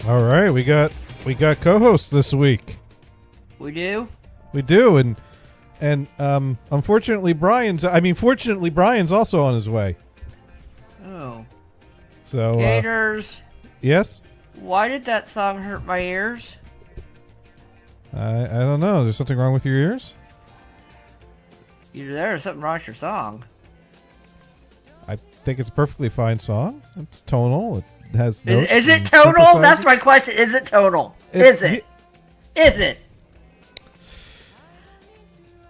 All right, we got co-hosts this week. We do? We do, and unfortunately fortunately Brian's also on his way. Oh. So Gators. Yes? Why did that song hurt my ears? I don't know. Is there something wrong with your ears? Either there or something wrong with your song. I think it's a perfectly fine song. It's tonal. It has notes Is it and tonal? synthesizers. That's my question. Is it tonal? Is it? Is it?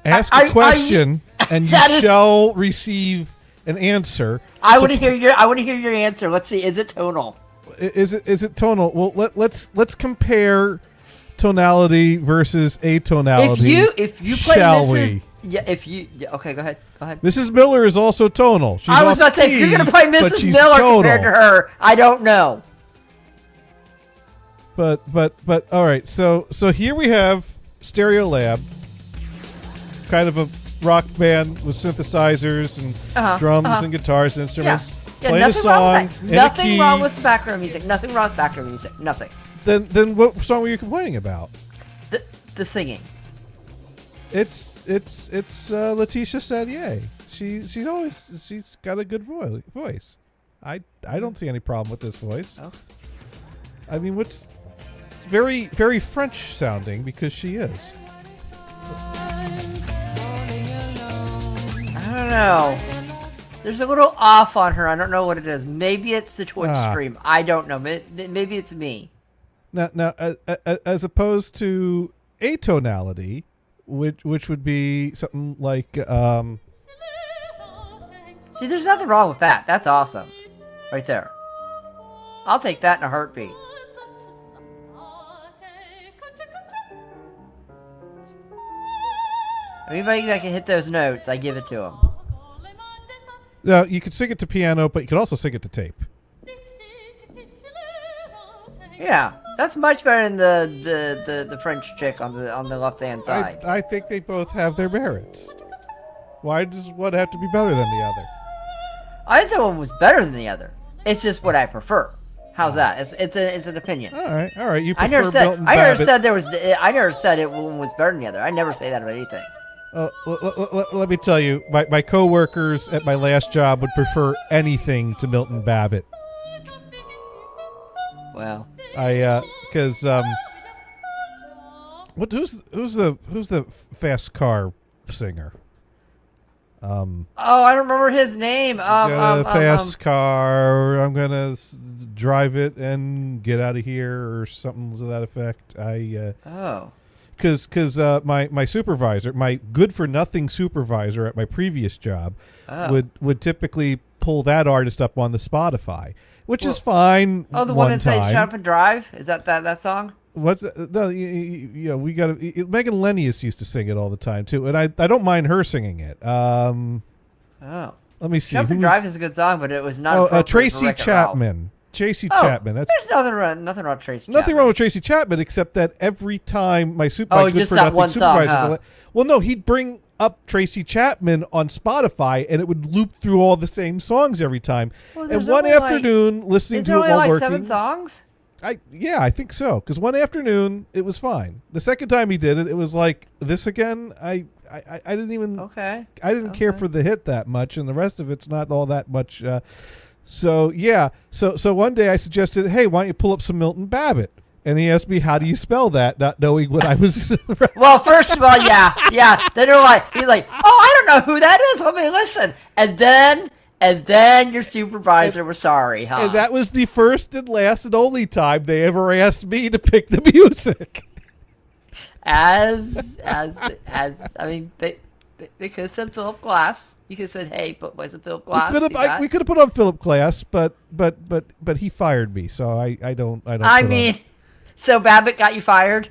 Ask a question and you That is- shall receive an answer. I want to hear your answer. Let's see. Is it tonal? Is it tonal? Well, let's compare tonality versus atonality. If you play shall Mrs. we? Okay, go ahead. Mrs. Miller is also tonal. She's I was off about to say, if you're key, going to play but Mrs. she's Miller tonal. compared to her, I don't know. But all right. So here we have Stereolab, kind of a rock band with synthesizers and drums and guitars and instruments. Yeah, playing a nothing wrong song with in that. a Nothing key. wrong with the background music. Nothing wrong with background music. Nothing. Then what song were you complaining about? The singing. It's Letitia Sadier. She's got a good voice. I don't see any problem with this voice. Oh. I mean, what's very very French sounding because she is. I don't know. There's a little off on her. I don't know what it is. Maybe it's the Twitch stream. I don't know. Maybe it's me. Now, as opposed to atonality, which would be something like See, there's nothing wrong with that. That's awesome. Right there. I'll take that in a heartbeat. Anybody that can hit those notes, I give it to them. now you could sing it to piano, but you could also sing it to tape. Yeah, that's much better than the French chick on the left hand side. I think they both have their merits. Why does one have to be better than the other? I didn't say one was better than the other. It's just what I prefer. How's that? It's an opinion. All right. You prefer I never said Milton I never Babbitt. said there was. I never said it one was better than the other. I never say that about anything. Let me tell you, my coworkers at my last job would prefer anything to Milton Babbitt. Well, Because who's the fast car singer? oh, I don't remember his name. Got a fast car. I'm gonna drive it and get out of here, or something to that effect. Oh. Because my supervisor, my good for nothing supervisor at my previous job, would typically pull that artist up on the Spotify, which is fine. Oh, the one that says time. "Shut Up and Drive." Is that song? What's no? We got Megan Lennius used to sing it all the time too, and I don't mind her singing it. Oh. Let me see. "Shut Up and Drive" is a good song, but it was not. appropriate for Tracy Wreck-It Ralph. Chapman. Tracy Chapman. That's There's nothing wrong with Tracy. nothing Chapman. wrong with Tracy Chapman, except that every time my Oh, good just for that nothing one song, supervisor, huh? well, no, he'd bring up Tracy Chapman on Spotify, and it would loop through all the same songs every time. Well, and there's one only, afternoon, listening Is to there it only while like working, 7 songs? I think so. Because one afternoon, it was fine. The second time he did it, it was like this again. I didn't even. Okay. I didn't care for the hit that much, and the rest of it's not all that much. So one day I suggested, hey, why don't you pull up some Milton Babbitt? And he asked me, how do you spell that? Not knowing what I was. Well, first of all, yeah. Then he's like, oh, I don't know who that is. Let me listen. And then your supervisor was sorry, huh? And that was the first and last and only time they ever asked me to pick the music. As I mean, they could have said Philip Glass. You could have said, hey, but was it Philip Glass? We could have put on Philip Glass, but he fired me, so I don't. I mean, so Babbitt got you fired?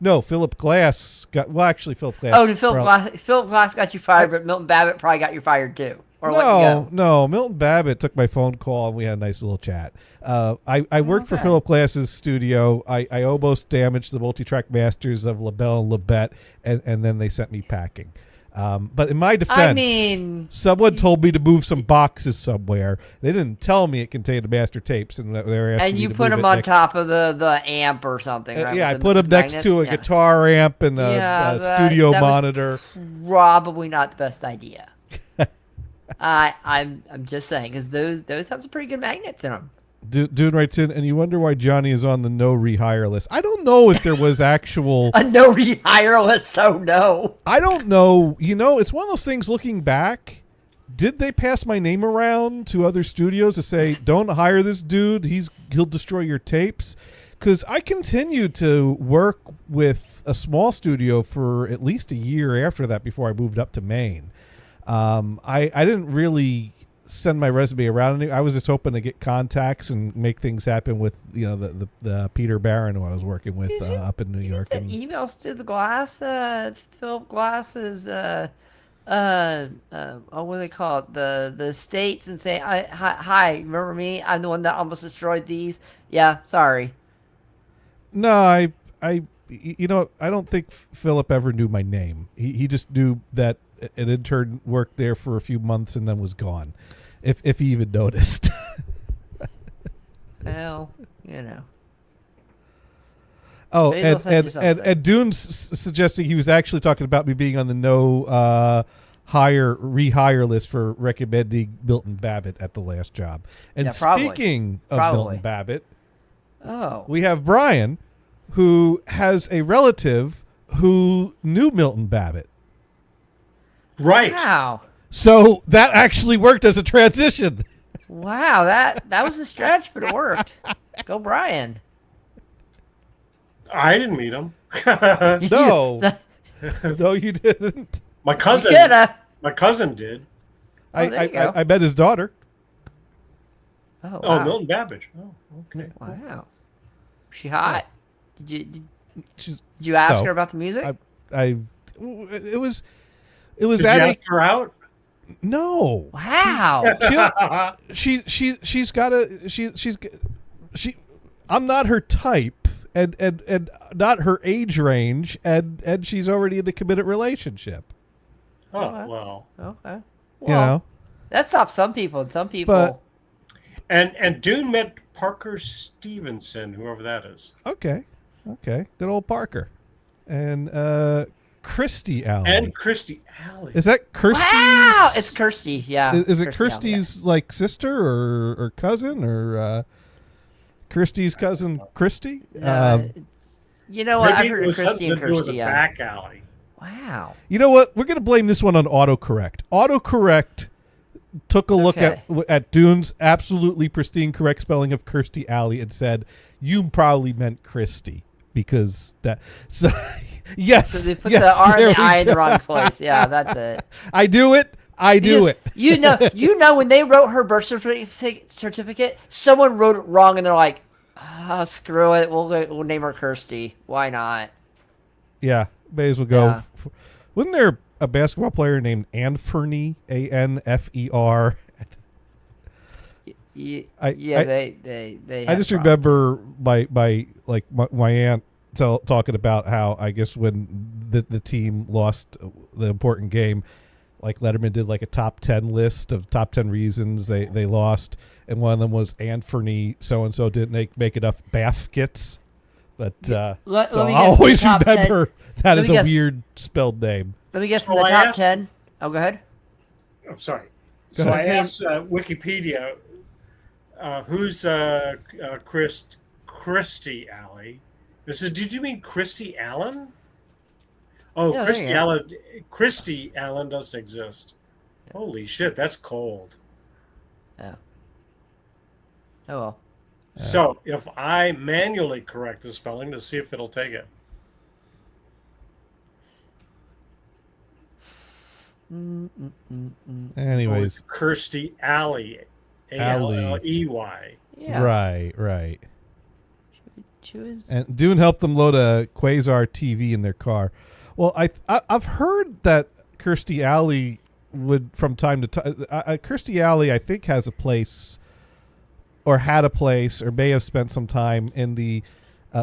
No, Philip Glass got. Well, actually, Philip Glass. Oh, Philip Glass got you fired, but Milton Babbitt probably got you fired too. Or let you go. No. Milton Babbitt took my phone call and we had a nice little chat. I worked for Philip Glass's studio. I almost damaged the multi-track masters of LaBelle and LaBette, and then they sent me packing. But in my defense, mean, someone told me to move some boxes somewhere. They didn't tell me it contained master tapes, and they were asking and me you to put move them it on next- top of the amp or something, right? yeah, I with put the them next to a magnets? Yeah. guitar amp and a, Yeah, a that- studio that was monitor. Probably not the best idea. I'm just saying, because those have some pretty good magnets in them. Dune writes in, and you wonder why Johnny is on the no rehire list. I don't know if there was actual. A no rehire list. Oh no. I don't know. You know, it's one of those things. Looking back, did they pass my name around to other studios to say, "Don't hire this dude. He'll destroy your tapes"? Because I continued to work with a small studio for at least a year after that before I moved up to Maine. I didn't really send my resume around. I was just hoping to get contacts and make things happen with the Peter Barron who I was working with up in New York. Sent And emails to the Glass, Philip Glass's, what do they call it? The states, and say, hi, remember me? I'm the one that almost destroyed these. Yeah, sorry. no, I I don't think Philip ever knew my name. He just knew that an intern worked there for a few months and then was gone, if he even noticed. Well, you know. Oh, Maybe they'll send you something. and Dune's suggesting he was actually talking about me being on the no rehire list for recommending Milton Babbitt at the last job. And Yeah, probably. speaking of Probably. Milton Babbitt, Oh. we have Brian, who has a relative who knew Milton Babbitt. Right. Wow. So that actually worked as a transition. Wow, that was a stretch, but it worked. Go Brian. I didn't meet him. No. No, you didn't. My cousin. Coulda. My cousin did. Oh, there you go. I met his daughter. Oh, Oh, wow. Milton Babbage. Oh, okay. Wow. Was she hot? Did She's you ask No. her about the music? it was Did you at ask her out? no. Wow. She's got a she I'm not her type and not her age range and she's already in a committed relationship. Oh, Okay. well. Okay. You know. That stops some people, and some people. But- And Dune met Parker Stevenson, whoever that is. Okay. Good old Parker. And Kirstie Alley. And Christy Alley. Is that Kirstie's? Wow, it's Kirsty. Yeah. Is it Kirsty Alley, Kirstie's like sister or cousin or Kirstie's cousin Christy? yeah. You know what? I've Maybe heard it of was Kirsty something and to do with Kirsty. a Yeah. back alley. Wow. You know what? We're going to blame this one on autocorrect. Autocorrect took a look Okay. at Dune's absolutely pristine correct spelling of Kirstie Alley and said, "You probably meant Christy because that." So yes, So they put yes, the R and there the we I in the go. wrong place. Yeah, that's it. I do it. I do Because it. You know, when they wrote her birth certificate, someone wrote it wrong, and they're like, "Screw it, we'll name her Kirsty. Why not?" Yeah, may as well go. Yeah. Wasn't there a basketball player named Anferny? Anfer. They. I had just a problem. remember my aunt talking about how I guess when the team lost the important game, like Letterman did like a top 10 list of top 10 reasons they lost, and one of them was Anferny so and so didn't make enough baskets. But Let so me I'll guess, always the top 10 remember that let is me a guess. weird spelled name. Let me guess So in the I top asked- 10. Oh, go ahead. I'm sorry. Go So I ahead. asked Wikipedia, who's Christy Alley? This is. Did you mean Christy Allen? Oh, Yeah, there Christy you go. Allen. Christy Allen doesn't exist. Holy shit, that's cold. Oh well. So if I manually correct the spelling to see if it'll take it. Anyways, Kirsty Alley. Alley. Yeah. right. She was. And Dune helped them load a Quasar TV in their car. Well, I've heard that Kirstie Alley would from time to time. Kirstie Alley, I think, has a place, or had a place, or may have spent some time in the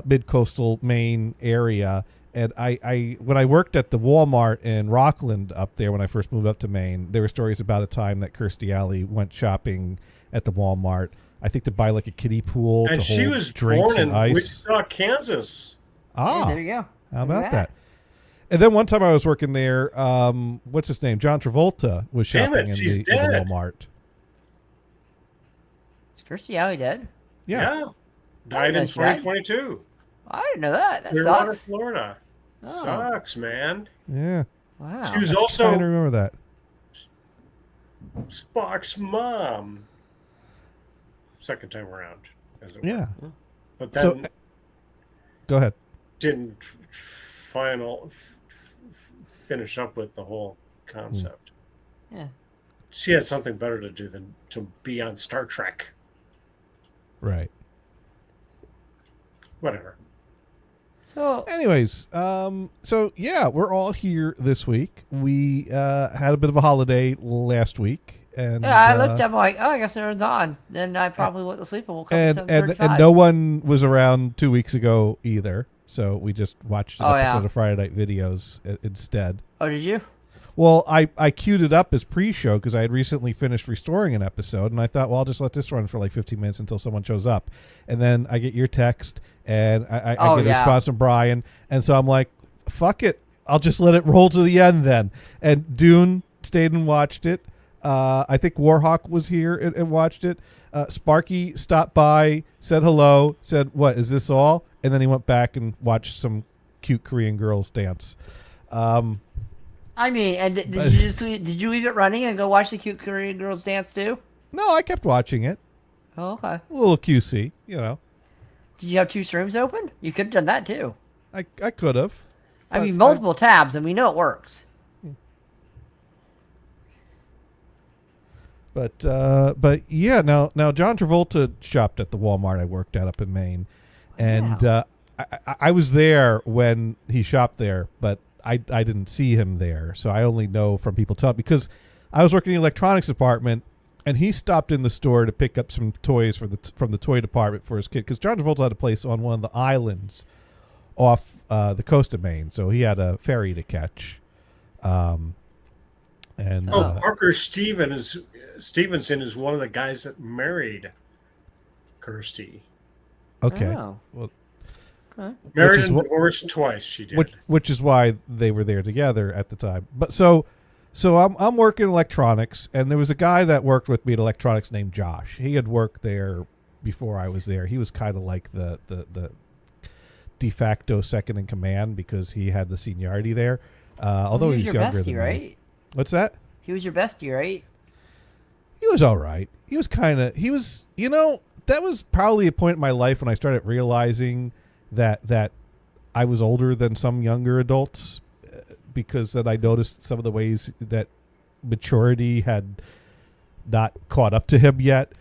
mid-coastal Maine area, And I when I worked at the Walmart in Rockland up there when I first moved up to Maine, there were stories about a time that Kirstie Alley went shopping at the Walmart. I think to buy like a kiddie pool And to she hold was drinks born and in ice. Wichita, Kansas. Ah, There you go. how Look at about that? And then one time I was working there. What's his name? John Travolta was Damn shopping it, in she's the dead. Walmart. Is Kirstie Alley dead? Yeah. Died in she died? 2022. I didn't know that. That Clearwater, sucks. Florida. Oh. Sucks, man. Yeah. Wow. She was Trying to also remember that. Spock's mom. Second time around, as it were. Yeah. But So, then go ahead. didn't finish up with the whole concept. Yeah. She had something better to do than to be on Star Trek. Right. Whatever. So Anyways, so yeah, we're all here this week. We had a bit of a holiday last week, and yeah, I looked up. I'm like, oh, I guess everyone's on. Then I probably went to sleep and woke up at and 7:35. no one was around 2 weeks ago either. So we just watched an Oh, episode yeah. of Friday Night Videos instead. Oh, did you? Well, I queued it up as pre-show because I had recently finished restoring an episode, and I thought, well, I'll just let this run for like 15 minutes until someone shows up. And then I get your text, and I Oh, get a yeah. response from Brian, and so I'm like, fuck it, I'll just let it roll to the end then. And Dune stayed and watched it. I think Warhawk was here and watched it. Sparky stopped by, said hello, said, what, is this all? And then he went back and watched some cute Korean girls dance. I mean, and did you leave it running and go watch the cute Korean girls dance too? No, I kept watching it. Oh, okay. A little QC, you know. Did you have two streams open? You could have done that too. I could have. I mean, multiple tabs, and we know it works. But yeah, now John Travolta shopped at the Walmart I worked at up in Maine, and Wow. I was there when he shopped there, but I didn't see him there, so I only know from people telling because I was working in the electronics department, and he stopped in the store to pick up some toys from the toy department for his kid because John Travolta had a place on one of the islands off the coast of Maine, so he had a ferry to catch. And Parker Stevenson is one of the guys that married Kirstie. okay, Oh. well, Okay. Married is and what- divorced twice. She did. which is why they were there together at the time. But so I'm working electronics, and there was a guy that worked with me at electronics named Josh. He had worked there before I was there. He was kind of like the de facto second in command because he had the seniority there. Although he was he's your younger bestie, than me. right? What's that? He was your bestie, right? He was all right. He was that was probably a point in my life when I started realizing that I was older than some younger adults because then I noticed some of the ways that maturity had not caught up to him yet.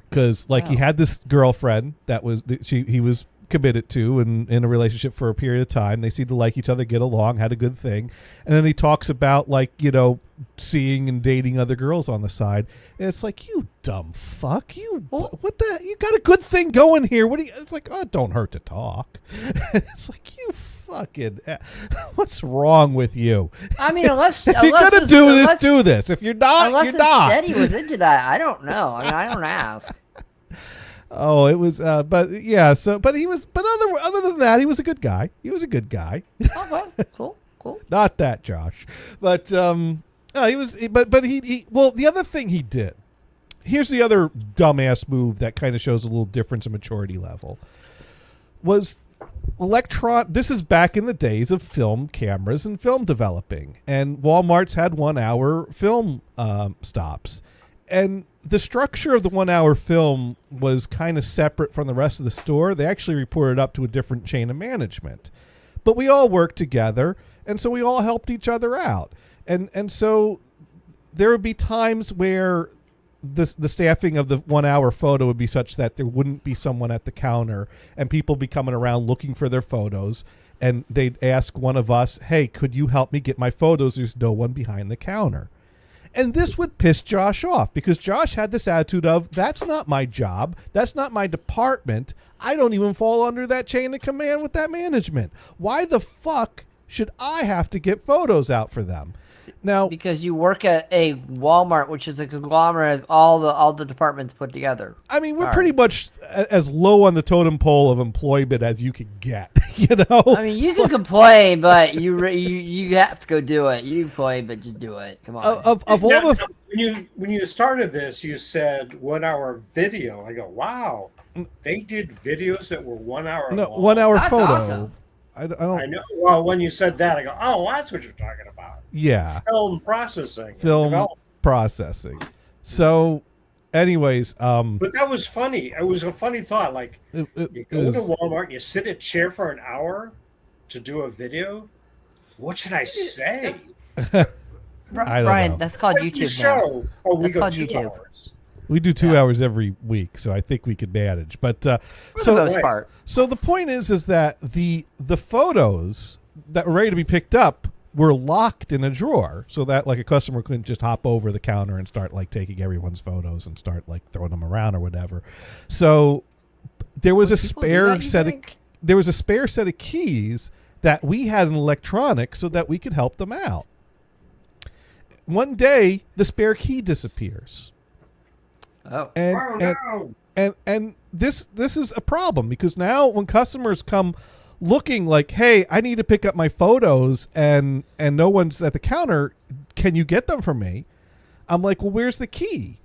Because he Wow. had this girlfriend he was committed to and in a relationship for a period of time. They seemed to like each other, get along, had a good thing. And then he talks about seeing and dating other girls on the side. And it's like, you dumb fuck. What the, you got a good thing going here. It's like, oh, it don't hurt to talk. It's like, you fucking, what's wrong with you? I mean, unless If you're going to do this. If you're not, unless you're not. Steady was into that, I don't know. I mean, I don't ask. Oh, it was, but yeah. So, but other than that, he was a good guy. He was a good guy. Okay, cool. Not that, Josh. But no, he was. But he. Well, the other thing he did. Here's the other dumbass move that kind of shows a little difference in maturity level. Was this is back in the days of film cameras and film developing, and Walmart's had 1 hour film stops, and the structure of the 1 hour film was kind of separate from the rest of the store. They actually reported up to a different chain of management, but we all worked together, and so we all helped each other out, and so there would be times where the staffing of the 1 hour photo would be such that there wouldn't be someone at the counter and people be coming around looking for their photos, and they'd ask one of us, hey, could you help me get my photos? There's no one behind the counter. And this would piss Josh off because Josh had this attitude of, that's not my job. That's not my department. I don't even fall under that chain of command with that management. Why the fuck should I have to get photos out for them? Now, Because you work at a Walmart, which is a conglomerate of all the departments put together. I mean, we're All pretty much as low on the totem pole of employment as you can get, you know? I mean, you can complain, but you have to go do it. You complain, but just do it. Come on. Of all Now, the... when you started this, you said 1 hour video. I go, wow, they did videos that were 1 hour No, long. 1 hour That's photo. awesome. I don't... I know. Well, when you said that, I go, oh, that's what you're talking about. Yeah. Film processing. Film development. processing. So, anyways, But that was funny. It was a funny thought. Like, it you go to Walmart and you sit in a chair for an hour to do a video. What should I say? I don't Brian, know. that's called Like the YouTube now. show. Oh, we That's go called 2 YouTube. hours. We do 2 Yeah. hours every week, so I think we could manage. But For the so most Right. part. so the point is that the photos that were ready to be picked up were locked in a drawer, so that like a customer couldn't just hop over the counter and start like taking everyone's photos and start like throwing them around or whatever. So there was a People do spare that, you set of think? there was a spare set of keys that we had in electronic so that we could help them out. One day, the spare key disappears. Oh. And, Oh, and no. and this is a problem because now when customers come looking like, hey, I need to pick up my photos and no one's at the counter, can you get them for me? I'm like, well, where's the key?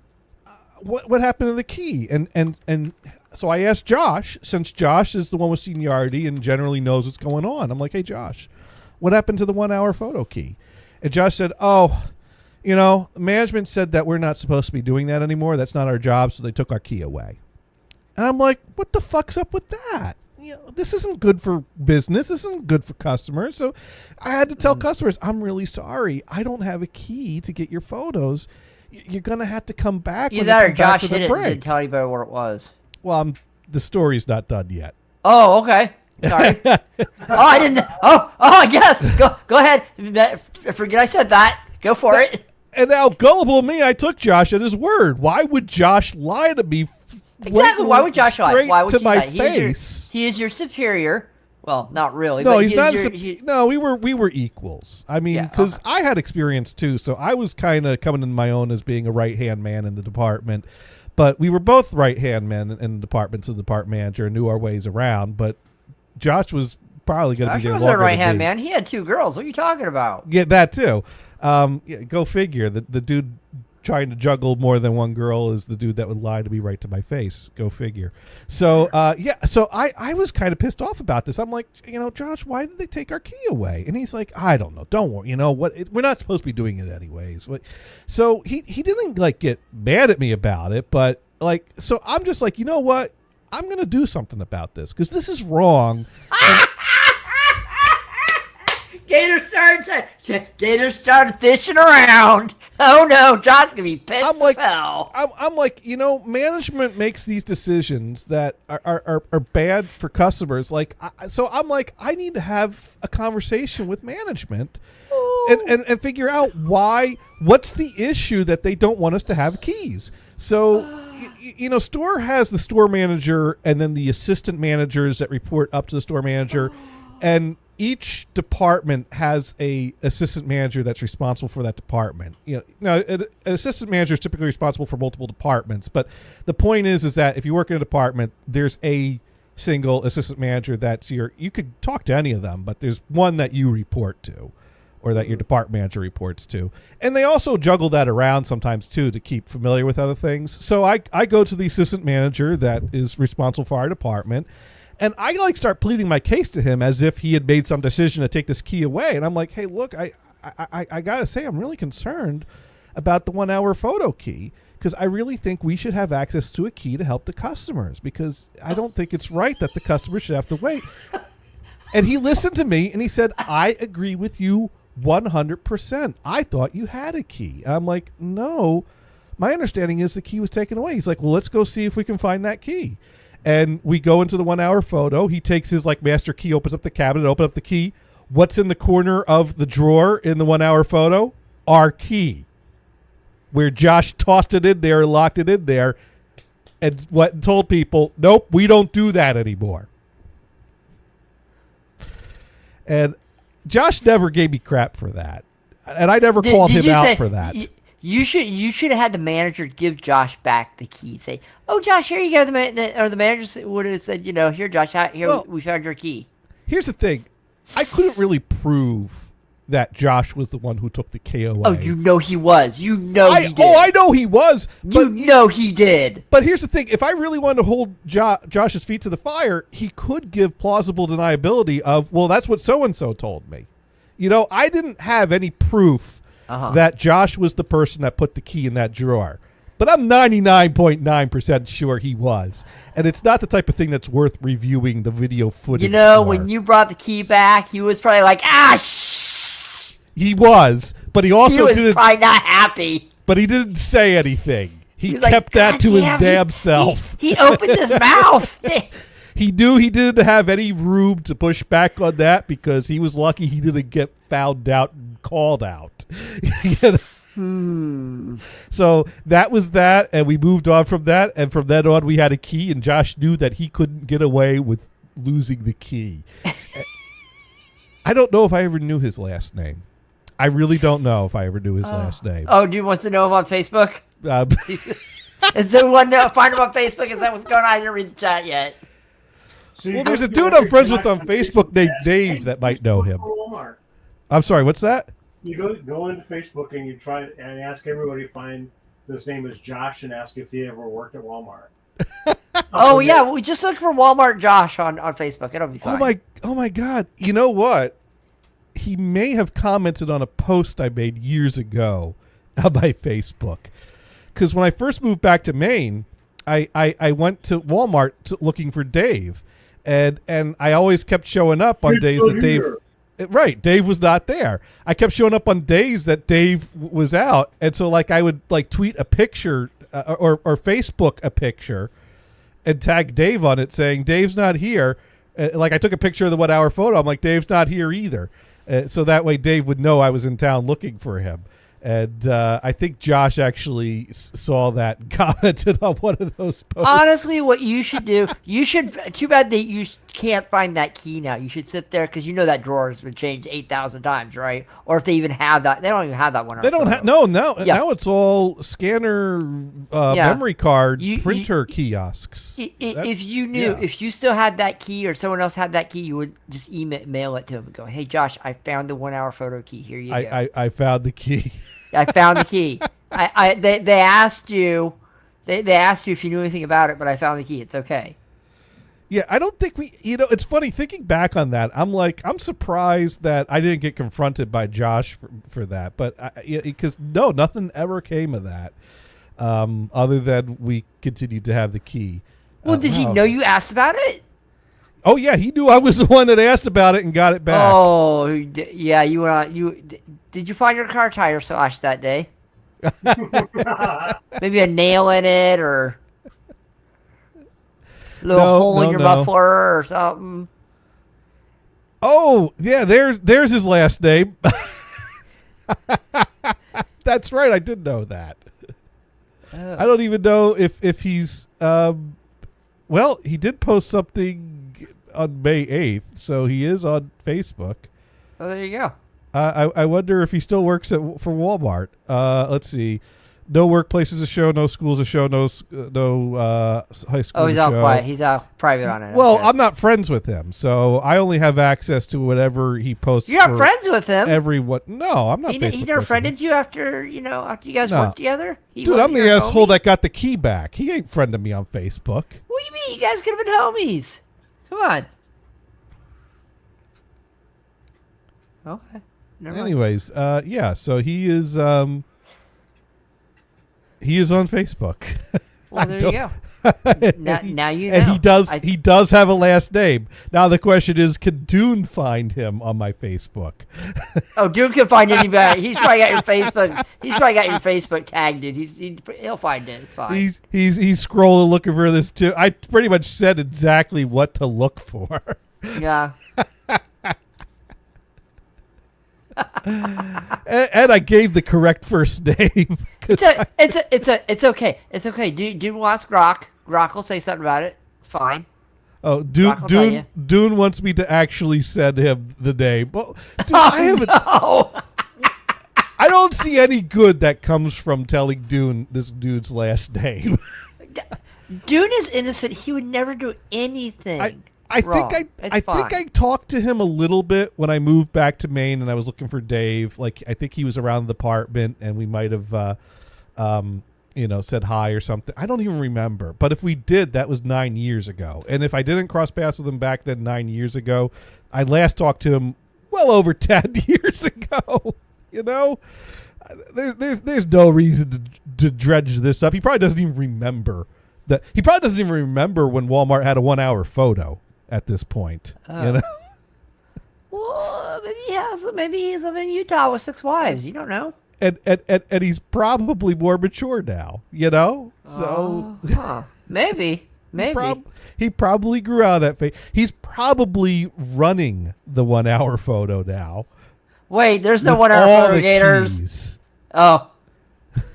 What happened to the key? And so I asked Josh, since Josh is the one with seniority and generally knows what's going on. I'm like, hey, Josh, what happened to the 1 hour photo key? And Josh said, oh, you know, management said that we're not supposed to be doing that anymore. That's not our job, so they took our key away. And I'm like, what the fuck's up with that? You know, this isn't good for business. This isn't good for customers. So I had to tell customers, I'm really sorry. I don't have a key to get your photos. You're going to have to come back Either when that you or come back Josh to hit the it and break. didn't tell anybody what it was. Well, the story's not done yet. Oh, okay. Sorry. Oh, I didn't. Oh, I guess. Go ahead. Forget I said that. Go for it. And now, gullible me, I took Josh at his word. Why would Josh lie to me? Exactly. Why would Josh lie? straight Why would to you my lie? face? He is your superior. Well, not really. No, but he's not. Your, No, we were equals. I mean, Yeah, because okay. I had experience too, so I was kind of coming in my own as being a right hand man in the department. But we were both right hand men in the department, so the department manager and knew our ways around. But Josh was probably going to be Josh there was a longer than right hand me. man. He had 2 girls. What are you talking about? Yeah, that too. Yeah, go figure. The dude trying to juggle more than one girl is the dude that would lie to me right to my face. Go figure. So yeah, so I was kind of pissed off about this. I'm like, you know, Josh, why did they take our key away? And he's like, I don't know. Don't worry. You know what? We're not supposed to be doing it anyways. So he didn't like get mad at me about it, but like, so I'm just like, you know what? I'm gonna do something about this because this is wrong. Gator started fishing around. Oh no, John's gonna be pissed I'm like, as hell. I'm like, you know, management makes these decisions that are bad for customers. Like, so I'm like, I need to have a conversation with management and figure out what's the issue that they don't want us to have keys. So, you know, store has the store manager and then the assistant managers that report up to the store manager, and each department has a assistant manager that's responsible for that department. You know, now an assistant manager is typically responsible for multiple departments, but the point is that if you work in a department, there's a single assistant manager that's you could talk to any of them, but there's one that you report to or that your department manager reports to. And they also juggle that around sometimes too to keep familiar with other things. So I go to the assistant manager that is responsible for our department, and I like start pleading my case to him as if he had made some decision to take this key away. And I'm like, hey, look, I gotta say, I'm really concerned about the 1 hour photo key because I really think we should have access to a key to help the customers because I don't think it's right that the customer should have to wait. And he listened to me and he said, I agree with you 100%. I thought you had a key. I'm like, no, my understanding is the key was taken away. He's like, well, let's go see if we can find that key. And we go into the 1 hour photo. He takes his like master key, opens up the cabinet, open up the key. What's in the corner of the drawer in the 1 hour photo? Our key. where Josh tossed it in there, locked it in there, and told people, nope, we don't do that anymore. And Josh never gave me crap for that, and I never called him out for that. You should have had the manager give Josh back the key. Say, "Oh, Josh, here you go." The manager would have said, "Here, Josh, we found your key." Here's the thing: I couldn't really prove that Josh was the one who took the KOA. Oh, he was. He did. Oh, I know he was. He did. But here's the thing: if I really wanted to hold Josh's feet to the fire, he could give plausible deniability of, well, that's what so and so told me. I didn't have any proof that Josh was the person that put the key in that drawer. But I'm 99.9% sure he was. And it's not the type of thing that's worth reviewing the video footage for. When you brought the key back, he was probably like, He was, but he also was probably not happy. But he didn't say anything. He kept like, that to his damn he, self. He opened his mouth. He knew he didn't have any room to push back on that because he was lucky he didn't get found out and called out. So that was that, and we moved on from that, and from then on we had a key, and Josh knew that he couldn't get away with losing the key. I don't know if I ever knew his last name. I really don't know if I ever knew his last name. Oh, do you want to know him on Facebook? Is there one to find him on Facebook? Is that what's going on? I didn't read the chat yet. So well, there's a dude I'm friends with on Facebook named Dave that might know him. I'm sorry, what's that? You go into Facebook and you try and ask everybody, find his name is Josh, and ask if he ever worked at Walmart. Oh yeah, we just look for Walmart Josh on Facebook. It'll be fine. Oh my God! You know what? He may have commented on a post I made years ago on my Facebook. Because when I first moved back to Maine, I went to Walmart looking for Dave, and I always kept showing up on days that Dave. Right, Dave was not there. I kept showing up on days that Dave was out, and so I would tweet a picture or Facebook a picture, and tag Dave on it saying Dave's not here. I took a picture of the 1 hour photo. I'm like, Dave's not here either, so that way Dave would know I was in town looking for him. And I think Josh actually saw that and commented on one of those posts. Honestly, what you should do, too bad that you can't find that key now. You should sit there because that drawer has been changed 8,000 times, right? Or if they even have that, they don't even have that one. They don't have, now it's all scanner, memory card, printer kiosks. If you knew, if you still had that key or someone else had that key, you would just mail it to them and go, hey, Josh, I found the 1 hour photo key. Here you go. I found the key. I found the key. They asked you, they asked you if you knew anything about it, but I found the key. It's okay. Yeah, I don't think it's funny thinking back on that. I'm surprised that I didn't get confronted by Josh for that, but because nothing ever came of that, other than we continued to have the key. Well, did he know you asked about it? Oh yeah, he knew I was the one that asked about it and got it back. Oh yeah, did you find your car tire slash that day? Maybe a nail in it or a little hole in your muffler or something. Oh yeah, there's his last name. That's right, I did know that. Oh. I don't even know if he's well, he did post something on May 8th, so he is on Facebook. Oh, there you go. I wonder if he still works for Walmart. Let's see. No workplaces to show, no schools to show, no high school. Oh, he's out quiet. He's out private on it. Well, okay. I'm not friends with him, so I only have access to whatever he posts. You're not friends with him. Everyone, no, I'm not. He never friended you after you guys worked together. Dude, I'm the asshole that got the key back. He ain't friended me on Facebook. What do you mean? You guys could have been homies. Come on. Okay. Anyways, yeah. So he is on Facebook. Well, there you go. Now you know. And he does have a last name. Now the question is, can Dune find him on my Facebook? Oh, Dune can find anybody. He's probably got your Facebook. He's probably got your Facebook tagged, dude. He'll find it. It's fine. He's scrolling looking for this too. I pretty much said exactly what to look for. Yeah. and I gave the correct first name. 'Cause It's okay. It's okay. Dune will ask Grok. Grok will say something about it. It's fine. Dune, Grok will tell you. Dune wants me to actually send him the name. Well, dude, Oh, I haven't. no. I don't see any good that comes from telling Dune this dude's last name. Dune is innocent. He would never do anything. I wrong. think It's I fine. think I talked to him a little bit when I moved back to Maine and I was looking for Dave. Like I think he was around the apartment and we might have said hi or something. I don't even remember. But if we did, that was 9 years ago. And if I didn't cross paths with him back then 9 years ago, I last talked to him well over 10 years ago. You know? There's no reason to dredge this up. He probably doesn't even remember that. He probably doesn't even remember when Walmart had a 1 hour photo at this point. Oh. You know? Well, maybe he has. Maybe he's up in Utah with 6 wives. You don't know. And he's probably more mature now, you know? So Maybe. he probably grew out of that phase. He's probably running the 1 hour photo now. Wait, there's no with 1 hour all photo the gators. keys. Oh,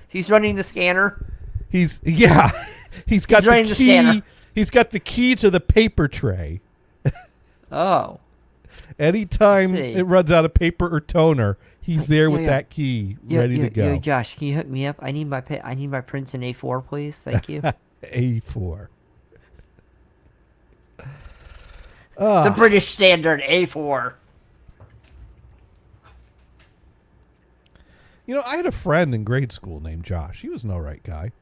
he's running the scanner. He's got running the the key. scanner. He's got the key to the paper tray. Oh, Anytime Let's see. it runs out of paper or toner, he's there with yeah. that key ready to go. Yo, Josh, can you hook me up? I need my prints in A4, please. Thank you. A4. The British standard A4. You know, I had a friend in grade school named Josh. He was an all right guy.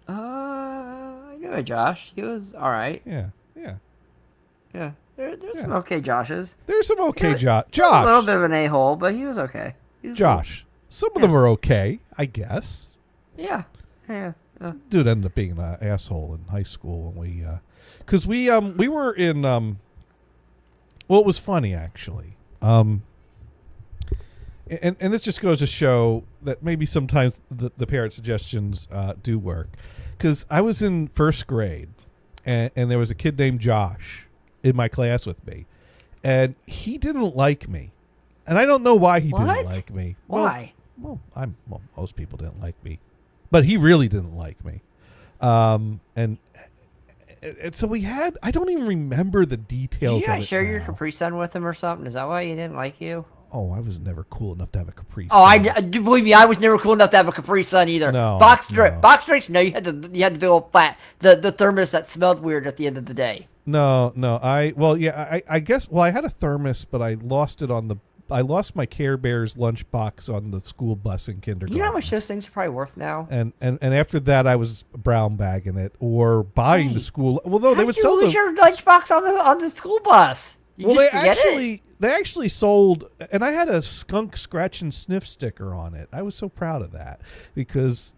I knew it, Josh. He was all right. Yeah. Yeah, there's some okay Joshes. There's some okay Yeah, Josh. A little bit of an a-hole, but he was okay. He was Josh. Some of them are okay, I guess. cool. Yeah. Dude ended up being an asshole in high school when we, because we were in, well, it was funny actually. And this just goes to show that maybe sometimes the parent suggestions do work. Because I was in first grade, and there was a kid named Josh in my class with me, and he didn't like me, and I don't know why he didn't What? like me. Why? Well, most people didn't like me, but he really didn't like me. And so we had. I don't even remember the details. Did you of guys it share your now. Capri Sun with him or something? Is that why he didn't like you? Oh, I was never cool enough to have a Capri Oh, Sun. believe me, I was never cool enough to have a Capri Sun either. No, Box no. drinks. No, you had the big old flat, the thermos that smelled weird at the end of the day. No. I guess. Well, I had a thermos, but I lost it I lost my Care Bears lunchbox on the school bus in kindergarten. You know how much those things are probably worth now? And after that, I was brown bagging it or buying the Wait. school. Well, no, they would How'd you sell lose them. your lunchbox on the school bus? You Well, just they forget it? actually sold, and I had a skunk scratch and sniff sticker on it. I was so proud of that because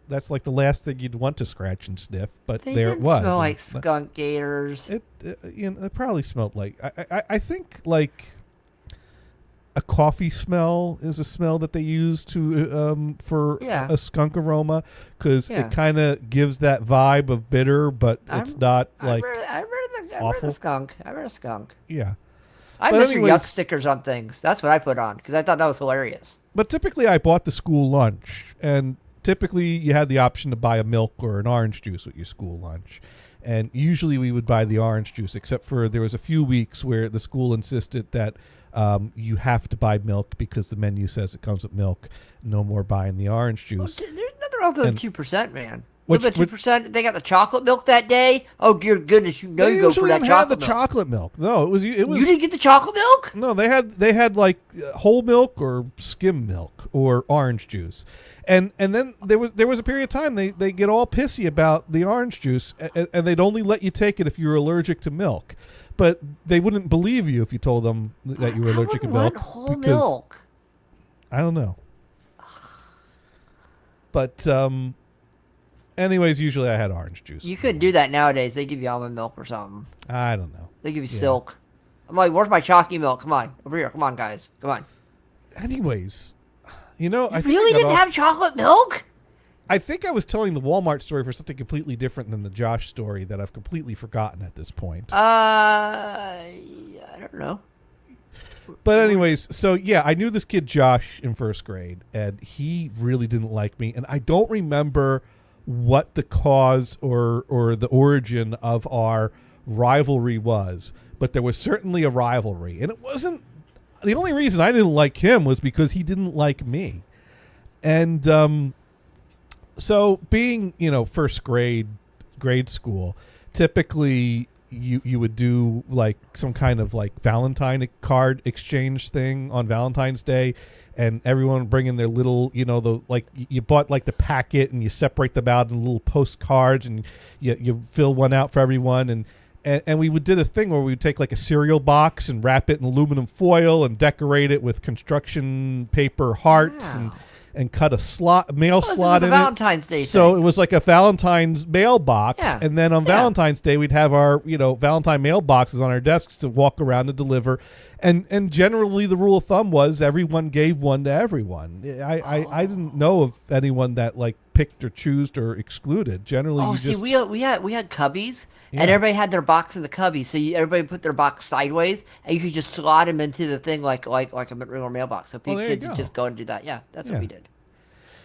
that's like the last thing you'd want to scratch and sniff, but They there didn't it was. smell like And skunk gators. it probably smelled like I think like a coffee smell is a smell that they use to for Yeah. a skunk aroma because Yeah. it kind of gives that vibe of bitter, but it's not like I read awful. the skunk. I read a skunk. yeah. I But miss your yuck anyways- stickers on things. That's what I put on because I thought that was hilarious. But typically, I bought the school lunch, and typically you had the option to buy a milk or an orange juice with your school lunch. And usually we would buy the orange juice, except for there was a few weeks where the school insisted that you have to buy milk because the menu says it comes with milk. No more buying the orange Well, juice. there's nothing wrong with And- 2%, man. Which- Little bit 2%. They got the chocolate milk that day. Oh dear goodness, you know They you go for usually that didn't have the chocolate milk. chocolate milk. No, it was You didn't get the chocolate milk? No, they had like whole milk or skim milk or orange juice, and then there was a period of time they get all pissy about the orange juice, and they'd only let you take it if you were allergic to milk, but they wouldn't believe you if you told them that you were I allergic to wouldn't milk. want whole because- milk. I don't know, but anyways, usually I had orange juice. You couldn't do that nowadays. They give you almond milk or something. I don't know. They give you Yeah. silk. I'm like, where's my chalky milk? Come on, over here. Come on, guys. Come on. Anyways, I think I Really got didn't off- have chocolate milk? I think I was telling the Walmart story for something completely different than the Josh story that I've completely forgotten at this point. I don't know. But anyways, so yeah, I knew this kid Josh in first grade, and he really didn't like me, and I don't remember what the cause or the origin of our rivalry was, but there was certainly a rivalry, and it wasn't the only reason I didn't like him was because he didn't like me. And so being, first grade school, typically you would do like some kind of like Valentine card exchange thing on Valentine's Day, and everyone would bring in their little, you bought like the packet and you separate them out in little postcards, and you fill one out for everyone, and we did a thing where we would take like a cereal box and wrap it in aluminum foil and decorate it with construction paper hearts and cut a mail slot in Valentine's Day So thing. it was like a Valentine's mailbox. Yeah. And then on Valentine's Day, we'd have our, Valentine mailboxes on our desks to walk around and deliver. And generally the rule of thumb was everyone gave one to everyone. I didn't know of anyone that like picked or chose or excluded. Generally, we had cubbies, and everybody had their box in the cubby. So everybody put their box sideways, and you could just slot them into the thing like a regular mailbox. So kids would just go and do that. Yeah, that's what we did.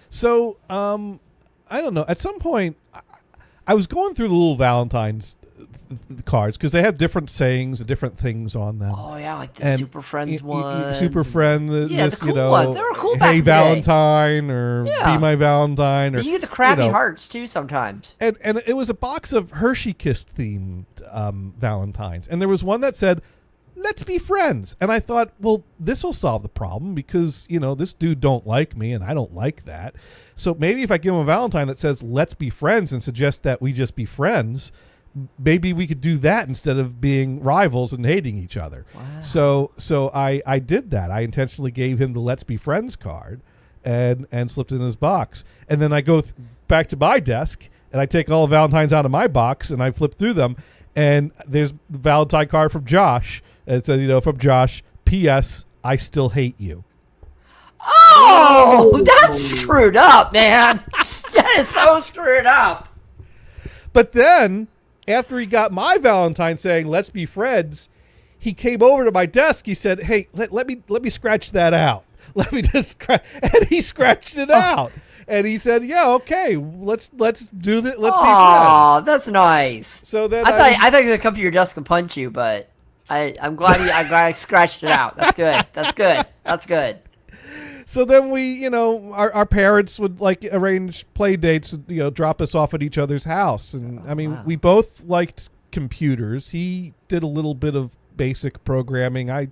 So I don't know. At some point, I was going through the little Valentine's cards because they have different sayings and different things on them. Oh yeah, like the Super Friends ones. Super Friend, the cool ones. They were cool back Hey in the day. Valentine, or Be My Valentine, or you get the Krabby Hearts too sometimes. And it was a box of Hershey Kiss themed Valentines, and there was one that said, "Let's be friends." And I thought, well, this will solve the problem because this dude don't like me, and I don't like that. So maybe if I give him a Valentine that says "Let's be friends" and suggest that we just be friends, maybe we could do that instead of being rivals and hating each other. Wow. So I did that. I intentionally gave him the "Let's be friends" card and slipped it in his box. And then I go back to my desk and I take all the Valentines out of my box and I flip through them, and there's the Valentine card from Josh. And it said, from Josh, P.S. I still hate you. Oh, that's screwed up, man. That is so screwed up. But then, after he got my Valentine saying, "Let's be friends," he came over to my desk. He said, "Hey, let me scratch that out. Let me just scratch." And he scratched it out. And he said, "Yeah, okay, let's do that. Let's be friends." Oh, that's nice. So then I thought he was gonna come to your desk and punch you, but I'm glad I scratched it out. That's good. That's good. That's good. So then we, our parents would like arrange play dates, drop us off at each other's house. And we both liked computers. He did a little bit of basic programming. I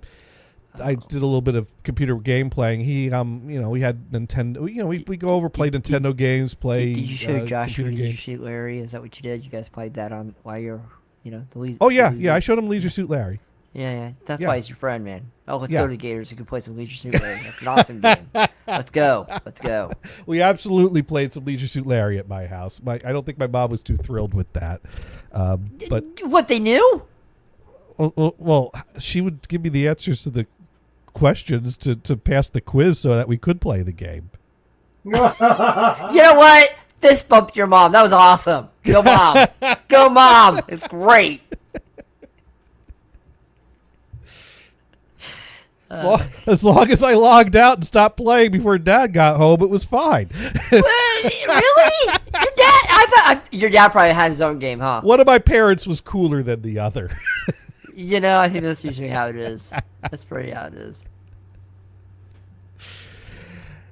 did a little bit of computer game playing. He, we had Nintendo. We go over, play Nintendo games, play. Did you show Josh computer Leisure games. Suit Larry? Is that what you did? You guys played that on while you're, the Leisure. Oh yeah. I showed him Leisure Suit Larry. Yeah. That's Yeah. why he's your friend, man. Oh, let's Yeah. go to the Gators. We can play some Leisure Suit Larry. That's an awesome game. Let's go. We absolutely played some Leisure Suit Larry at my house. I don't think my mom was too thrilled with that. But What, they knew? well, she would give me the answers to the questions to pass the quiz so that we could play the game. You know what? This bumped your mom. That was awesome. Go mom. Go mom. It's great. As long as I logged out and stopped playing before Dad got home, it was fine. Really? Your dad? I thought your dad probably had his own game, huh? One of my parents was cooler than the other. I think that's usually how it is. That's pretty how it is.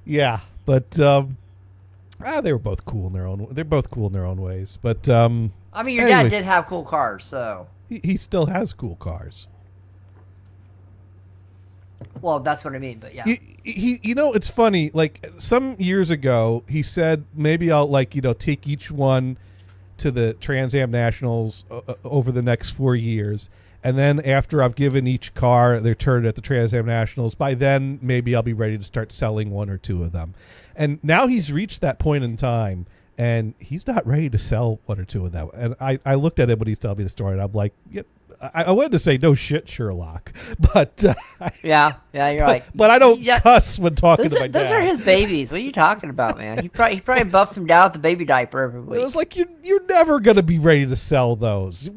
Yeah, but they were both cool in their own. They're both cool in their own ways. But Your Anyway. dad did have cool cars, so. he still has cool cars. Well, that's what I mean, but yeah. It's funny. Like some years ago, he said maybe I'll take each one to the Trans Am Nationals over the next 4 years, and then after I've given each car their turn at the Trans Am Nationals, by then maybe I'll be ready to start selling one or two of them. And now he's reached that point in time, and he's not ready to sell one or two of them. And I looked at him when he's telling me the story, and I'm like, yeah. I wanted to say no shit, Sherlock, but Yeah, you're right. But I don't cuss when talking to my dad. Those are his babies. What are you talking about, man? He probably buffs him down with the baby diaper every It week. was like you're never gonna be ready to sell those.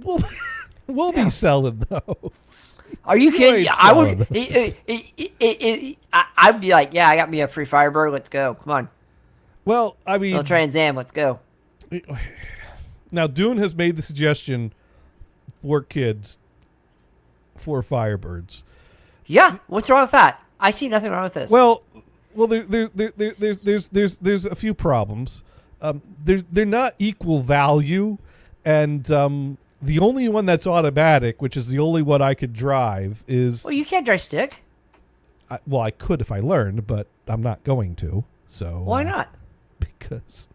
We'll be selling those. Are you kidding? ain't I would. selling I'd be like, yeah, I got me a free Firebird. Let's go. Come on, Well, I mean, little Trans Am. Let's go. now Dune has made the suggestion for kids for Firebirds. Yeah, what's wrong with that? I see nothing wrong with this. Well, there's a few problems. They're not equal value, and the only one that's automatic, which is the only one I could drive, is well, you can't drive stick. I could if I learned, but I'm not going to. So Why not? Because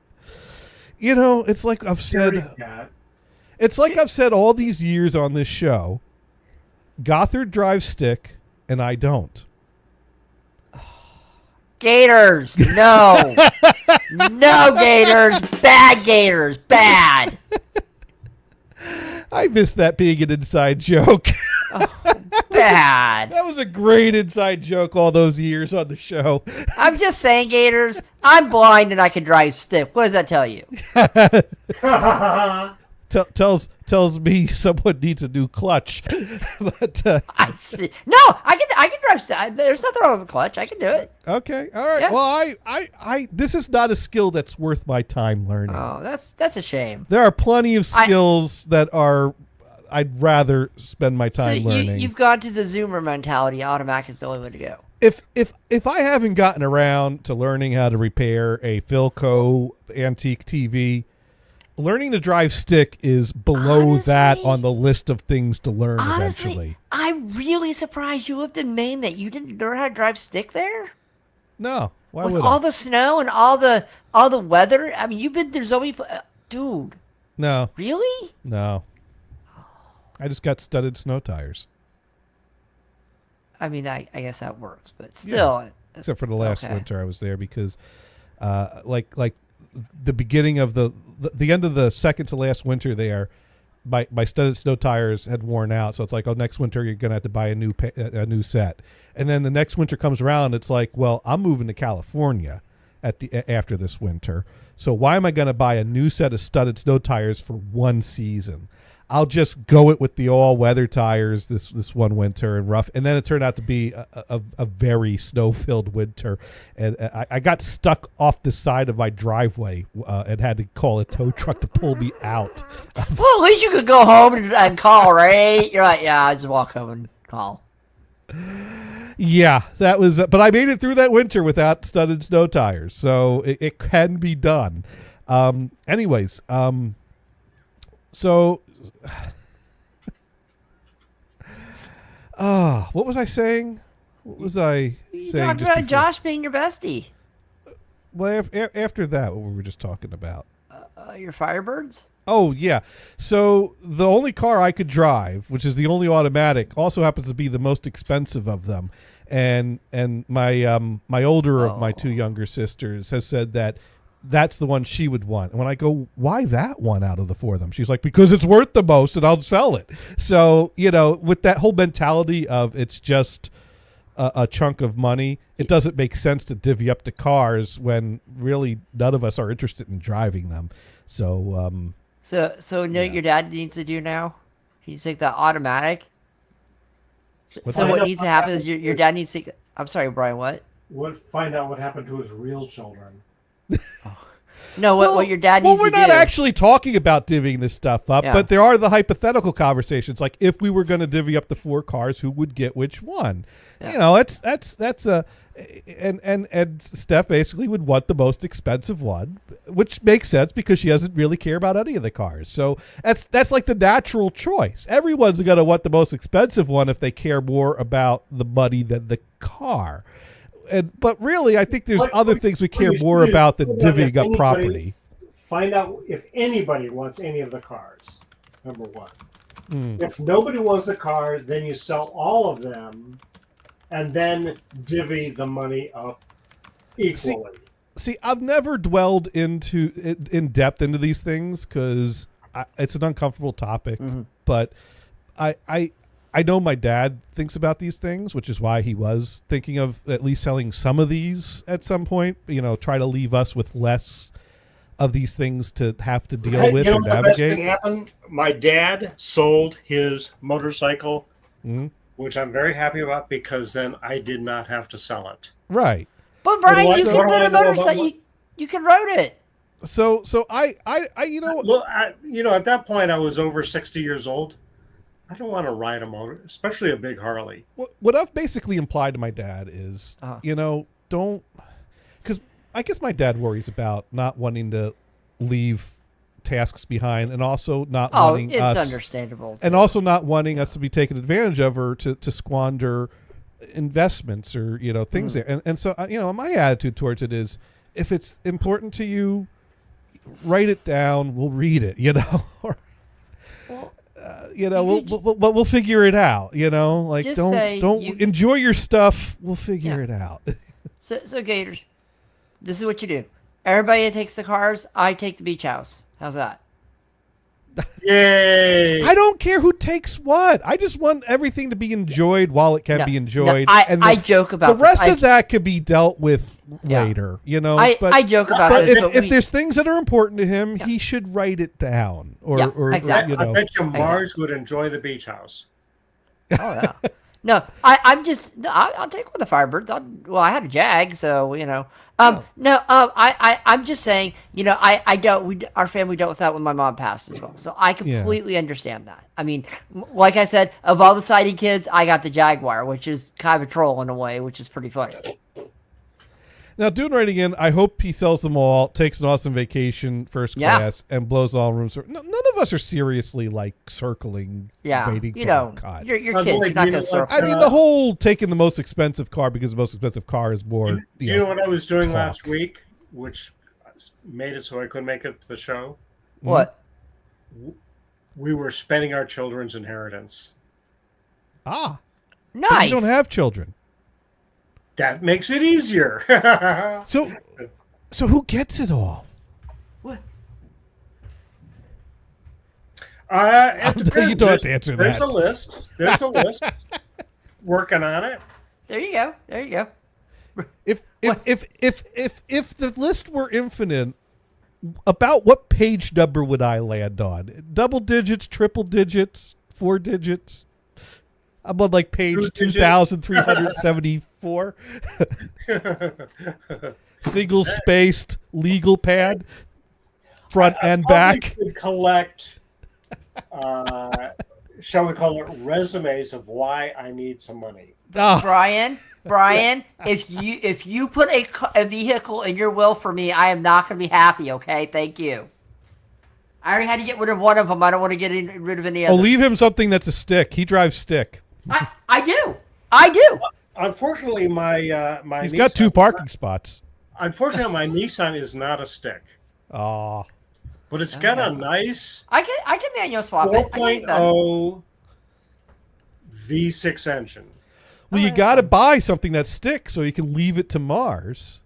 it's like I've said. Security cat. It's like I've said all these years on this show. Gothard drives stick, and I don't. Gators, no, no Gators, bad Gators, bad. I miss that being an inside joke. Bad. That was a great inside joke all those years on the show. I'm just saying, Gators. I'm blind and I can drive stick. What does that tell you? Tells me someone needs a new clutch. But I see. No, I can drive stick. There's nothing wrong with the clutch. I can do it. okay, all right. Yeah. Well, I this is not a skill that's worth my time learning. Oh, that's a shame. There are plenty of skills that are I'd rather spend my time learning. You've gone to the Zoomer mentality. Automatic is the only way to go. If I haven't gotten around to learning how to repair a Philco antique TV, learning to drive stick is below that on the list of things to learn eventually. I'm really surprised you lived in Maine that you didn't learn how to drive stick there. No, why With would all I? the snow and all the weather. I mean, you've been there so many. Dude, No, really? no. I just got studded snow tires. I mean, I guess that works, but still. Except for the last Okay. winter I was there because, like the beginning of the end of the second to last winter there, my studded snow tires had worn out. So it's like, oh, next winter you're gonna have to buy a new set. And then the next winter comes around, it's like, well, I'm moving to California after this winter. So why am I gonna buy a new set of studded snow tires for one season? I'll just go it with the all-weather tires this one winter and rough. And then it turned out to be a very snow-filled winter. And I got stuck off the side of my driveway and had to call a tow truck to pull me out. Well, at least you could go home and call, right? You're like, yeah, I just walk home and call. Yeah, that was. But I made it through that winter without studded snow tires, so it can be done. Anyways, so. What was I saying? What was I You saying? talked just about before? Josh being your bestie. Well, after that, what we were just talking about. Your Firebirds? Oh yeah. So the only car I could drive, which is the only automatic, also happens to be the most expensive of them. And my older of my two younger sisters has said that that's the one she would want. And when I go, why that one out of the four of them? She's like, because it's worth the most and I'll sell it. So, with that whole mentality of it's just a chunk of money, it doesn't make sense to divvy up the cars when really none of us are interested in driving them. So, So you know what your dad needs to do now? He needs to take the automatic. So what needs to happen is your dad needs to take, I'm sorry, Brian, what? Find out what happened to his real children. No, what your dad needs to do. Well, we're not actually talking about divvying this stuff up, Yeah. but there are the hypothetical conversations. Like, if we were going to divvy up the four cars, who would get which one? Yeah. That's a, and Steph basically would want the most expensive one, which makes sense because she doesn't really care about any of the cars. So that's like the natural choice. Everyone's going to want the most expensive one if they care more about the money than the car. But really, I think there's other things we care more about than divvying up property. Find out if anybody wants any of the cars, number one. If nobody wants the cars, then you sell all of them and then divvy the money up equally. See, I've never dwelled in depth into these things because it's an uncomfortable topic. But I know my dad thinks about these things, which is why he was thinking of at least selling some of these at some point. Try to leave us with less of these things to have to deal with and The best thing navigate. happened? My dad sold his motorcycle when which I'm very happy about because then I did not have to sell it. Right. But Brian, What you do I can put know a about motorcycle. You can road it. So I Look, at that point, I was over 60 years old. I don't want to ride a motor, especially a big Harley. what I've basically implied to my dad is, don't, because I guess my dad worries about not wanting to leave tasks behind, and also not wanting it's us, understandable, and too. also not wanting us to be taken advantage of or to squander investments or things there. And so my attitude towards it is, if it's important to you, write it down. We'll read it, or we'll figure it out. Like Just don't say enjoy your stuff. We'll figure it out. So Gators, this is what you do. Everybody takes the cars. I take the beach house. How's that? Yay! I don't care who takes what. I just want everything to be enjoyed while it can be enjoyed. I joke about the rest of that could be dealt with later. I joke about but this. if there's things that are important to him, he should write it down. Exactly. I bet you Mars would enjoy the beach house. Oh yeah. No, I'll take one of the Firebirds. I have a Jag, so I'm just saying, our family dealt with that when my mom passed as well. So I completely understand that. I mean, like I said, of all the sighted kids, I got the Jaguar, which is kind of a troll in a way, which is pretty funny. Now, Dune writing in, I hope he sells them all, takes an awesome vacation, first class, and blows all rooms. None of us are seriously circling, waiting for a cut. You're kids. You're not going to circle. I mean, the whole taking the most expensive car because the most expensive car is more. Do you know what I was doing last week, which made it so I couldn't make it to the show? What? We were spending our children's inheritance. Ah, nice. So you don't have children. That makes it easier. So who gets it all? What? You don't have to answer There's that. a list. There's a list. Working on it. There you go. If the list were infinite, about what page number would I land on? Double digits, triple digits, 4 digits? I'm on page 2,374. Single spaced legal pad, front and back. Could collect, shall we call it, resumes of why I need some money. Oh, Brian, if you put a vehicle in your will for me, I am not going to be happy. Okay, thank you. I already had to get rid of one of them. I don't want to get rid of any others. leave him something that's a stick. He drives stick. I do. Unfortunately, my He's Nissan, got 2 parking spots. Unfortunately, my Nissan is not a stick, Oh, but it's got a nice I can manual swap it. 4.0 V6 engine. well, you got to buy something that sticks so you can leave it to Mars.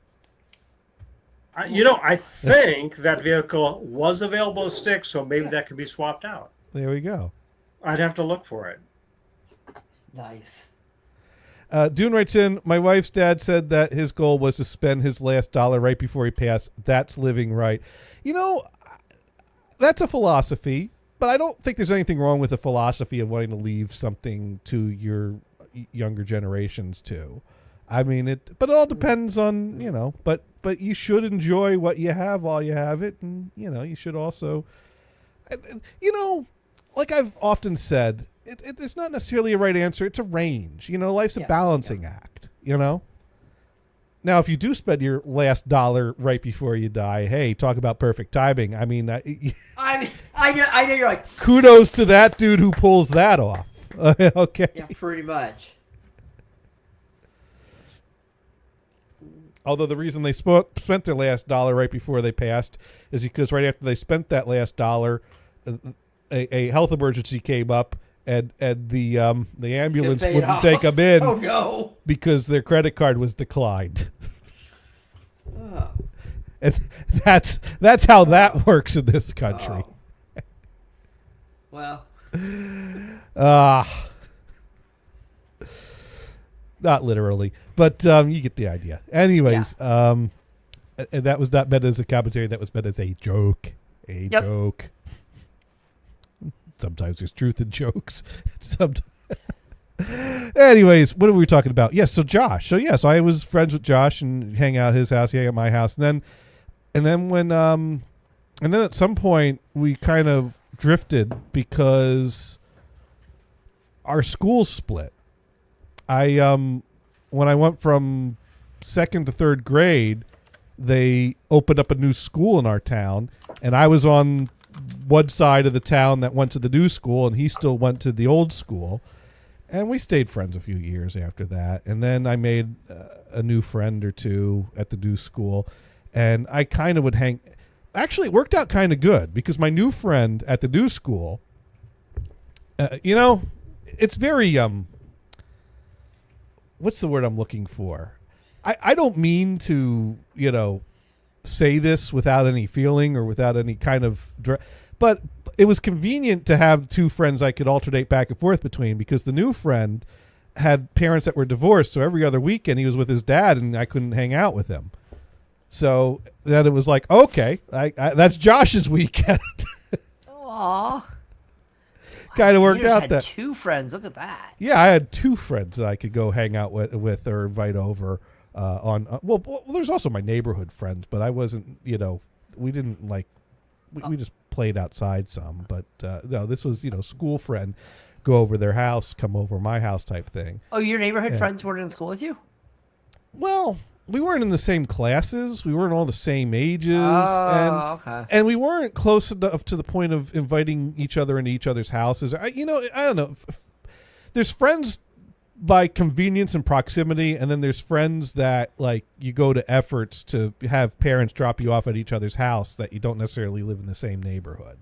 I think that vehicle was available as stick, so maybe that could be swapped out. There we go. I'd have to look for it. Nice. Dune writes in, my wife's dad said that his goal was to spend his last dollar right before he passed. That's living right. That's a philosophy, but I don't think there's anything wrong with the philosophy of wanting to leave something to your younger generations too. I mean, but it all depends on, but you should enjoy what you have while you have it. And, you should also, like I've often said, it's not necessarily a right answer. It's a range. Life's a balancing act, Now, if you do spend your last dollar right before you die, hey, talk about perfect timing. I mean, I know you're like, kudos to that dude who pulls that off. Okay. yeah, pretty much. Although the reason they spent their last dollar right before they passed is because right after they spent that last dollar, a health emergency came up. And the ambulance wouldn't take them in. Oh no! Because their credit card was declined. Oh. And that's how that works in this country. Well. Not literally, but you get the idea. Anyways, and that was not meant as a commentary. That was meant as a joke. Joke. Sometimes there's truth in jokes. Anyways, what are we talking about? Yes, so Josh. So I was friends with Josh and hang out at his house, he hang out at my house, and then at some point we kind of drifted because our schools split. When I went from second to third grade, they opened up a new school in our town, and I was on one side of the town that went to the new school, and he still went to the old school. And we stayed friends a few years after that. And then I made a new friend or two at the new school. And I kind of would hang. Actually, it worked out kind of good because my new friend at the new school, it's very, what's the word I'm looking for? I don't mean to, say this without any feeling or without any kind of, but it was convenient to have two friends I could alternate back and forth between because the new friend had parents that were divorced. So every other weekend he was with his dad and I couldn't hang out with him. So then it was like, okay, that's Josh's weekend. Aw. Kind of worked Peter's out had that. two friends. Look at that. Yeah, I had two friends that I could go hang out with or invite over well, there's also my neighborhood friends, but I wasn't, we didn't like, we just played outside some, but no, this was, school friend, go over their house, come over my house type thing. Oh, your neighborhood Yeah. friends weren't in school with you? Well, we weren't in the same classes. We weren't all the same ages. Oh, okay. And we weren't close enough to the point of inviting each other into each other's houses. I don't know. There's friends by convenience and proximity, and then there's friends that like you go to efforts to have parents drop you off at each other's house that you don't necessarily live in the same neighborhood.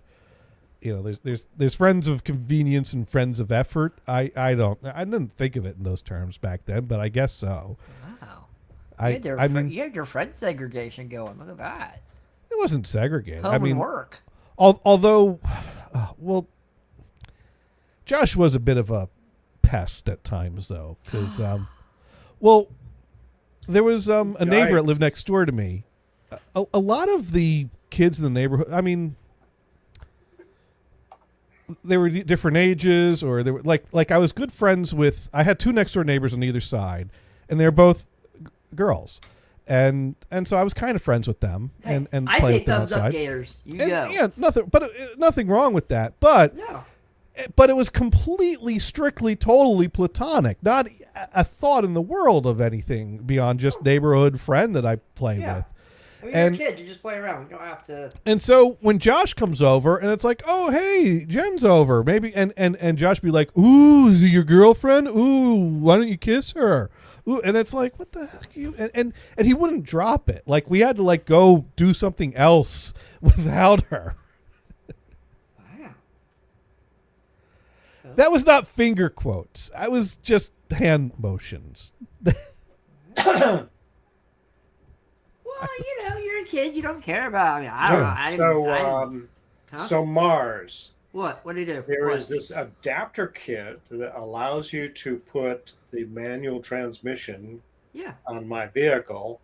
There's friends of convenience and friends of effort. I didn't think of it in those terms back then, but I guess so. Wow. You You had your friend segregation going. Look at that. it wasn't segregated. Home and work. Although, well, Josh was a bit of a pest at times, though, because, there was a neighbor that lived next door to me. A lot of the kids in the neighborhood, I mean, they were different ages, or they were like I was good friends with. I had two next door neighbors on either side, and they're both girls, and so I was kind of friends with them, and I played say with them thumbs up, outside. Gators. You And, go. yeah, nothing wrong with that, but No. it was completely, strictly, totally platonic. Not a thought in the world of anything beyond just neighborhood friend that I play Yeah. with. I mean, And- you're a kid. You just play around. You don't have to. And so when Josh comes over and it's like, oh, hey, Jen's over. Maybe, and Josh be like, ooh, is it your girlfriend? Ooh, why don't you kiss her? Ooh, and it's like, what the heck are you? And he wouldn't drop it. Like we had to like go do something else without her. Wow. That was not finger quotes. I was just hand motions. Well, you're a kid. You don't care about. I mean, I don't know. Huh? So Mars, What? What do you do? there What? is this adapter kit that allows you to put the manual transmission Yeah. on my vehicle.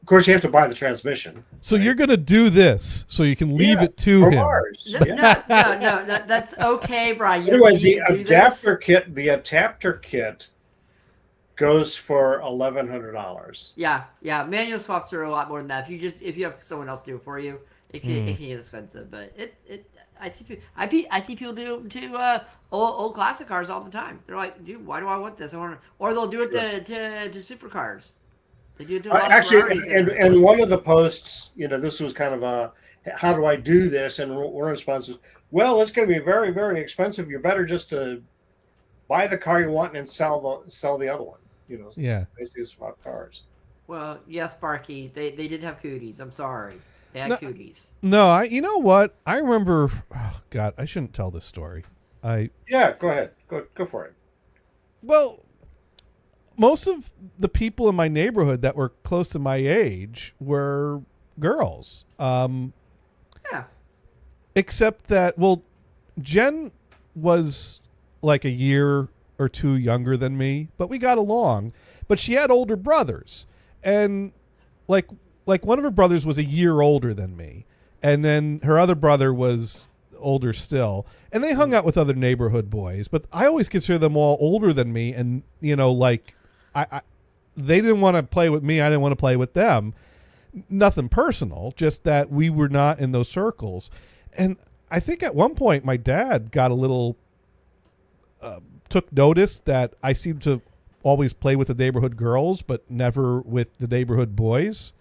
Of course, you have to buy the transmission. So you're going to do this so you can leave it to for him. Mars. No, Yeah. no. That's okay, Brian. You Anyway, don't the need to do adapter kit, the adapter kit, goes for $1,100. Yeah. Manual swaps are a lot more than that. If you have someone else do it for you, it can get expensive. But I see people do to old classic cars all the time. They're like, dude, why do I want this? Or they'll do it to supercars. They do it to a lot of Actually, Ferraris and one of the posts, this was kind of a, how do I do this? And one response was, well, it's going to be very, very expensive. You're better just to buy the car you want and sell the other one. Yeah. Basically swap cars. Well, yes, Sparky. They did have cooties. I'm sorry. They had No. cooties. No, you know what? I remember, oh God, I shouldn't tell this story. Yeah, go ahead. Go for it. Well, most of the people in my neighborhood that were close to my age were girls. Yeah. Except that, well, Jen was like a year or two younger than me, but we got along. But she had older brothers, and like one of her brothers was a year older than me, and then her other brother was older still, and they hung out with other neighborhood boys. But I always consider them all older than me, and like they didn't want to play with me. I didn't want to play with them. Nothing personal, just that we were not in those circles. And I think at one point my dad got a little took notice that I seemed to always play with the neighborhood girls, but never with the neighborhood boys.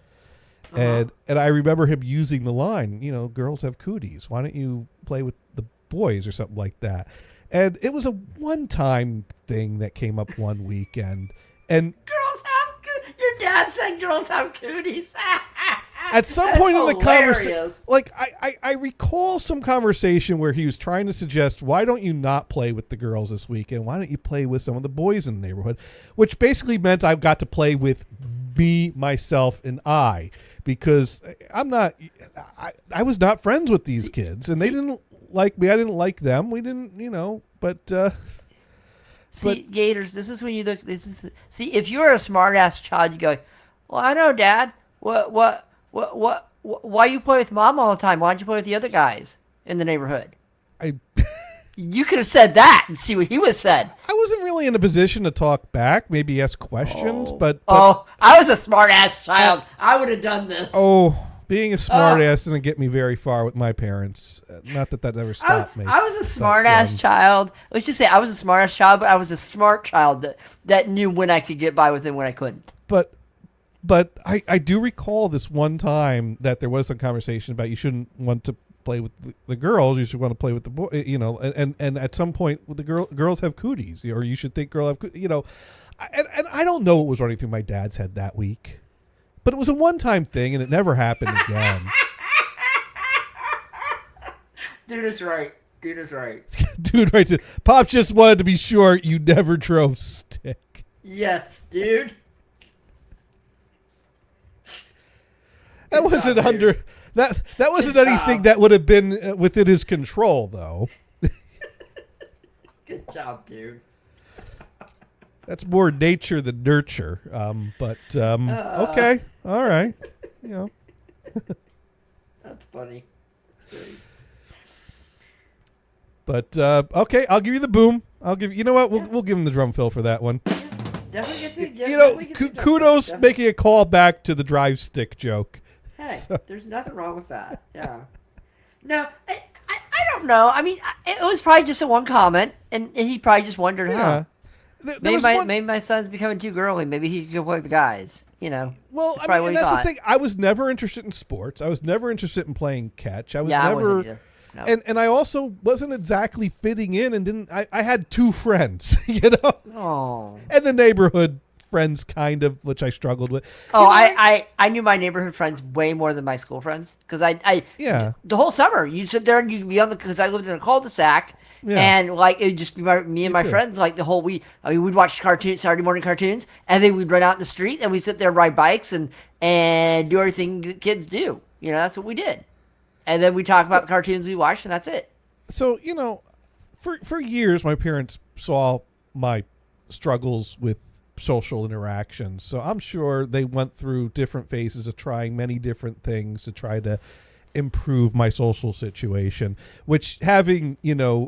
And I remember him using the line, girls have cooties. Why don't you play with the boys or something like that? And it was a one-time thing that came up one weekend. And Girls have cooties. Your dad said girls have cooties. at some That's point in the conversation, hilarious. like I recall some conversation where he was trying to suggest, why don't you not play with the girls this weekend? Why don't you play with some of the boys in the neighborhood? Which basically meant I got to play with me, myself, and I. Because I was not friends with these kids, and they didn't like me. I didn't like them. We didn't, but. See, Gators, this is when you look. See, if you're a smart ass child, you go, well, I know, Dad. Why you play with Mom all the time? Why don't you play with the other guys in the neighborhood? You could have said that and see what he would have said. I wasn't really in a position to talk back, maybe ask questions, but I was a smart ass child. I would have done this. Being a smart ass didn't get me very far with my parents. Not that ever stopped me. I was a smart ass child. Let's just say I was a smart ass child, but I was a smart child that knew when I could get by with it and when I couldn't. But I do recall this one time that there was some conversation about you shouldn't want to play with the girls, you should want to play with the boy, and at some point the girls have cooties, or you should think girl have cooties, and I don't know what was running through my dad's head that week, but it was a one-time thing and it never happened again. Dude is right. Dude right. Pop just wanted to be sure you never drove stick. Yes, dude. That wasn't under that wasn't anything that would have been within his control, though. Good job, dude. That's more nature than nurture. Okay, all right. That's funny. But okay, I'll give you the boom. I'll give you know what we'll give him the drum fill for that one. Definitely get the Kudos definitely. making a call back to the drive stick joke. Hey, there's nothing wrong with that. Yeah. No, I don't know. I mean, it was probably just a one comment, and he probably just wondered, Yeah. maybe my son's becoming too girly. Maybe he could go play with the guys. Well, That's I probably mean, what and he that's thought. the thing. I was never interested in sports. I was never interested in playing catch. I was I never. wasn't either. No. And I also wasn't exactly fitting in, and didn't. I had two friends, Oh. and the neighborhood friends, kind of, which I struggled with. Oh, I knew my neighborhood friends way more than my school friends because I the whole summer you sit there and you'd be on because I lived in a cul-de-sac and like it'd just be me and my friends like the whole week. I mean, we'd watch Saturday morning cartoons, and then we'd run out in the street and we'd sit there and ride bikes and do everything that kids do. That's what we did, and then we talk about the cartoons we watched, and that's it. So for years, my parents saw my struggles with social interactions, so I'm sure they went through different phases of trying many different things to try to improve my social situation, which having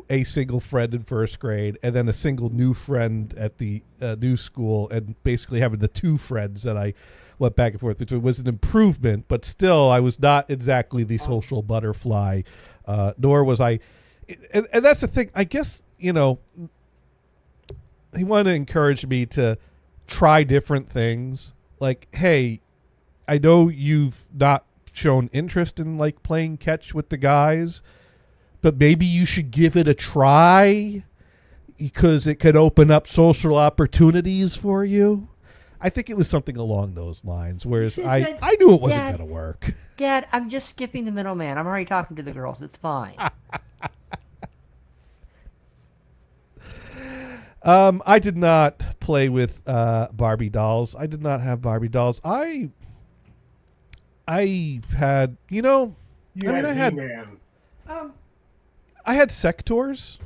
a single friend in first grade and then a single new friend at the new school, and basically having the two friends that I went back and forth between was an improvement, but still I was not exactly the social butterfly, nor was I, and that's the thing, I guess. He wanted to encourage me to try different things. Like, hey, I know you've not shown interest in like playing catch with the guys, but maybe you should give it a try because it could open up social opportunities for you. I think it was something along those lines, whereas I knew it wasn't going to work. Dad, I'm just skipping the middleman. I'm already talking to the girls. It's fine. I did not play with Barbie dolls. I did not have Barbie dolls. I had, You I had He-Man. I had Sectors.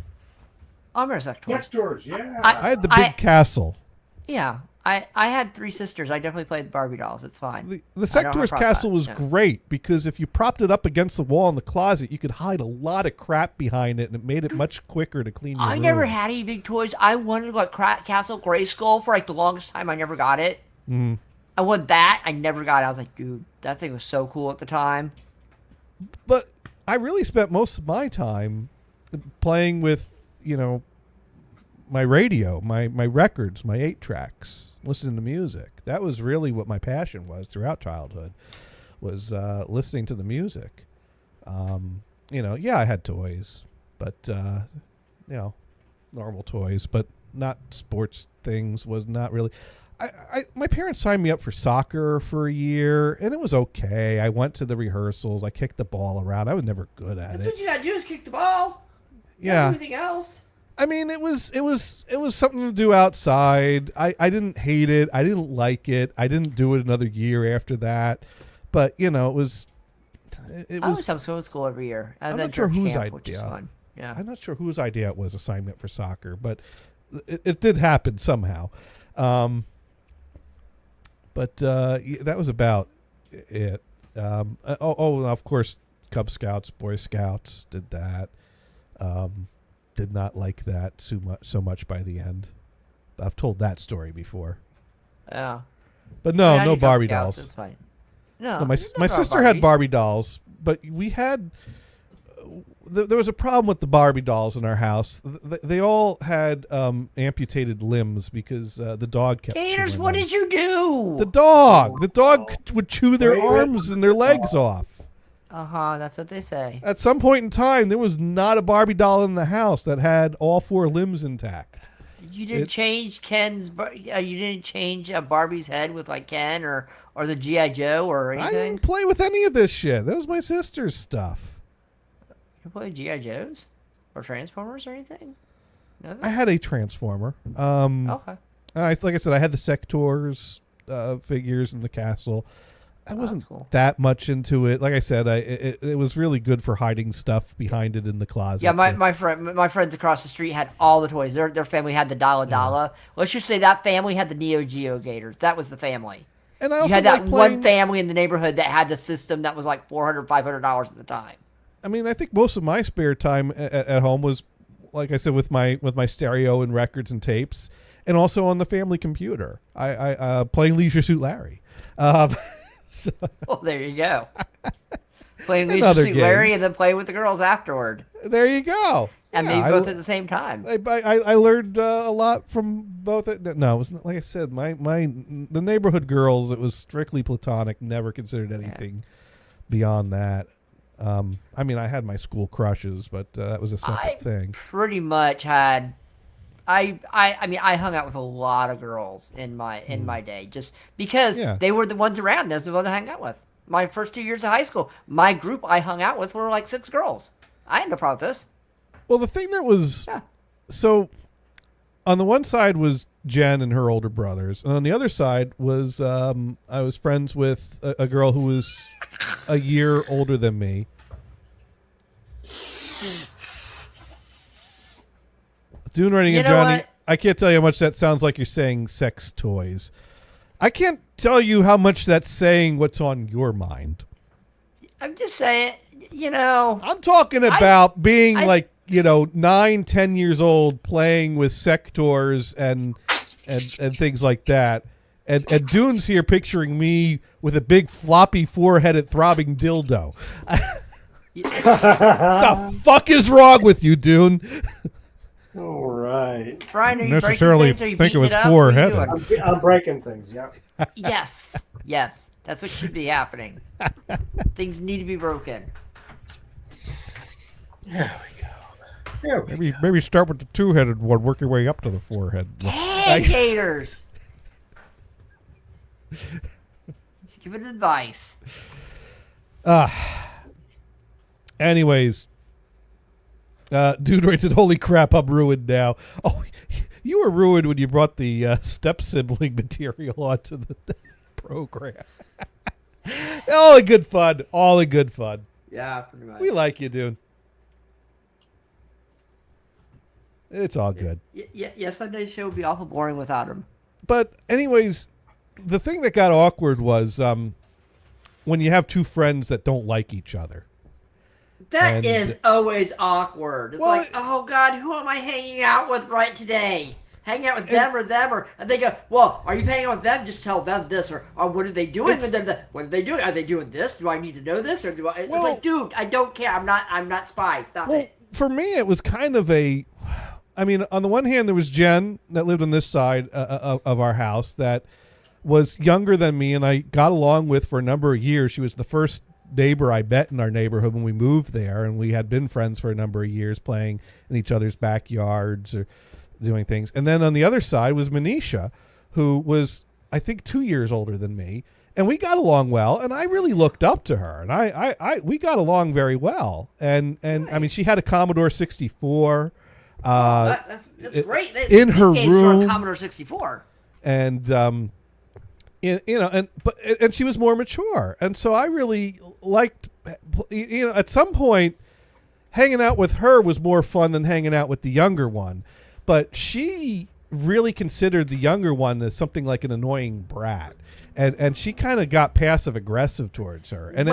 I'm a sector. Sectors, yeah. I had the big castle. Yeah, I had 3 sisters. I definitely played Barbie dolls. It's fine. The I don't have a Sector's problem with castle that, was yeah. great because if you propped it up against the wall in the closet, you could hide a lot of crap behind it, and it made it much quicker to clean your I room. never had any big toys. I wanted like Castle Grayskull for like the longest time. I never got it. Mhm. I want that. I never got it. I was like, dude, that thing was so cool at the time. But I really spent most of my time playing with, my radio, my records, my 8-tracks, listening to music. That was really what my passion was throughout childhood, was listening to the music. I had toys, but, normal toys, but not sports things, was not really. My parents signed me up for soccer for a year, and it was okay. I went to the rehearsals. I kicked the ball around. I was never good at That's it. what you gotta do is kick the ball. You Yeah. don't do anything else. I mean, it was something to do outside. I didn't hate it. I didn't like it. I didn't do it another year after that. But it was. It I was. was some school every year, and I'm then not sure church whose camp, which is idea. fun. Yeah. I'm not sure whose idea it was, assignment for soccer, but it did happen somehow. That was about it. Of course, Cub Scouts, Boy Scouts did that. Did not like that so much by the end. I've told that story before. Yeah. But no, Yeah, I no did Cub Barbie Scouts, dolls. It's fine. No, No, my there's nothing wrong with sister had Barbies. Barbie dolls, but we had there was a problem with the Barbie dolls in our house. They all had amputated limbs because the dog kept Gators, chewing what them. did you do? The dog would chew their arms and their legs off. That's what they say. At some point in time, there was not a Barbie doll in the house that had all 4 limbs intact. You didn't change you didn't change Barbie's head with like Ken or the GI Joe or I anything. didn't play with any of this shit. That was my sister's stuff. You play GI Joes or Transformers or anything? No. I had a Transformer. Okay. Like I said, I had the Sectors figures in the castle. I wasn't cool. that much into it. Like I said, it was really good for hiding stuff behind it in the closet. Yeah, my friends across the street had all the toys. Their family had the Dala Dala. Let's just say that family had the Neo Geo Gators. That was the family. And I You also had that liked playing, one family in the neighborhood that had the system that was like $400, $500 at the time. I mean, I think most of my spare time at home was, like I said, with my stereo and records and tapes, and also on the family computer. I playing Leisure Suit Larry. So, Well, there you go. Playing And Leisure other Suit Larry games. and then playing with the girls afterward. there you go. And Yeah, maybe both at the same time. I learned a lot from both. No, it was not, like I said, the neighborhood girls. It was strictly platonic. Never considered anything beyond that. I mean, I had my school crushes, but that was a separate thing. Pretty much had. I mean, I hung out with a lot of girls in my day, just because they were the ones around. That's the ones I hung out with. My first 2 years of high school, my group I hung out with were like 6 girls. I had no problem with this. Well, the thing that was so on the one side was Jen and her older brothers, and on the other side was I was friends with a girl who was a year older than me. Dune writing You and know Johnny, what? I can't tell you how much that sounds like you're saying sex toys. I can't tell you how much that's saying what's on your mind. I'm just saying, you know. I'm talking about being I- like, 9, 10 years old playing with sectors and things like that. And Dune's here picturing me with a big floppy four-headed throbbing dildo. The fuck is wrong with you, Dune? All right. Brian, are you Necessarily breaking things? Are you think it beating was up? What are you four-headed. doing? I'm breaking things. Yeah. Yes, that's what should be happening. Things need to be broken. There we go. There we Maybe start with the two-headed one, work your way up to the forehead. Hey, Gators! Let's give it advice. Anyways, Dude writes it, holy crap, I'm ruined now. Oh, you were ruined when you brought the step-sibling material onto the program. All in good fun. All in good fun. Yeah, pretty much. We like you, Dude. It's all good. Yeah, Sunday's show would be awful boring without him. but anyways, the thing that got awkward was when you have two friends that don't like each other. That And- is always awkward. It's Well, like, oh God, who am I hanging out with right today? Hang out with them or them, and they go, well, are you hanging out with them? Just tell them this, or what are they doing? It's- And then what are they doing? Are they doing this? Do I need to know this, or do I? It's Well- like, dude, I don't care. I'm not spy. Stop Well, it. for me, it was kind of a. I mean, on the one hand, there was Jen that lived on this side of our house that was younger than me, and I got along with for a number of years. She was the first neighbor I met in our neighborhood when we moved there, and we had been friends for a number of years, playing in each other's backyards or doing things. And then on the other side was Manisha, who was, I think, 2 years older than me, and we got along well. And I really looked up to her, and we got along very well. And I mean, she had a Commodore 64. That's it- great. in her games were room- on Commodore 64. And and she was more mature, and so I really liked, at some point hanging out with her was more fun than hanging out with the younger one, but she really considered the younger one as something like an annoying brat, and she kind of got passive aggressive towards her. And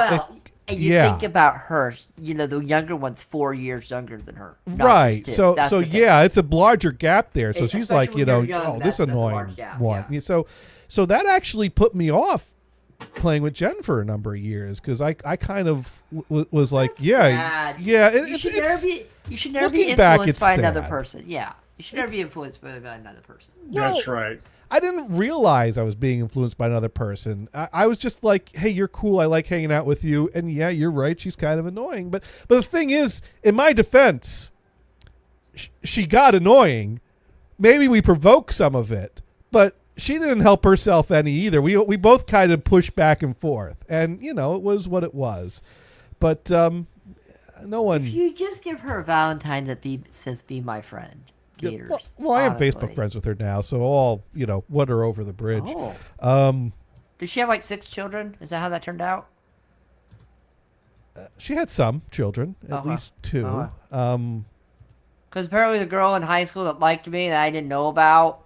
And you think about her, the younger one's 4 years younger than her. not right, just two. That's so the thing. yeah, it's a larger gap there. So It- she's especially like, when you're young, oh, this that's a annoying large gap, one. yeah. So that actually put me off playing with Jen for a number of years, because I kind of was like, That's yeah, sad. yeah. You should never be looking back, influenced it's by another sad. person. Yeah, you should never be influenced by another person. That's right. I didn't realize I was being influenced by another person. I was just like, hey, you're cool. I like hanging out with you. And yeah, you're right. She's kind of annoying. But the thing is, in my defense, she got annoying. Maybe we provoked some of it, but she didn't help herself any either. We both kind of pushed back and forth, and it was what it was. But no one. If you just give her a Valentine that says "Be my friend," Gators. Well, I am honestly. Facebook friends with her now, so all water over the bridge. Oh. Does she have like 6 children? Is that how that turned out? She had some children, at Uh-huh. least 2. Uh-huh. Because apparently the girl in high school that liked me that I didn't know about,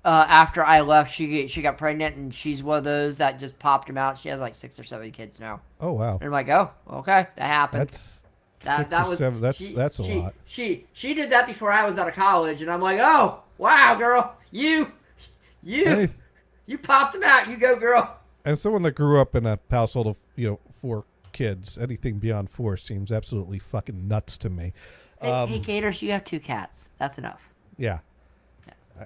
after I left, she got pregnant, and she's one of those that just popped him out. She has like 6 or 7 kids now. Oh wow, And I'm like, oh, okay, that happened. that's That 6 or was 7. That's a lot. She did that before I was out of college, and I'm like, oh wow, girl, you popped them out. You go, girl. As someone that grew up in a household of 4 kids, anything beyond 4 seems absolutely fucking nuts to me. Hey, Gators, you have 2 cats. That's enough. Yeah.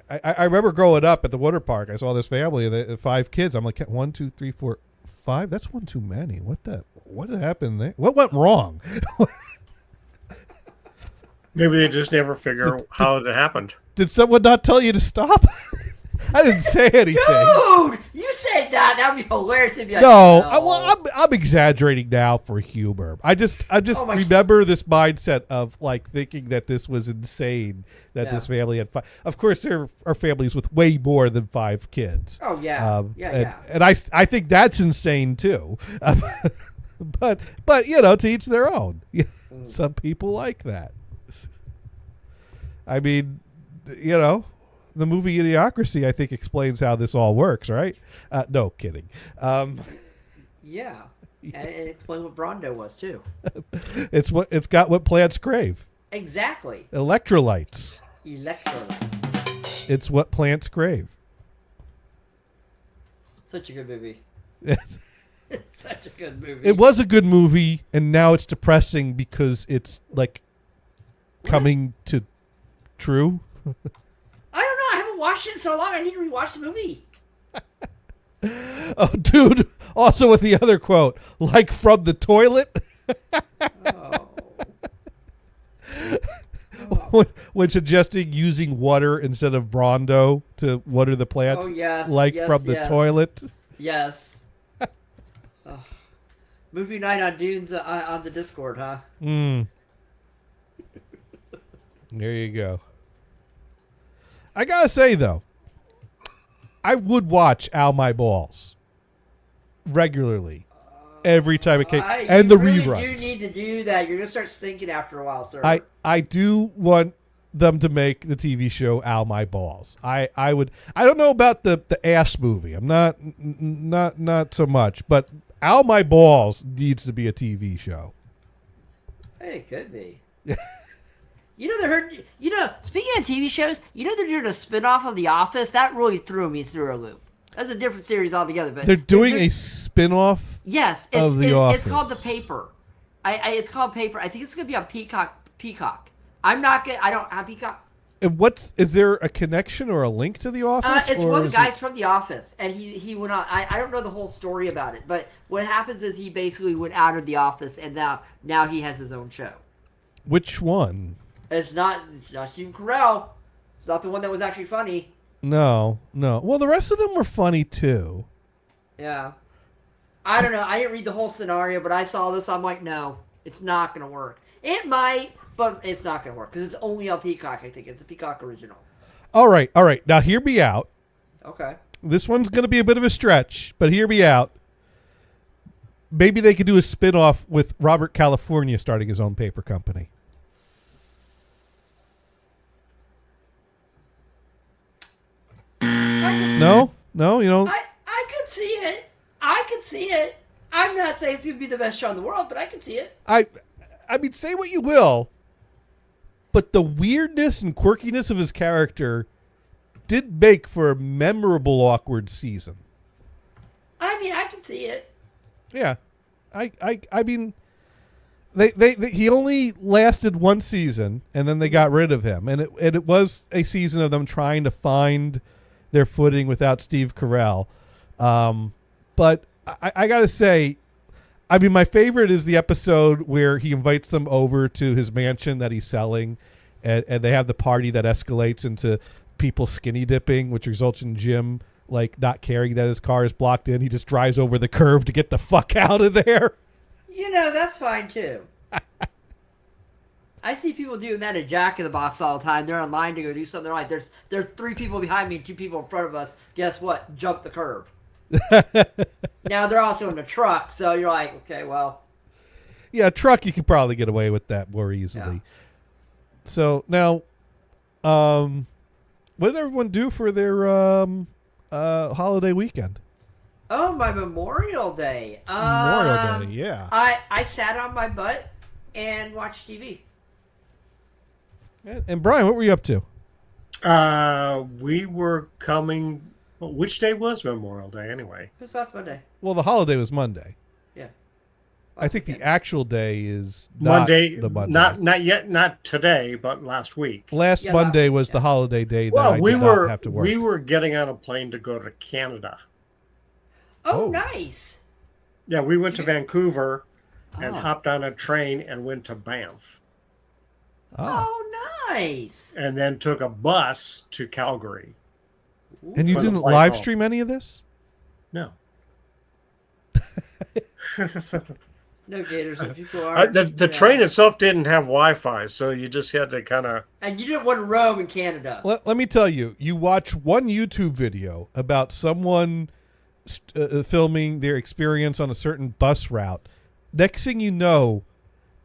I remember growing up at the water park. I saw this family, the 5 kids. I'm like, 1, 2, 3, 4, 5. That's one too many. What happened there? What went wrong? Maybe they just never figure how it happened. Did someone not tell you to stop? I didn't say anything. Dude, you said that. That'd be hilarious to be like, No, I'm exaggerating now for humor. I just Oh my- remember this mindset of like thinking that this was insane that this family had 5. Of course, there are families with way more than 5 kids. Oh yeah, And I think that's insane too. But to each their own. Some people like that. I mean, the movie Idiocracy, I think, explains how this all works, right? No, kidding. Yeah. And it explained what Brondo was too. It's got what plants crave. Exactly. Electrolytes. Electrolytes. It's what plants crave. Such a good movie. It's such a good movie. It was a good movie, and now it's depressing because it's like coming to true. I don't know. I haven't watched it in so long. I need to rewatch the movie. Oh, dude. Also with the other quote, like from the toilet. Oh. when suggesting using water instead of Brondo to water the plants. Oh, yes. Like yes, from the yes. toilet. Yes. Oh. Movie night on Dunes on the Discord, huh? There you go. I gotta say though, I would watch Ow My Balls regularly, every time it came, and the you really reruns. do need to do that. You're gonna start stinking after a while, sir. I do want them to make the TV show Ow My Balls. I don't know about the ass movie. I'm not so much, but Ow My Balls needs to be a TV show. Hey, it could be. Speaking of TV shows, they're doing a spin-off of The Office. That really threw me through a loop. That's a different series altogether. But They're doing a spin-off yes, of The Office. It's called The Paper. It's called Paper. I think it's going to be on Peacock. I don't have Peacock. And is there a connection or a link to The Office? It's or one of is the guys from The Office, and he went on. I don't know the whole story about it, but what happens is he basically went out of The Office, and now he has his own show. Which one? It's not Steve Carell. It's not the one that was actually funny. No. Well, the rest of them were funny too. Yeah. I don't know. I didn't read the whole scenario, but I saw this. I'm like, no, it's not going to work. It might, but it's not going to work because it's only on Peacock, I think. It's a Peacock original. All right. Now, hear me out. Okay. This one's going to be a bit of a stretch, but hear me out. Maybe they could do a spin-off with Robert California starting his own paper company. No, I could see it. I'm not saying it's going to be the best show in the world, but I could see it. I mean, say what you will, but the weirdness and quirkiness of his character did make for a memorable, awkward season. I mean, I can see it. Yeah, I mean, they he only lasted one season, and then they got rid of him, and it was a season of them trying to find their footing without Steve Carell. But I gotta say, I mean, my favorite is the episode where he invites them over to his mansion that he's selling, and they have the party that escalates into people skinny dipping, which results in Jim like not caring that his car is blocked in. He just drives over the curve to get the fuck out of there. That's fine too. I see people doing that at Jack in the Box all the time. They're online to go do something. They're like, there's 3 people behind me and 2 people in front of us. Guess what? Jump the curb. Now they're also in a truck, so you're like, okay, well. Yeah, truck, you could probably get away with that more easily. Yeah. So now, what did everyone do for their holiday weekend? Oh, my Memorial Day. Memorial Day, yeah. I sat on my butt and watched TV. And Brian, what were you up to? We were coming. Well, which day was Memorial Day anyway? It was last Monday. Well, the holiday was Monday. Yeah. I think the actual day is Monday. The Monday. Not yet. Not today, but last week. Last Monday was the holiday day that I did not have to work. We were getting on a plane to go to Canada. Oh, nice. Yeah, we went to Vancouver and hopped on a train and went to Banff. Oh, nice. And then took a bus to Calgary. And you didn't live stream any of this? No. No gators. People are, the train itself didn't have Wi-Fi, so you just had to kind of... And you didn't want to roam in Canada. Let me tell you, you watch one YouTube video about someone filming their experience on a certain bus route. Next thing you know,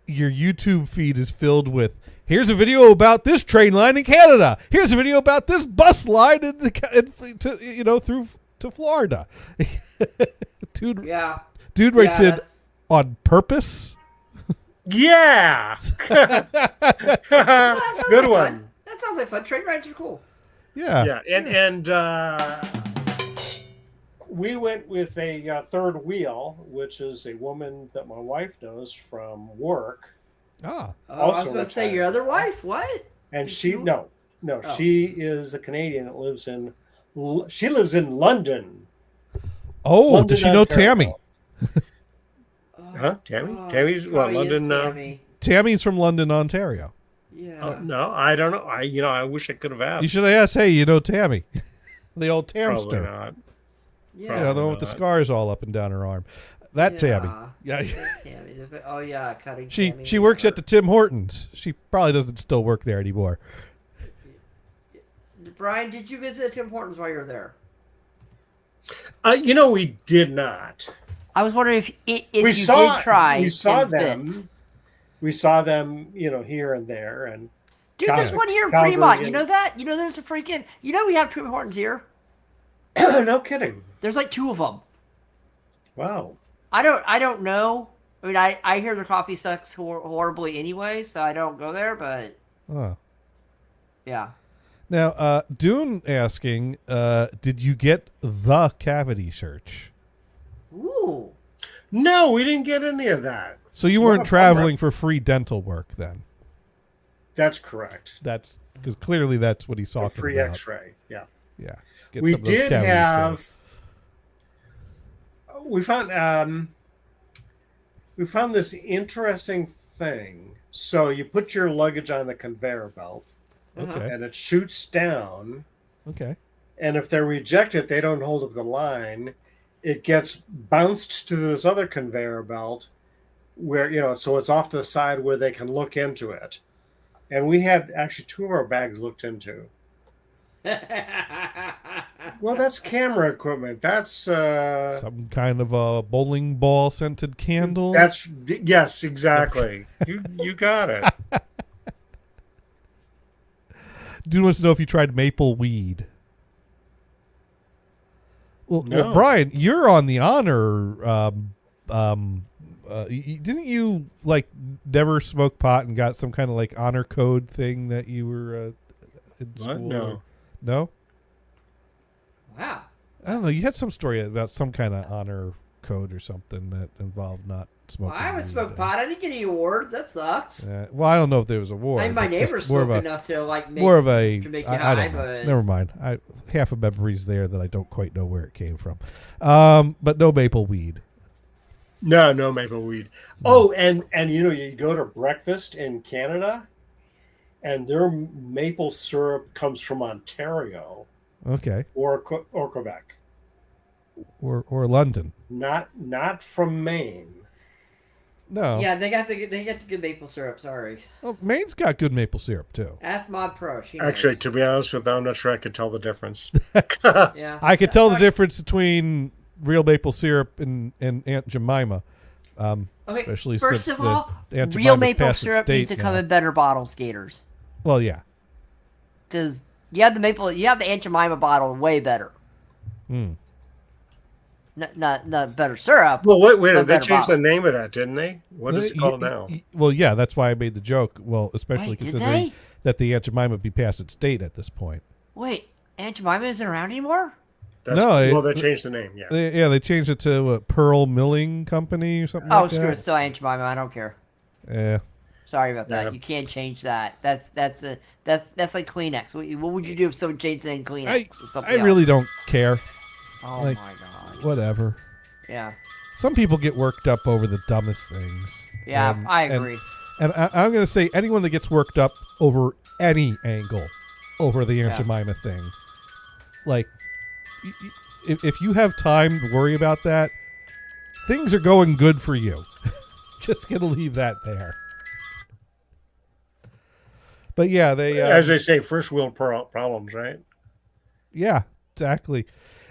your YouTube feed is filled with, here's a video about this train line in Canada. Here's a video about this bus line to Florida. Dude writes in on purpose. Yeah. Good one. That sounds like fun. Train rides are cool. Yeah. Yeah. And we went with a third wheel, which is a woman that my wife knows from work. Ah. Oh, I was going to say your other wife. What? And she she is a Canadian that lives in London. Oh, London, does she know Ontario. Tammy? Huh? Tammy? Tammy's London. Tammy. Tammy's from London, Ontario. Yeah. No, I don't know. I wish I could have asked. You should have asked, hey, you know Tammy? The old Probably Tamster. not. Yeah. The one with the scars all up and down her arm. That Tammy. Yeah. Tammy. Oh, yeah. Cutting She Tammy works over. at the Tim Hortons. She probably doesn't still work there anymore. Brian, did you visit Tim Hortons while you were there? We did not. I was wondering if you We did saw try them. Tim's Bits. We saw them, here and there, and Dude, there's one here in Calgary Fremont. You and- know that? You know there's a freaking. You know we have Tim Hortons here. No kidding. There's like 2 of them. Wow. I don't know. I mean, I hear their coffee sucks horribly anyway, so I don't go there. But Oh. yeah. Now, Dune asking, did you get the cavity search? Ooh. No, we didn't get any of that. So you What weren't a traveling for free dental work then? That's correct. That's because clearly that's what he's A talking free about. X-ray. Yeah. Yeah. Get We some of those did cavities have. We found this interesting thing. So you put your luggage on the conveyor belt, done. Okay. and it shoots down. Okay. And if they're rejected, they don't hold up the line. It gets bounced to this other conveyor belt, where so it's off to the side where they can look into it. And we had actually 2 of our bags looked into. Well, that's camera equipment. That's Some kind of a bowling ball scented candle. yes, exactly. You got it. Dune wants to know if you tried maple weed. Well, No. Brian, you're on the honor. Didn't you like never smoke pot and got some kind of like honor code thing that you were in school? What? No. No? Wow. I don't know. You had some story about some kind of honor code or something that involved not smoking. Well, I would weed. smoke pot. I didn't get any awards. That sucks. Well, I don't know if there was a war. I mean, my but just neighbors more smoked of a, enough to like make more of a. to make you I high, don't know. but Never mind. Half a memory's there that I don't quite know where it came from. But no maple weed. No maple weed. Oh, and you go to breakfast in Canada, and their maple syrup comes from Ontario Okay. or Quebec, Or London. not from Maine. No. yeah, they got the good maple syrup. Sorry, Well, Maine's got good maple syrup too. ask Mod Pro. She knows. Actually, to be honest with you, I'm not sure I could tell the difference. yeah, I could tell the difference between real maple syrup and Aunt Jemima. Okay, Especially first since of all, the Aunt real Jemima's maple past its syrup date needs to come now. in better bottles, Gators. Well, yeah. Because you have the Aunt Jemima bottle way better. Hmm. Not better syrup. Well, wait, but they better changed the bottle. name of that, didn't they? What is it called now? Well, yeah, that's why I made the joke. Well, especially Wait, did considering they? that the Aunt Jemima be past its date at this point. Wait, Aunt Jemima isn't around anymore? Well, they changed the name. Yeah. They changed it to Pearl Milling Company or something Oh, like screw it. that. Still Aunt Jemima. I don't care. Yeah. Sorry about that. Yeah. You can't change that. That's like Kleenex. What would you do if someone changed it in Kleenex? I or something really else? don't care. Oh like- my god. Whatever. Yeah. Some people get worked up over the dumbest things. Yeah, And- I and- agree. And I'm going to say anyone that gets worked up over any angle over the Aunt Yeah. Jemima thing, like, if you have time to worry about that, things are going good for you. Just going to leave that there. But yeah, they As they say, first world problems, right? yeah, exactly.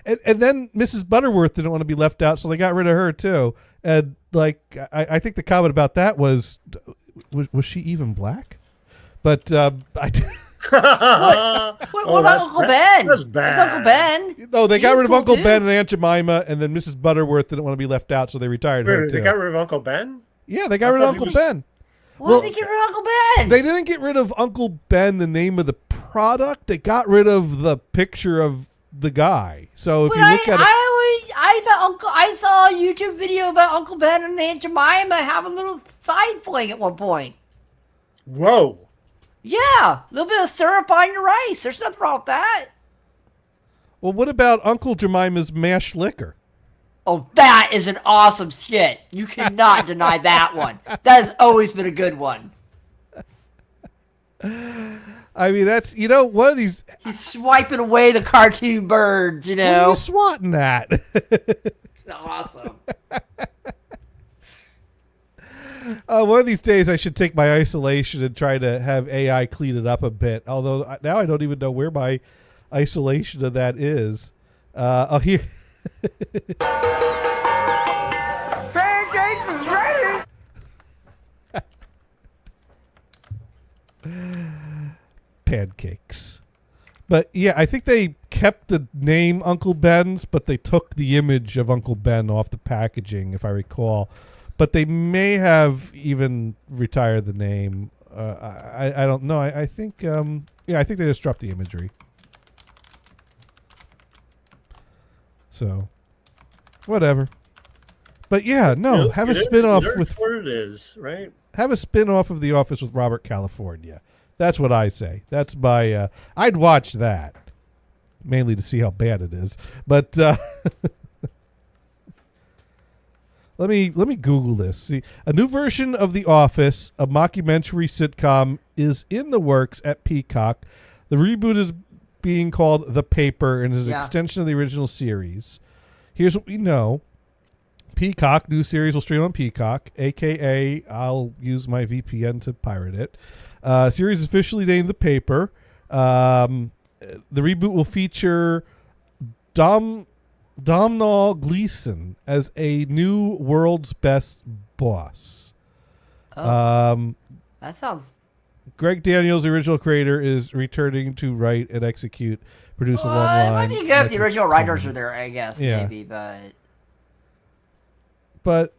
And then Mrs. Butterworth didn't want to be left out, so they got rid of her too. And like, I think the comment about that was she even black? But I. What about Uncle Ben? That's bad. It's Uncle Ben. No, they He got was rid of cool, Uncle too. Ben and Aunt Jemima, and then Mrs. Butterworth didn't want to be left out, so they retired her Wait, too. they got rid of Uncle Ben? Yeah, they got I rid of thought he Uncle was- Ben. Why Well, did they get rid of Uncle Ben? They didn't get rid of Uncle Ben, the name of the product. They got rid of the picture of the guy. So if But you look at it, I saw a YouTube video about Uncle Ben and Aunt Jemima having a little side fling at one point. Whoa. Yeah, a little bit of syrup on your rice. There's nothing wrong with that. well, what about Uncle Jemima's mashed liquor? Oh, that is an awesome skit. You cannot deny that one. That has always been a good one. I mean, that's one of these. He's swiping away the cartoon birds, you What are know. you swatting at? Awesome. One of these days, I should take my isolation and try to have AI clean it up a bit. Although now I don't even know where my isolation of that is. Here. Pancakes is ready. pancakes. But yeah, I think they kept the name Uncle Ben's, but they took the image of Uncle Ben off the packaging, if I recall. But they may have even retired the name. I don't know. I think I think they just dropped the imagery. So, whatever. But yeah, no, have a spin-off with where it is, right? have a spin-off of The Office with Robert California. That's what I say. That's my I'd watch that. Mainly to see how bad it is. But let me Google this. See, a new version of The Office, a mockumentary sitcom, is in the works at Peacock. The reboot is being called The Paper and is an extension of the original series. Here's what we know. Peacock, new series will stream on Peacock, a.k.a. I'll use my VPN to pirate it. Series is officially named The Paper. The reboot will feature Domhnall Gleeson as a new world's best boss. Oh, that sounds... Greg Daniels, the original creator, is returning to write and produce a It one-line. might be good if the original writers are there, I guess, Yeah. maybe, but... But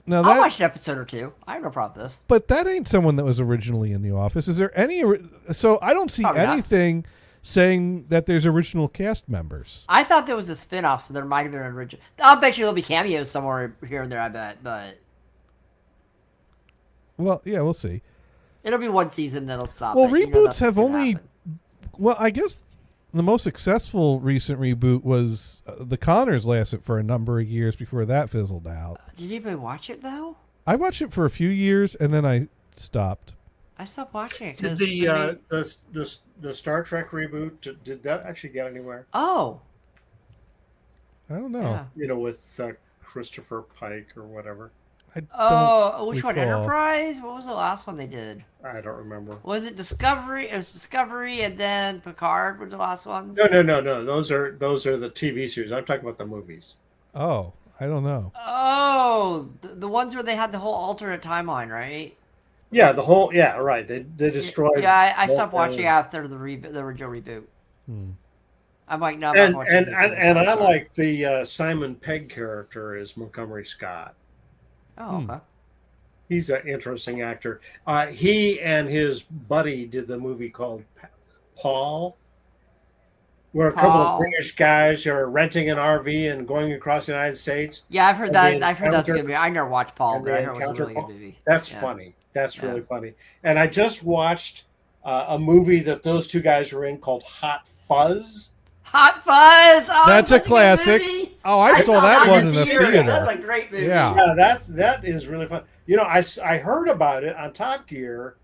now I'll that, watch an episode or two. I have no problem with this. but that ain't someone that was originally in The Office. Is there any? So I don't see Probably not. anything saying that there's original cast members. I thought there was a spin-off, so there might have been an original. I'll bet you there'll be cameos somewhere here and there, I bet, but... Well, yeah, we'll see. It'll be one season, then it'll stop. Well, it. You know reboots nothing's have gonna only. happen. Well, I guess the most successful recent reboot was The Connors. Lasted for a number of years before that fizzled out. Did anybody watch it, though? I watched it for a few years and then I stopped. I stopped watching it. Did 'cause, the I mean- the Star Trek reboot did that actually get anywhere? Oh, I don't know. yeah. You know, with Christopher Pike or whatever. I don't Oh, which one? recall. Enterprise? What was the last one they did? I don't remember. Was it Discovery? It was Discovery, and then Picard were the last ones. No. Those are the TV series. I'm talking about the movies. Oh, I don't know. Oh, the ones where they had the whole alternate timeline, right? Yeah, the whole right. They destroyed. Yeah, I stopped both watching after the original reboot. Hmm. I'm like, no, I'm And not watching this one. and I like the Simon Pegg character as Montgomery Scott. Oh, okay. He's an interesting actor. He and his buddy did the movie called Paul, where a couple of Paul. British guys are renting an RV and going across the United States. Yeah, I've heard And that. they I've heard that's a encounter- good movie. I never watched Paul, and but they I heard it was a encounter really good Paul. movie. That's Yeah. funny. That's Yeah. really funny. And I just watched a movie that those two guys were in called Hot Fuzz. Hot Fuzz. Oh, That's such a good classic. movie. Oh, I saw that one in the theater. That's a great movie. Yeah. Yeah, that is really fun. You know, I heard about it on Top Gear,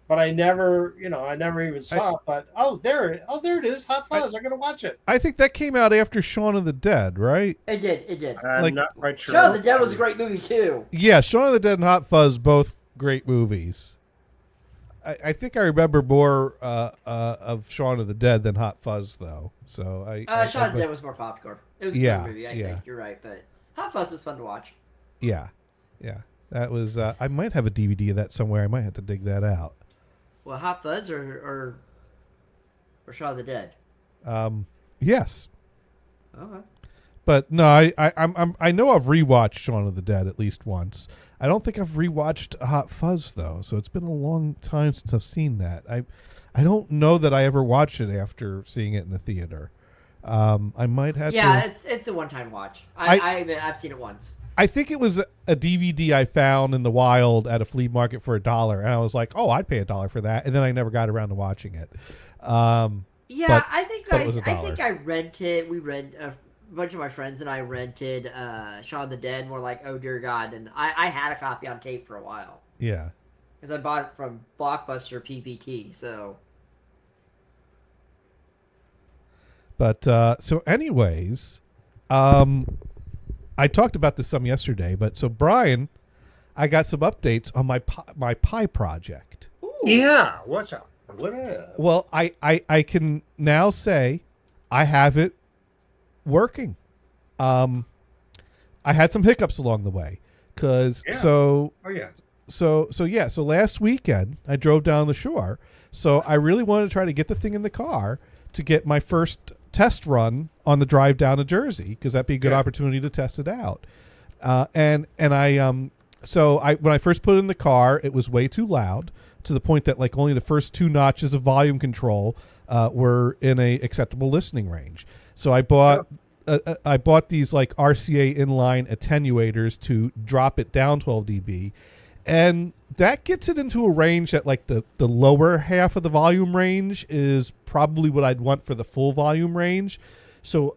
but I never even saw it. But there it is, Hot Fuzz. I'm gonna watch it. I think that came out after Shaun of the Dead, right? It did. It did. I'm Like- not quite sure. Shaun of the Dead was a great movie too. Yeah, Shaun of the Dead and Hot Fuzz, both great movies. I think I remember more of Shaun of the Dead than Hot Fuzz, though. So Shaun of the Dead was more popcorn. It was a Yeah, good movie. I yeah. think you're right, but Hot Fuzz was fun to watch. Yeah. That was. I might have a DVD of that somewhere. I might have to dig that out. Well, Hot Fuzz or Shaun of the Dead. Yes, Okay. but no, I know I've rewatched Shaun of the Dead at least once. I don't think I've rewatched Hot Fuzz though, so it's been a long time since I've seen that. I don't know that I ever watched it after seeing it in the theater. I might have Yeah, to. it's a one-time watch. I- I've seen it once. I think it was a DVD I found in the wild at a flea market for $1, and I was like, "Oh, I'd pay $1 for that," and then I never got around to watching it. Yeah, But- I think but it was $1. I think I rented. We read a bunch of my friends and I rented Shaun of the Dead. More like, oh dear God, and I had a copy on tape for a while Yeah. because I bought it from Blockbuster PVT. So But so, anyways, I talked about this some yesterday. But so, Brian, I got some updates on my pie project. Yeah, what's up? What up? Well, I can now say I have it working. I had some hiccups along the way because Yeah. so Oh yeah. So last weekend I drove down the shore. So I really wanted to try to get the thing in the car to get my first test run on the drive down to Jersey, because that'd be a good opportunity to test it out. And I when I first put it in the car, it was way too loud, to the point that like only the first 2 notches of volume control were in a acceptable listening range. So I bought these like RCA inline attenuators to drop it down 12 dB, and that gets it into a range that like the lower half of the volume range is probably what I'd want for the full volume range. So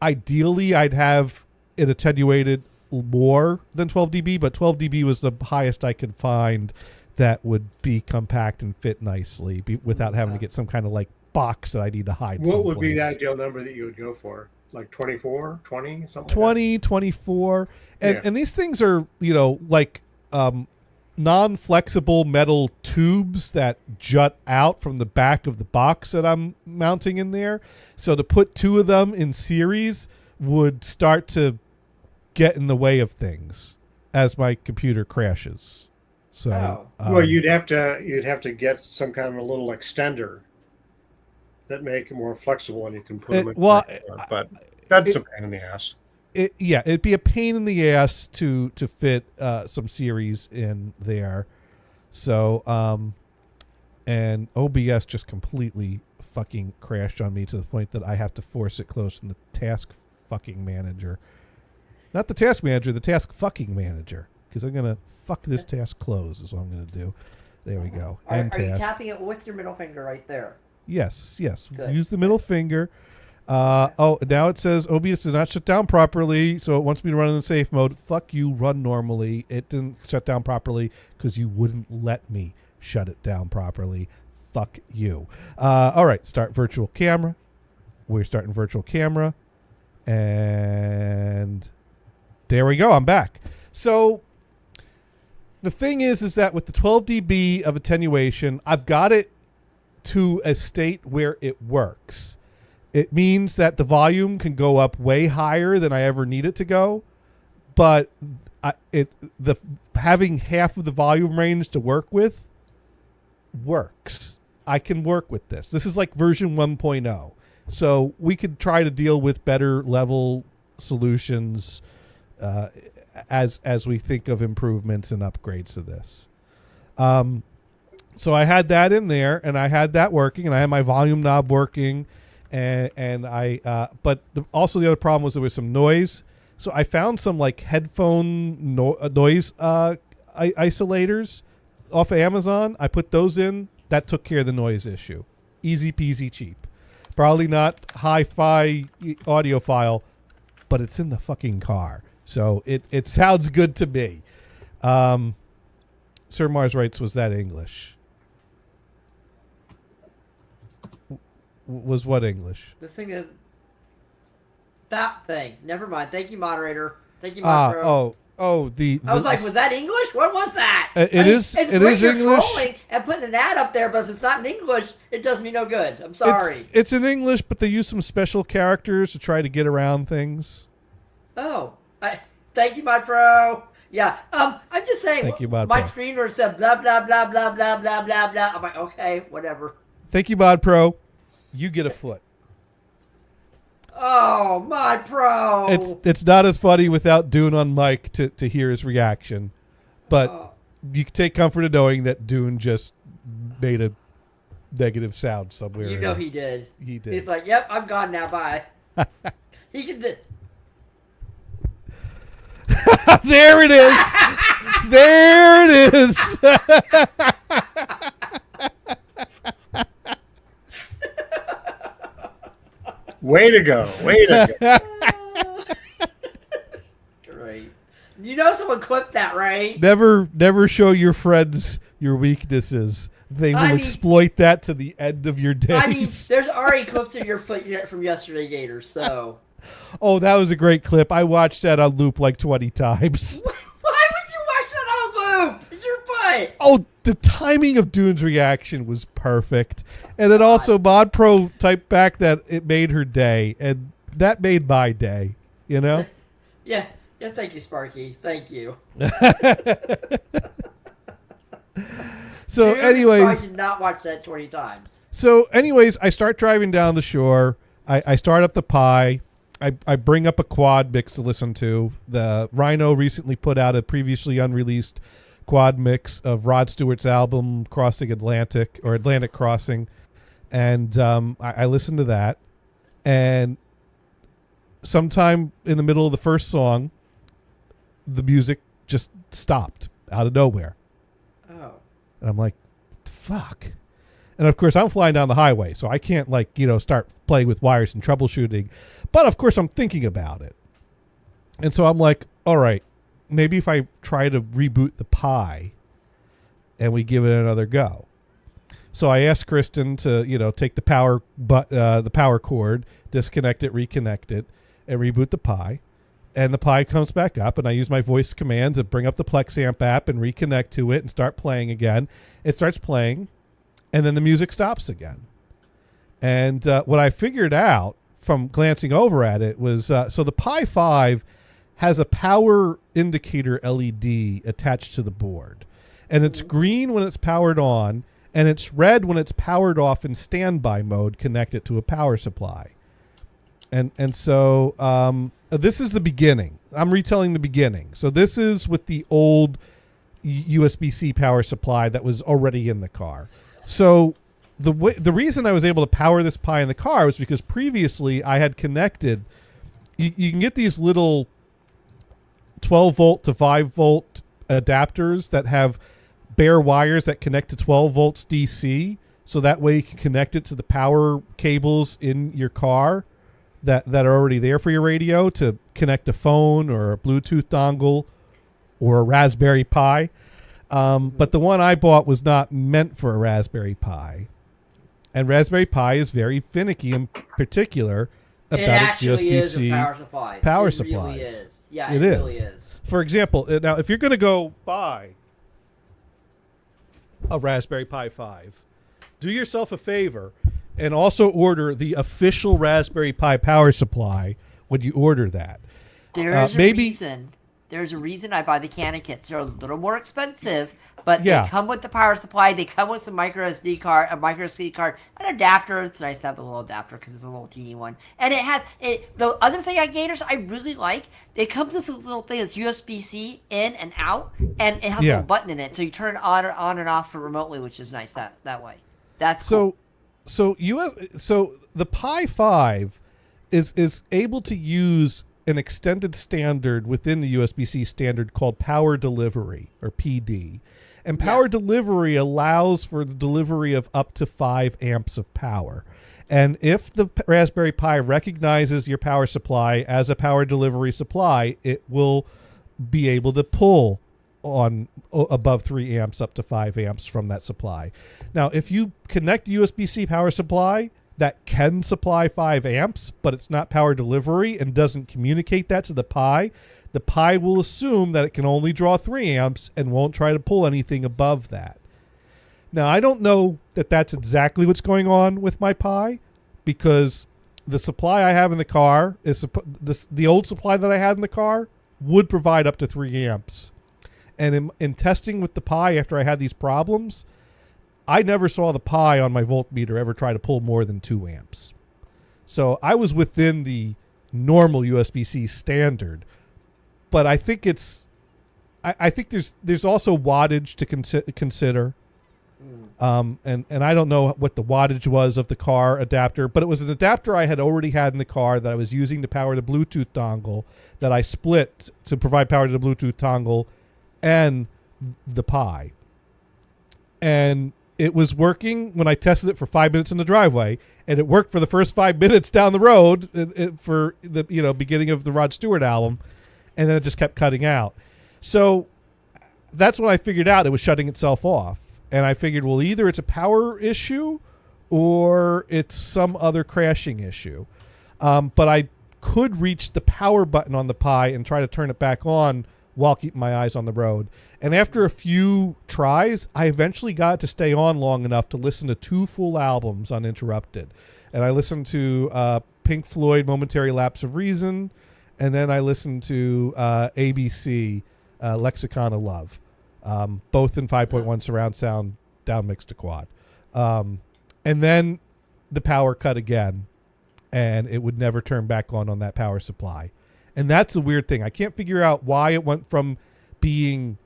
ideally I'd have it attenuated more than 12 dB, but 12 dB was the highest I could find that would be compact and fit nicely without having to get some kind of like box that I need to hide. What would be the someplace. ideal number that you would go for? Like 24, 20, something 20, 24. And these things are, like non-flexible metal tubes that jut out from the back of the box that I'm mounting in there. So to put 2 of them in series would start to get in the way of things as my computer crashes. So well, you'd have to get some kind of a little extender that make it more flexible, and you can put them in. But that's a pain in the ass. It'd be a pain in the ass to fit some series in there. So and OBS just completely fucking crashed on me to the point that I have to force it closed in the task fucking manager. Not the task manager, the task fucking manager. Because I'm going to fuck this task close is what I'm going to do. There we go. Are you task. tapping it with your middle finger right there? Yes. Good. Use the middle finger. Now it says OBS did not shut down properly, so it wants me to run in safe mode. Fuck you, run normally. It didn't shut down properly because you wouldn't let me shut it down properly. Fuck you. All right, start virtual camera. We're starting virtual camera. And there we go. I'm back. So the thing is that with the 12 dB of attenuation, I've got it to a state where it works. It means that the volume can go up way higher than I ever need it to go, but having half of the volume range to work with works. I can work with this. This is like version 1.0. So we could try to deal with better level solutions as we think of improvements and upgrades to this. So I had that in there, and I had that working, and I had my volume knob working, and I but also the other problem was there was some noise. So I found some like headphone noise isolators off of Amazon. I put those in. That took care of the noise issue. Easy peasy cheap. Probably not hi-fi audiophile, but it's in the fucking car. So it sounds good to me. Sir Mars writes, was that English? Was what English? The thing is... That thing. Never mind. Thank you, moderator. Thank you, moderator. I was like, was that English? What was that? It is English. English. And putting an ad up there, but if it's not in English, it does me no good. I'm sorry. It's in English, but they use some special characters to try to get around things. Oh, thank you, Mod Pro. Yeah, I'm just saying. Thank you, Mod my Pro. screen where it said blah blah blah blah blah blah blah blah. I'm like, okay, whatever. Thank you, Mod Pro. You get a foot. Oh, Mod Pro. It's not as funny without Dune on mic to hear his reaction, but you can take comfort in knowing that Dune just made a negative sound somewhere. You know he did. He did. He's like, yep, I'm gone now. Bye. He can do. There it is. There it is. Way to go. Way to go. Great. You know someone clipped that, right? Never show your friends your weaknesses. They will exploit that to the end of your days. I mean, there's already clips of your foot from yesterday, Gators, so. Oh, that was a great clip. I watched that on loop like 20 times. Why would you watch that on loop? It's your foot. Oh, the timing of Dune's reaction was perfect. And then also Mod Pro typed back that it made her day. And that made my day, you know? Yeah, thank you, Sparky. Thank you. So, Dude, anyways, I did not watch that 20 times. I start driving down the shore. I start up the Pi. I bring up a quad mix to listen to. The Rhino recently put out a previously unreleased quad mix of Rod Stewart's album Crossing Atlantic, or Atlantic Crossing. And I listened to that. And sometime in the middle of the first song, the music just stopped out of nowhere. Oh. And I'm like, fuck. And of course, I'm flying down the highway, so I can't, start playing with wires and troubleshooting. But of course, I'm thinking about it. And so I'm like, all right, maybe if I try to reboot the Pi and we give it another go. So I asked Kristen to, take the power cord, disconnect it, reconnect it, and reboot the Pi. And the Pi comes back up, and I use my voice command to bring up the PlexAmp app and reconnect to it and start playing again. It starts playing, and then the music stops again. And what I figured out from glancing over at it was, so the Pi 5 has a power indicator LED attached to the board. And it's green when it's powered on, and it's red when it's powered off in standby mode connected to a power supply. And so this is the beginning. I'm retelling the beginning. So this is with the old USB-C power supply that was already in the car. So the reason I was able to power this Pi in the car was because previously I had connected. You can get these little 12 volt to 5 volt adapters that have bare wires that connect to 12 volts DC. So that way you can connect it to the power cables in your car that are already there for your radio to connect a phone or a Bluetooth dongle or a Raspberry Pi. But the one I bought was not meant for a Raspberry Pi. And Raspberry Pi is very finicky, in particular, about its USB-C power supplies. Really is. Yeah, it really is. is. For example, now if you're going to go buy a Raspberry Pi 5, do yourself a favor and also order the official Raspberry Pi power supply when you order that. There's a reason. There's a reason I buy the Canon kits. They're a little more expensive, but they come with the power supply. They come with some micro SD card, an adapter. It's nice to have the little adapter because it's a little teeny one. And it has the other thing I Gators I really like. It comes with this little thing that's USB-C in and out, and it has a little button in it, so you turn it on and off for remotely, which is nice that way. That's cool. So the Pi 5 is able to use an extended standard within the USB-C standard called power delivery, or PD. And power delivery allows for the delivery of up to 5 amps of power. And if the Raspberry Pi recognizes your power supply as a power delivery supply, it will be able to pull on above 3 amps up to 5 amps from that supply. Now, if you connect USB-C power supply that can supply 5 amps, but it's not power delivery and doesn't communicate that to the Pi will assume that it can only draw 3 amps and won't try to pull anything above that. Now, I don't know that that's exactly what's going on with my Pi, because the supply I have in the car is the old supply that I had in the car would provide up to 3 amps. And in testing with the Pi after I had these problems, I never saw the Pi on my voltmeter ever try to pull more than 2 amps. So I was within the normal USB-C standard. But I think I think there's also wattage to consider. And I don't know what the wattage was of the car adapter, but it was an adapter I had already had in the car that I was using to power the Bluetooth dongle that I split to provide power to the Bluetooth dongle and the Pi. And it was working when I tested it for 5 minutes in the driveway, and it worked for the first 5 minutes down the road for the beginning of the Rod Stewart album, and then it just kept cutting out. So that's when I figured out it was shutting itself off. And I figured, well, either it's a power issue or it's some other crashing issue. But I could reach the power button on the Pi and try to turn it back on while keeping my eyes on the road. And after a few tries, I eventually got it to stay on long enough to listen to 2 full albums uninterrupted. And I listened to Pink Floyd, Momentary Lapse of Reason, and then I listened to ABC, Lexicon of Love. both in 5.1 surround sound, down mixed to quad. And then the power cut again, and it would never turn back on that power supply. And that's a weird thing. I can't figure out why it went from being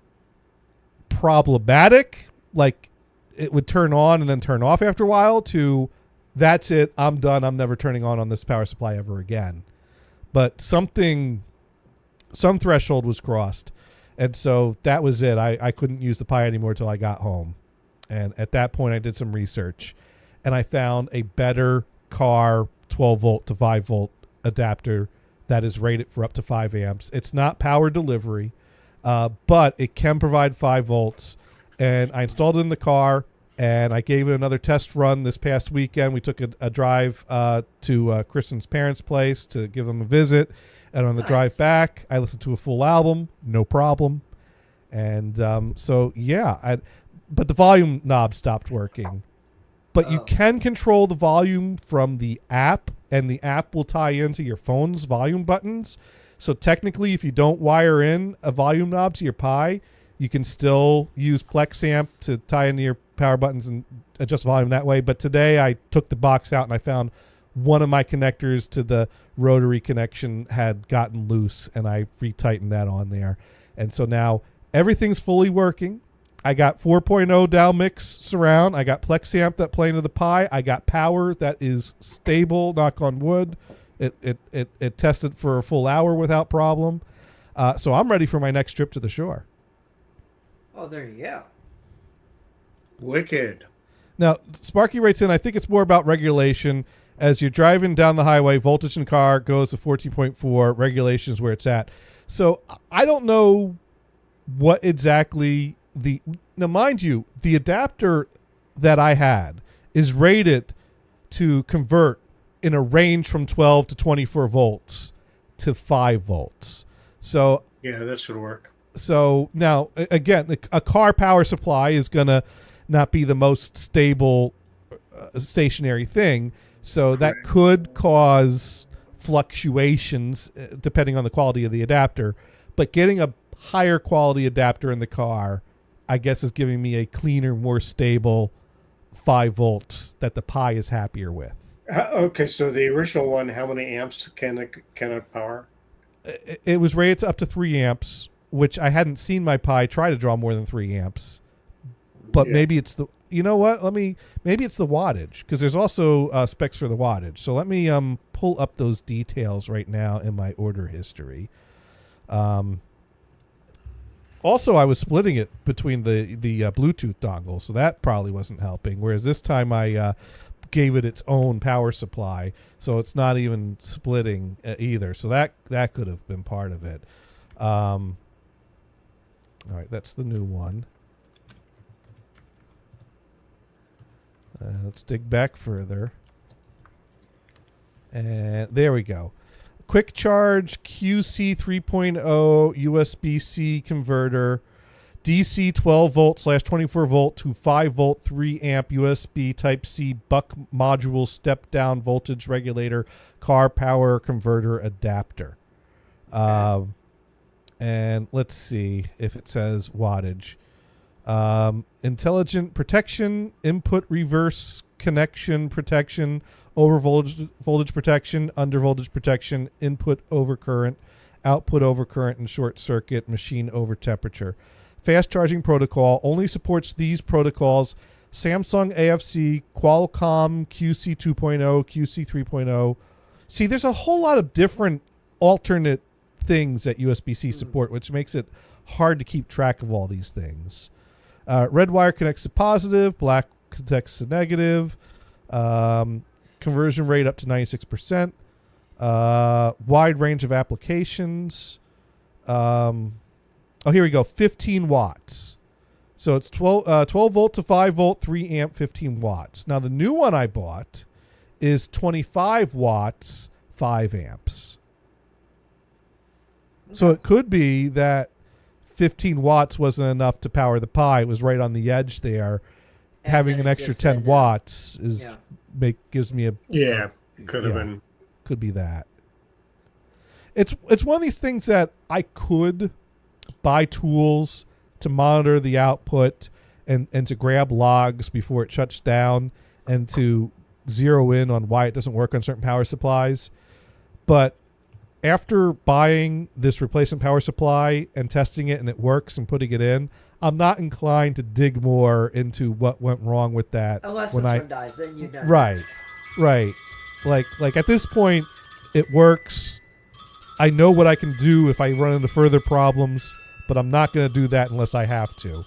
problematic, like it would turn on and then turn off after a while, to that's it, I'm done, I'm never turning on this power supply ever again. But some threshold was crossed, and so that was it. I couldn't use the Pi anymore till I got home. And at that point I did some research, and I found a better car 12 volt to 5 volt adapter that is rated for up to 5 amps. It's not power delivery, but it can provide 5 volts. And I installed it in the car, and I gave it another test run this past weekend. We took a drive to Kristen's parents' place to give them a visit. And on the drive back, I listened to a full album, no problem. And so, yeah, but the volume knob stopped working. But you can control the volume from the app, and the app will tie into your phone's volume buttons. So technically, if you don't wire in a volume knob to your Pi, you can still use PlexAmp to tie into your power buttons and adjust volume that way. But today I took the box out and I found one of my connectors to the rotary connection had gotten loose, and I retightened that on there. And so now everything's fully working. I got 4.0 downmix surround. I got PlexAmp that play into the Pi. I got power that is stable, knock on wood. It tested for a full hour without problem. So I'm ready for my next trip to the shore. Oh, there you go. Wicked. Now, Sparky writes in, I think it's more about regulation. As you're driving down the highway, voltage in car goes to 14.4. Regulation is where it's at. So I don't know what exactly now, mind you, the adapter that I had is rated to convert in a range from 12 to 24 volts to 5 volts. So Yeah, this should work. So now, again, a car power supply is going to not be the most stable stationary thing. So that could cause fluctuations depending on the quality of the adapter. But getting a higher quality adapter in the car, I guess, is giving me a cleaner, more stable 5 volts that the Pi is happier with. Okay, so the original one, how many amps can it power? It was rated to up to 3 amps, which I hadn't seen my Pi try to draw more than 3 amps. But maybe it's the, you know what? Maybe it's the wattage, because there's also specs for the wattage. So let me pull up those details right now in my order history. Also, I was splitting it between the Bluetooth dongle, so that probably wasn't helping. Whereas this time I gave it its own power supply, so it's not even splitting either. So that could have been part of it. All right, that's the new one. Let's dig back further. And there we go. Quick charge QC 3.0 USB-C converter, DC 12 volt / 24 volt to 5 volt 3 amp USB Type-C buck module step down voltage regulator car power converter adapter. And let's see if it says wattage. Intelligent protection, input reverse connection protection, over voltage protection, under voltage protection, input over current, output over current and short circuit, machine over temperature. Fast charging protocol only supports these protocols: Samsung AFC, Qualcomm QC 2.0, QC 3.0. See, there's a whole lot of different alternate things that USB-C support, which makes it hard to keep track of all these things. Red wire connects to positive, black connects to negative. Conversion rate up to 96%. Wide range of applications. Here we go. 15 watts. So it's 12 volt to 5 volt, 3 amp, 15 watts. Now the new one I bought is 25 watts, 5 amps. So it could be that 15 watts wasn't enough to power the Pi. It was right on the edge there. And Having then an it extra just 10 said, watts is gives me a Could have Yeah. been. could be that. It's one of these things that I could buy tools to monitor the output and to grab logs before it shuts down and to zero in on why it doesn't work on certain power supplies. But after buying this replacement power supply and testing it and it works and putting it in, I'm not inclined to dig more into what went wrong with that. Unless when this one dies, then you know. Right. Like at this point, it works. I know what I can do if I run into further problems, but I'm not going to do that unless I have to.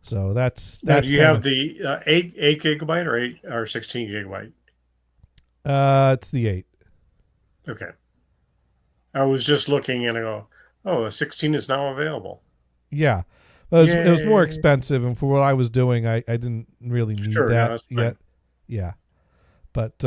So that's. Now, do you have the 8 gigabyte or 16 gigabyte? It's the 8. Okay. I was just looking and I go, oh, a 16 is now available. Yeah. It was more expensive, and for what I was doing, I didn't really need that yet. Yeah. But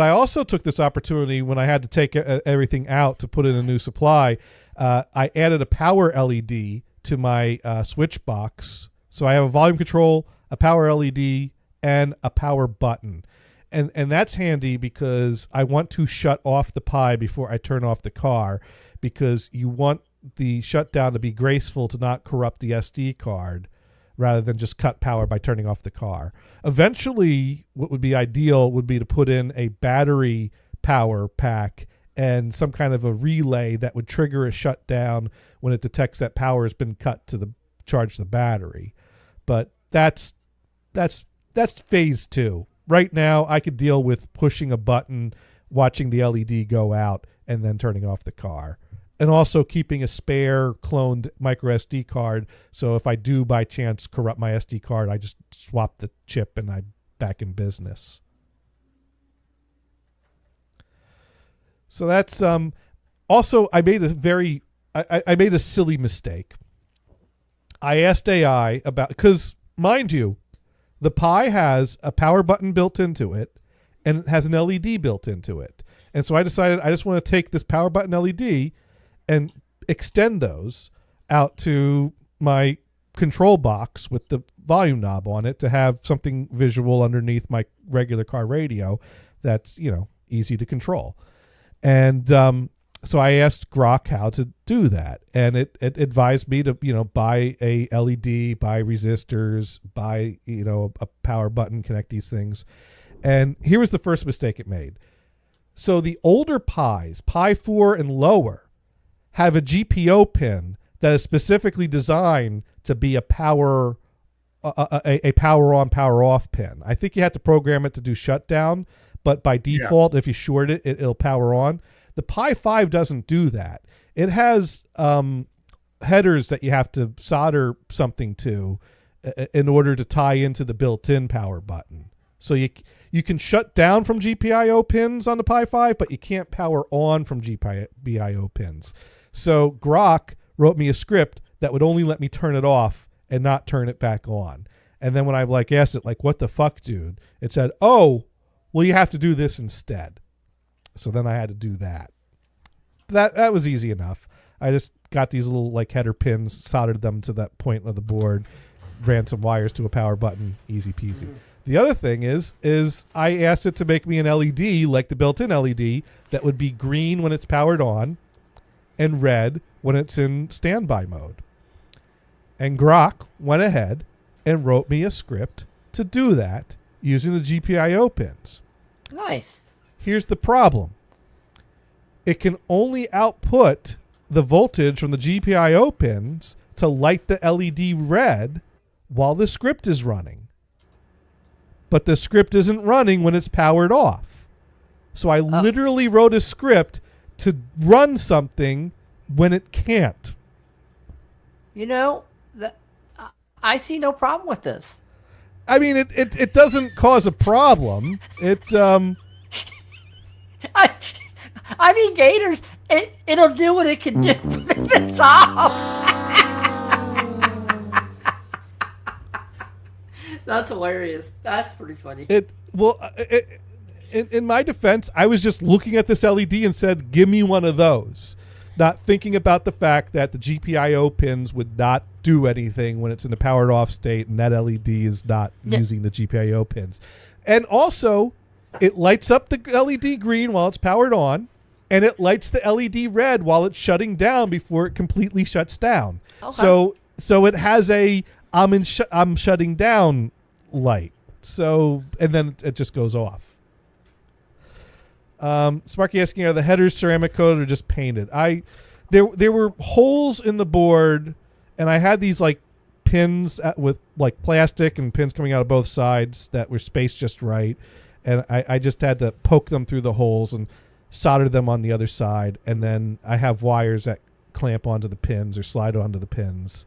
I also took this opportunity when I had to take everything out to put in a new supply. I added a power LED to my switch box. So I have a volume control, a power LED, and a power button. And that's handy because I want to shut off the Pi before I turn off the car, because you want the shutdown to be graceful, to not corrupt the SD card, rather than just cut power by turning off the car. Eventually, what would be ideal would be to put in a battery power pack and some kind of a relay that would trigger a shutdown when it detects that power has been cut to charge the battery. But that's phase 2. Right now, I could deal with pushing a button, watching the LED go out, and then turning off the car. And also keeping a spare cloned micro SD card, so if I do by chance corrupt my SD card, I just swap the chip and I'm back in business. So that's also, I made a silly mistake. I asked AI about, because mind you, the Pi has a power button built into it and it has an LED built into it. And so I decided I just want to take this power button LED and extend those out to my control box with the volume knob on it to have something visual underneath my regular car radio that's, easy to control. And so I asked Grok how to do that, and it advised me to, buy a LED, buy resistors, buy, a power button, connect these things. And here was the first mistake it made. So the older Pis, Pi 4 and lower, have a GPO pin that is specifically designed to be a power on, power off pin. I think you have to program it to do shutdown, but by default, if you short it, it'll power on. The Pi 5 doesn't do that. It has headers that you have to solder something to in order to tie into the built-in power button. So you can shut down from GPIO pins on the Pi 5, but you can't power on from GPIO pins. So Grok wrote me a script that would only let me turn it off and not turn it back on. And then when I asked it, what the fuck, dude? It said, oh, well, you have to do this instead. So then I had to do that. That was easy enough. I just got these little header pins, soldered them to that point of the board, ran some wires to a power button, easy peasy. Mm-hmm. The other thing is I asked it to make me an LED, like the built-in LED, that would be green when it's powered on and red when it's in standby mode. And Grok went ahead and wrote me a script to do that using the GPIO pins. Nice. Here's the problem. It can only output the voltage from the GPIO pins to light the LED red while the script is running. But the script isn't running when it's powered off. So I literally wrote a script to run something when it can't. I see no problem with this. I mean, it doesn't cause a problem. I mean, Gators, it'll do what it can do if it's off. That's hilarious. That's pretty funny. In my defense, I was just looking at this LED and said, give me one of those. Not thinking about the fact that the GPIO pins would not do anything when it's in a powered off state and that LED is not using the GPIO pins. And also, it lights up the LED green while it's powered on, and it lights the LED red while it's shutting down before it completely shuts down. Okay. So it has a I'm shutting down light. So, and then it just goes off. Sparky asking, are the headers ceramic coated or just painted? There were holes in the board, and I had these like pins with like plastic and pins coming out of both sides that were spaced just right, and I just had to poke them through the holes and solder them on the other side, and then I have wires that clamp onto the pins or slide onto the pins.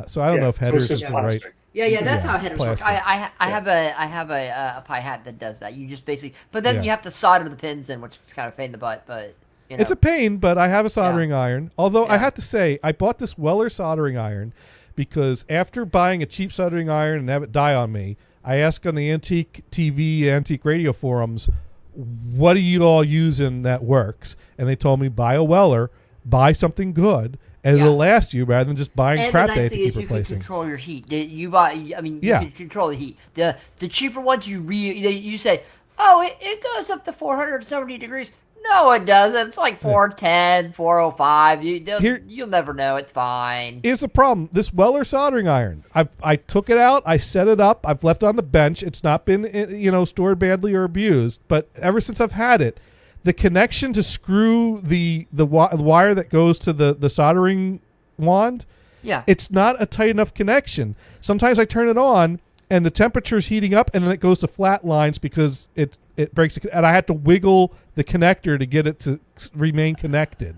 So I don't know if headers is the right. Yeah, that's Yeah, how headers work. plastic. I have a Pi hat that does that. You just basically, but then Yeah. you have to solder the pins in, which is kind of a pain in the butt. But you know. It's a pain, but I have a soldering iron. Although I Yeah. have to say, I bought this Weller soldering iron because after buying a cheap soldering iron and have it die on me, I asked on the antique TV, antique radio forums, what do you all using that works? And they told me, buy a Weller, buy something good, and it'll last you rather than just buying And crap the they nice have to thing is keep you can replacing. control your heat. You buy, I mean, Yeah. you can control the heat. The cheaper ones you say, oh, it goes up to 470 degrees. No, it doesn't. It's like 410, 405. You'll never know. It's fine. Here's the problem. This Weller soldering iron, I took it out, I set it up, I've left it on the bench. It's not been stored badly or abused, but ever since I've had it, the connection to screw the wire that goes to the soldering wand, Yeah. it's not a tight enough connection. Sometimes I turn it on and the temperature's heating up, and then it goes to flat lines because it breaks, and I had to wiggle the connector to get it to remain connected.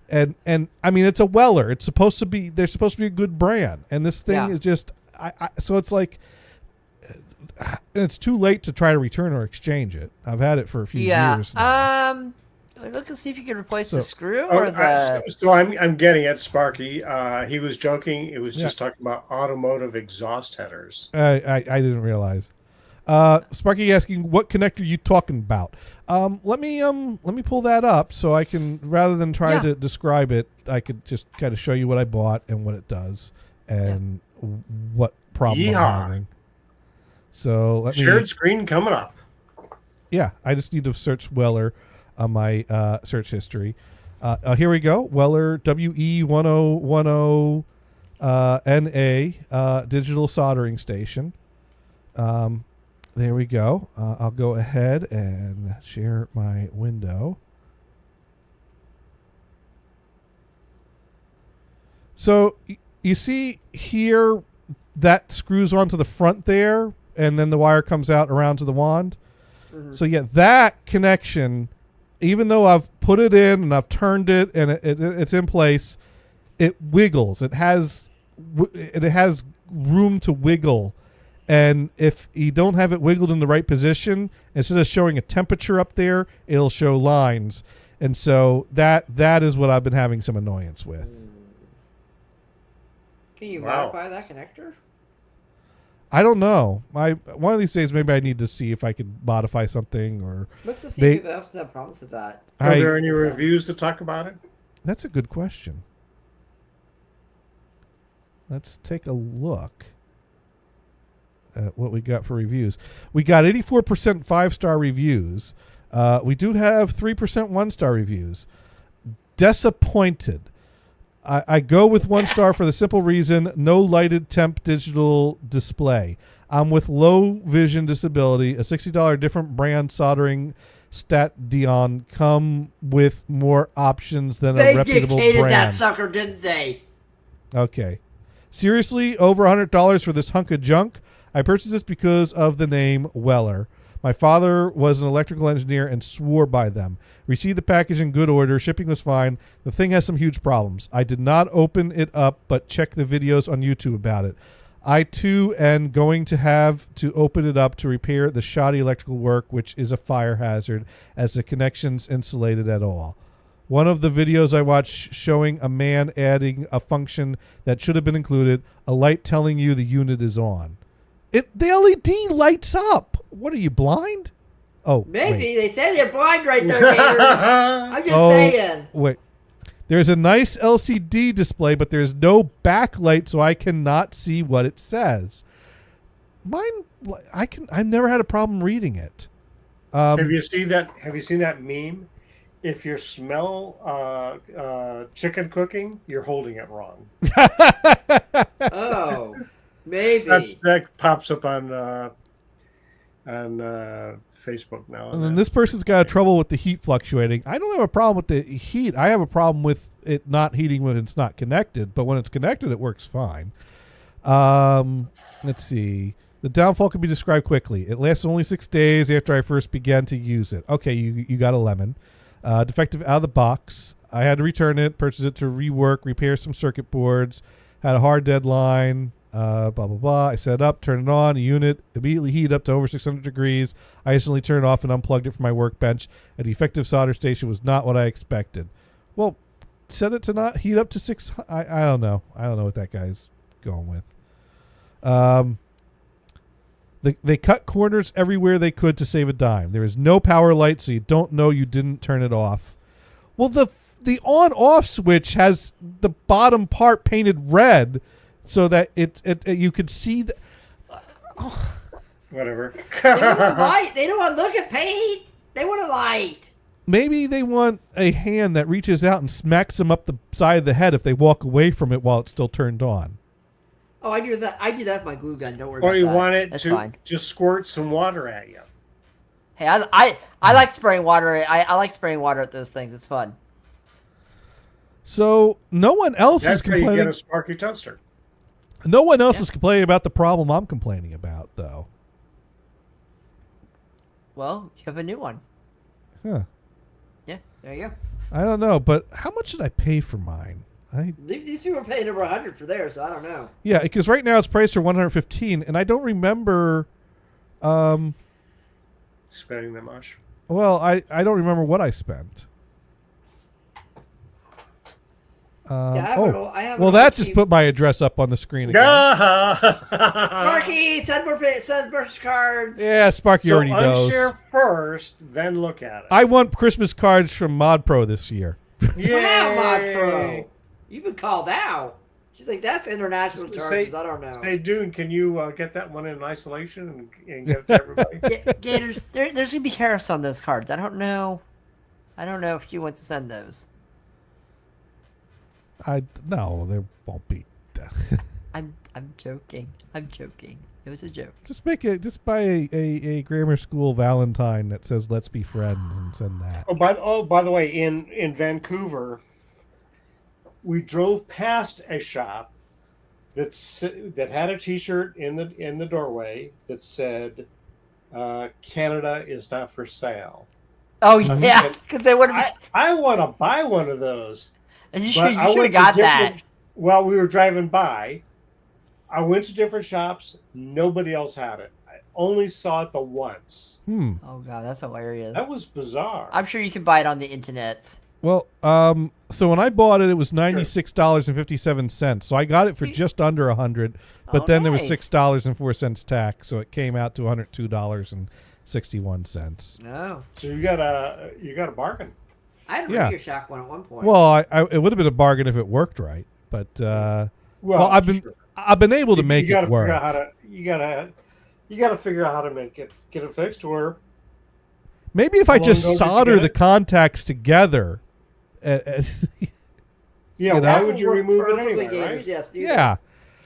And I mean, it's a Weller. They're supposed to be a good brand, and this thing is just so it's like, it's too late to try to return or exchange it. I've had it for a few years now. Look and see if you can replace the screw Oh, or the. so I'm getting it, Sparky. He was joking. It was just talking about automotive exhaust headers. I didn't realize. Sparky asking, what connector you talking about? Let me pull that up so I can, rather than try to describe it, I could just kind of show you what I bought and what it does and what problem I'm having. So let me shared screen coming up. Yeah, I just need to search Weller on my search history. Here we go. Weller WE1010 NA digital soldering station. There we go. I'll go ahead and share my window. So you see here that screws onto the front there, and then the wire comes out around to the wand. Mm-hmm. So yeah, that connection, even though I've put it in and I've turned it and it's in place, it wiggles. It has room to wiggle. And if you don't have it wiggled in the right position, instead of showing a temperature up there, it'll show lines. And so that is what I've been having some annoyance with. Can you modify that connector? I don't know. One of these days, maybe I need to see if I could modify something or. Look to see if else have problems with that. Are there any reviews to talk about it? That's a good question. Let's take a look at what we got for reviews. We got 84% 5-star reviews. We do have 3% 1-star reviews. Disappointed. I go with 1 star for the simple reason, no lighted temp digital display. I'm with low vision disability. A $60 different brand soldering Stat Dion come with more options than a reputable brand. They dictated that sucker, didn't they? Okay. Seriously, over $100 for this hunk of junk? I purchased this because of the name Weller. My father was an electrical engineer and swore by them. Received the package in good order. Shipping was fine. The thing has some huge problems. I did not open it up, but check the videos on YouTube about it. I, too, am going to have to open it up to repair the shoddy electrical work, which is a fire hazard, as the connection's insulated at all. One of the videos I watched showing a man adding a function that should have been included, a light telling you the unit is on. The LED lights up. What are you, blind? Oh, maybe. They say they're blind right there, Gators. I'm just saying. Wait. There's a nice LCD display, but there's no backlight, so I cannot see what it says. Mine, I've never had a problem reading it. Have you seen that meme? if you smell chicken cooking, you're holding it wrong. Oh, maybe. That pops up on Facebook now. And then this person's got trouble with the heat fluctuating. I don't have a problem with the heat. I have a problem with it not heating when it's not connected. But when it's connected, it works fine. Let's see. The downfall can be described quickly. It lasts only 6 days after I first began to use it. Okay, you got a lemon. Defective out of the box. I had to return it, purchase it to rework, repair some circuit boards. Had a hard deadline. Blah, blah, blah. I set it up, turned it on, a unit, immediately heat up to over 600 degrees. I instantly turned it off and unplugged it from my workbench. A defective solder station was not what I expected. Well, set it to not heat up to 600. I don't know. I don't know what that guy's going with. They cut corners everywhere they could to save a dime. There is no power light, so you don't know you didn't turn it off. Well, the on-off switch has the bottom part painted red, so that it you could see. Whatever. They want a light. They don't want to look at paint. They want a light. Maybe they want a hand that reaches out and smacks them up the side of the head if they walk away from it while it's still turned on. Oh, I do that. I do that with my glue gun. Don't worry. Or about you that. want it That's to fine. just squirt some water at you. Hey, I like spraying water. I like spraying water at those things. It's fun. So no one else is That's how you complaining. get a Sparky toaster. No one else is complaining about the problem I'm complaining about, though. Well, you have a new one. Huh. Yeah, there you go. I don't know, but how much did I pay for mine? These people are paying over $100 for theirs, so I don't know. Yeah, because right now it's priced for $115, and I don't remember. Spending that much. Well, I don't remember what I spent. I have well, that just put my address up on the screen again. Sparky, send more cards. Yeah, Sparky So already knows. unshare first, then look at it. I want Christmas cards from Mod Pro this year. Wow, Mod Pro. You've been called out. She's like, that's international charges. I don't know. Say, Dune, can you get that one in isolation and get it to everybody? Gators, there's going to be tariffs on those cards. I don't know if you want to send those. No, there won't be. I'm joking. It was a joke. Just buy a grammar school Valentine that says "Let's be friends" and send that. By the way, in Vancouver, we drove past a shop that had a T-shirt in the doorway that said, "Canada is not for sale." Oh yeah, because they would have. I want to buy one of those. And you should have got that. Well, we were driving by. I went to different shops. Nobody else had it. I only saw it the once. Oh god, that's hilarious. That was bizarre. I'm sure you can buy it on the internet. Well, so when I bought it, it was $96.57. So I got it for just under $100, but then there was $6.04 tax, so it came out to $102.61. No. So you got a bargain. I had a Radio Shack one at one point. Well, it would have been a bargain if it worked right, but I've been able to make it work. You gotta figure out how to get it fixed, or maybe if I just solder the contacts together. Why would you remove it anyway? Right? Yes,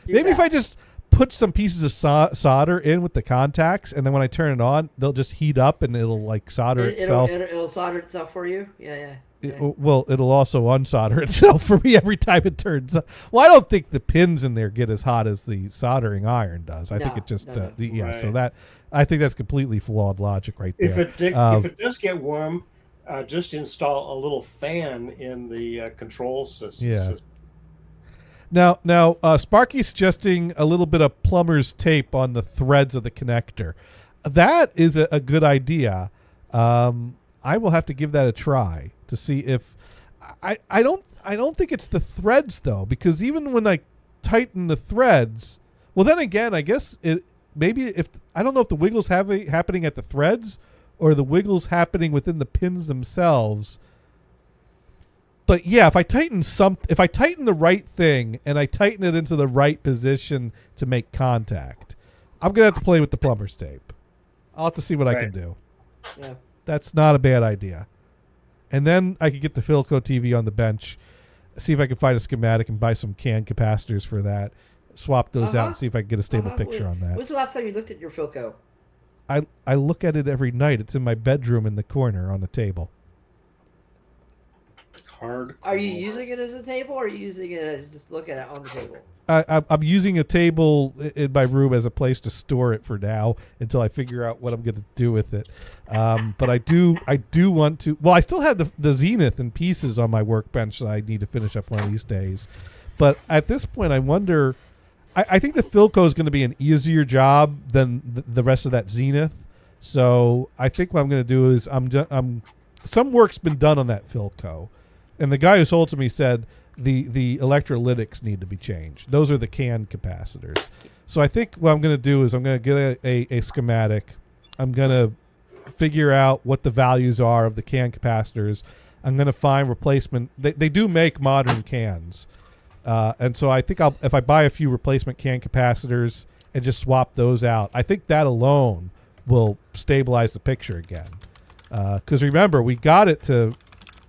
maybe if I just put some pieces of solder in with the contacts, and then when I turn it on, they'll just heat up and it'll like solder itself. It'll solder itself for you. Yeah. It'll also unsolder itself for me every time it turns on. Well, I don't think the pins in there get as hot as the soldering iron does. I think it just Right. So that I think that's completely flawed logic right there. If it does get warm, just install a little fan in the control system. Yeah. Now, Sparky's suggesting a little bit of plumber's tape on the threads of the connector. That is a good idea. I will have to give that a try to see if I don't think it's the threads though, because even when I tighten the threads, well then again, I guess I don't know if the wiggles happening at the threads or the wiggles happening within the pins themselves. But yeah, if I tighten the right thing and I tighten it into the right position to make contact, I'm gonna have to play with the plumber's tape. I'll have to see what I can do. Yeah. That's not a bad idea. And then I could get the Philco TV on the bench, see if I could find a schematic and buy some CAN capacitors for that, swap those out and see if I could get a stable picture on that. When's the last time you looked at your Philco? I look at it every night. It's in my bedroom in the corner on the table. Hard. Are you using it as a table, or are you using it as just looking at it on the table? I'm using a table in my room as a place to store it for now until I figure out what I'm going to do with it. But I do want to. Well, I still have the Zenith in pieces on my workbench that I need to finish up one of these days. But at this point, I wonder. I think the Philco is going to be an easier job than the rest of that Zenith. So I think what I'm going to do is some work's been done on that Philco, and the guy who sold to me said the electrolytics need to be changed. Those are the CAN capacitors. So I think what I'm going to do is I'm going to get a schematic. I'm going to figure out what the values are of the CAN capacitors. I'm going to find replacement. They do make modern CANs. And so I think if I buy a few replacement CAN capacitors and just swap those out, I think that alone will stabilize the picture again. Because remember, we got it to,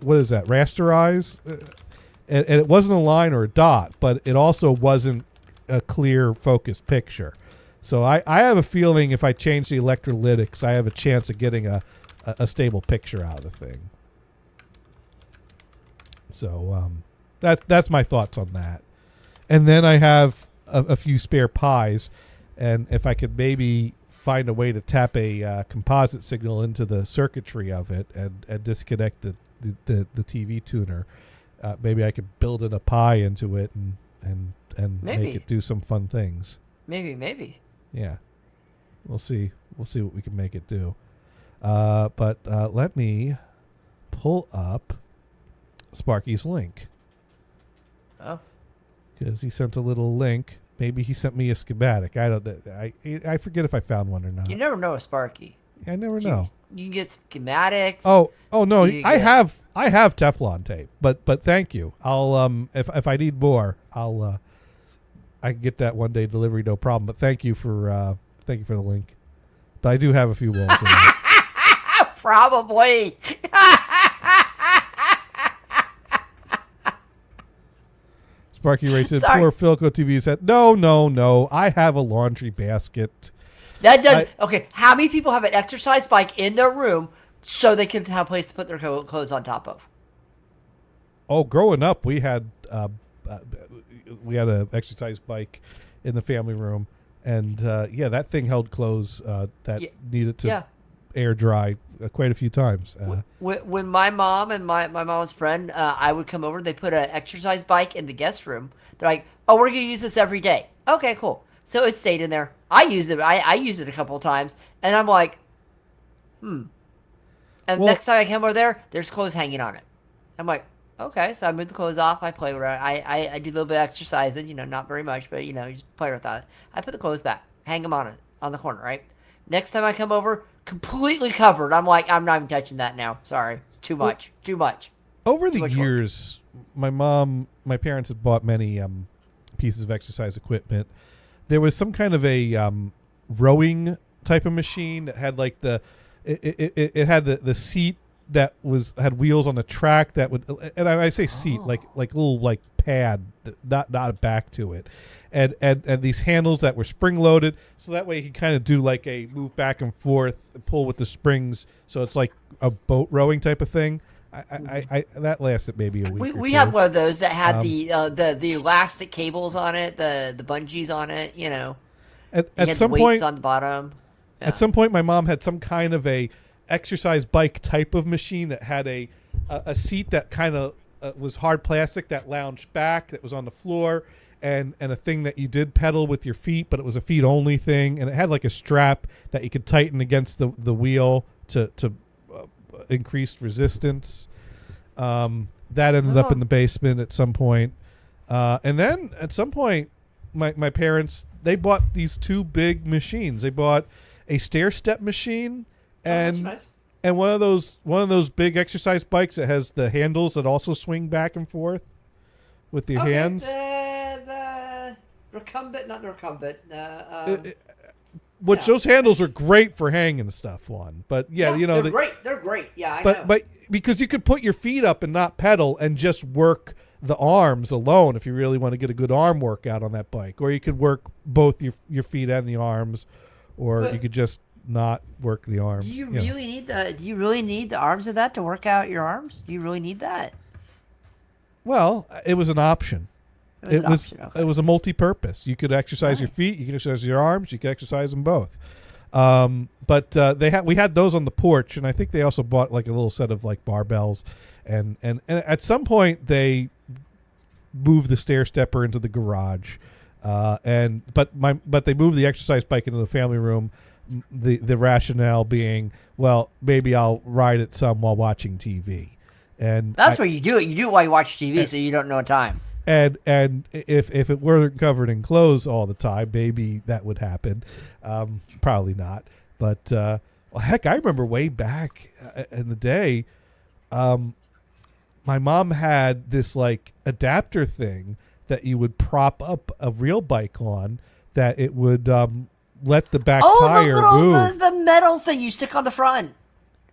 what is that, rasterize? And it wasn't a line or a dot, but it also wasn't a clear, focused picture. So I have a feeling if I change the electrolytics, I have a chance of getting a stable picture out of the thing. So that's my thoughts on that. And then I have a few spare pies, and if I could maybe find a way to tap a composite signal into the circuitry of it and disconnect the TV tuner, maybe I could build in a Pi into it and make it do some fun things. Maybe. Yeah, we'll see. We'll see what we can make it do. But let me pull up Sparky's link. Oh, because he sent a little link. Maybe he sent me a schematic. I forget if I found one or not. you never know a Sparky. I never know. You can get schematics. Oh no! I get- have Teflon tape, but thank you. I'll if I need more, I can get that one day delivery, no problem. But thank you for the link. But I do have a few walls. Probably. Sparky Ray said, Sorry. "Poor Philco TV said, no. I have a laundry basket." That does okay. How many people have an exercise bike in their room so they can have a place to put their clothes on top of? Oh, growing up, we had a exercise bike in the family room, and that thing held clothes that needed to air dry quite a few times. When my mom and my mom's friend, I would come over, they put an exercise bike in the guest room. They're like, "Oh, we're gonna use this every day." Okay, cool. So it stayed in there. I used it. I used it a couple of times, and I'm like, And next time I come over there, there's clothes hanging on it. I'm like, okay. So I move the clothes off. I play with it. I do a little bit of exercising. Not very much, but you just play with that. I put the clothes back, hang them on the corner, right? Next time I come over, completely covered. I'm like, I'm not even touching that now. Sorry, it's too much. Too much. Over the years, my parents had bought many pieces of exercise equipment. There was some kind of a rowing type of machine that had like it had the seat that had wheels on the track that would, and I say seat like little like pad, not a back to it, and these handles that were spring loaded, so that way you could kind of do like a move back and forth and pull with the springs, so it's like a boat rowing type of thing. I that lasted maybe a week. We had one of those that had the elastic cables on it, the bungees on it. At some point on the bottom. Yeah. At some point, my mom had some kind of a exercise bike type of machine that had a seat that kind of was hard plastic that lounged back, that was on the floor, and a thing that you did pedal with your feet, but it was a feet only thing, and it had like a strap that you could tighten against the wheel to increased resistance. That ended up in the basement at some point, and then at some point, my parents, they bought these two big machines. They bought a stair step machine and that's nice. and one of those big exercise bikes that has the handles that also swing back and forth with your hands. The recumbent, not the recumbent. which those handles are great for hanging stuff on. But yeah, you know, they're great. They're great. Yeah, I know. but because you could put your feet up and not pedal and just work the arms alone if you really want to get a good arm workout on that bike, or you could work both your feet and the arms, or you could just not work the arms. Do you really need the? Do you really need the arms of that to work out your arms? Do you really need that? Well, it was an option. It was a multi-purpose. You could exercise your feet, you could exercise your arms, you could exercise them both. But we had those on the porch, and I think they also bought like a little set of like barbells, and at some point they moved the stair stepper into the garage, but they moved the exercise bike into the family room. The rationale being, well, maybe I'll ride it some while watching TV, and that's where you do it. You do it while you watch TV, so you don't know time. And if it weren't covered in clothes all the time, maybe that would happen. Probably not. But well, heck, I remember way back in the day, my mom had this like adapter thing that you would prop up a real bike on, that it would let the back tire move. The metal thing you stick on the front.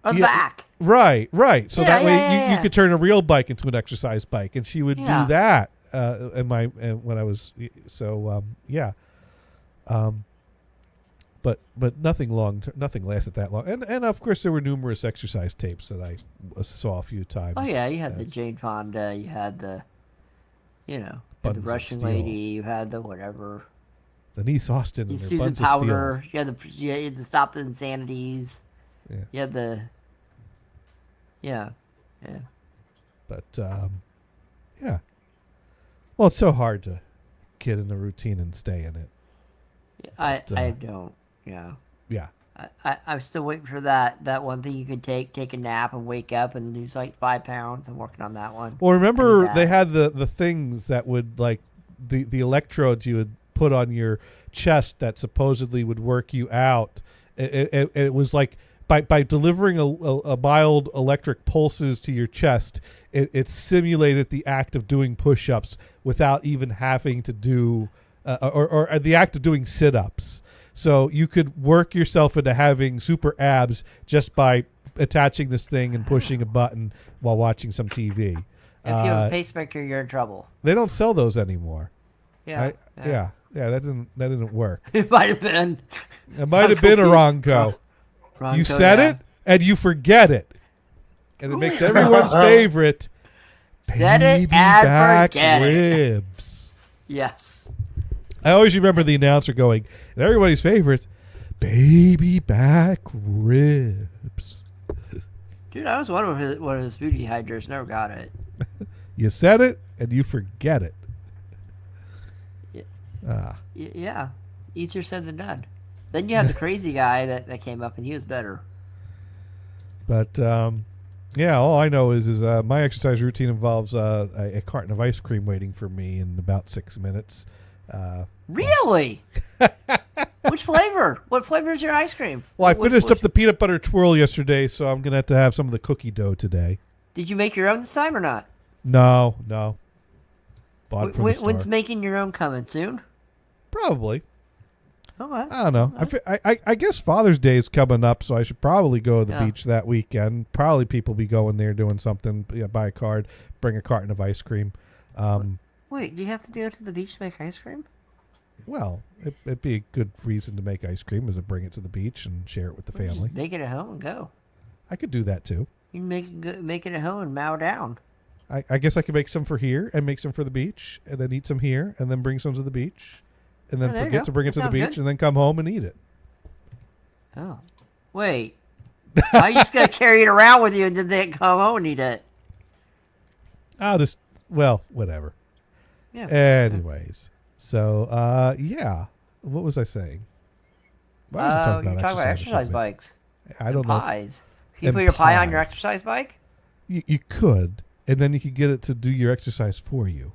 On the back. Right. So that way you could turn a real bike into an exercise bike, and she would do that. When I was but nothing lasted that long, and of course there were numerous exercise tapes that I saw a few times. Oh yeah, you had the Jane Fonda, you had the, you know, the Russian lady, you had the whatever, Denise Austin, and Susan Powder, you had the Stop the Insanities, you had the, but yeah. Well, it's so hard to get in the routine and stay in it. I don't. Yeah. Yeah. I'm still waiting for that one thing you could take a nap and wake up and lose like 5 pounds. I'm working on that one. Well, remember they had the things that would like the electrodes you would put on your chest that supposedly would work you out. It was like by delivering a mild electric pulses to your chest, it simulated the act of doing push-ups without even having to do or the act of doing sit-ups. So you could work yourself into having super abs just by attaching this thing and pushing a button while watching some TV. If you have a pacemaker, you're in trouble. They don't sell those anymore. Yeah. Yeah. That didn't work. It might have been. It might have been a Ronco. You said it and you forget it, and it makes everyone's favorite. Said it and back forget ribs. It. Yes. I always remember the announcer going, and everybody's favorite, baby back ribs. Dude, I was one of his beauty hydras. Never got it. You said it and you forget it. Yeah. Easier said than done. Then you had the crazy guy that came up, and he was better. But yeah, all I know is my exercise routine involves a carton of ice cream waiting for me in about 6 minutes. Really? Which flavor? What flavor is your ice cream? Well, I finished up the peanut butter twirl yesterday, so I'm gonna have to have some of the cookie dough today. Did you make your own this time or not? No. Bought it from the store. When's making your own coming soon? Probably. Okay. I don't know. I guess Father's Day is coming up, so I should probably go to the beach that weekend. Probably people be going there doing something. Buy a card, bring a carton of ice cream. Wait, do you have to go to the beach to make ice cream? Well, it'd be a good reason to make ice cream, is to bring it to the beach and share it with the family. Just make it at home and go. I could do that too. You can make it at home and mow down. I guess I could make some for here and make some for the beach, and then eat some here, and then bring some to the beach, and then forget to bring it to the beach, and then come home and eat it. Oh, wait. Are you just gonna carry it around with you and then come home and eat it? Whatever. Yeah. Anyways, so what was I saying? Why was I talking you're talking about exercise bikes. I don't know. Pies. Can you put your pie on your exercise bike? You could, and then you could get it to do your exercise for you.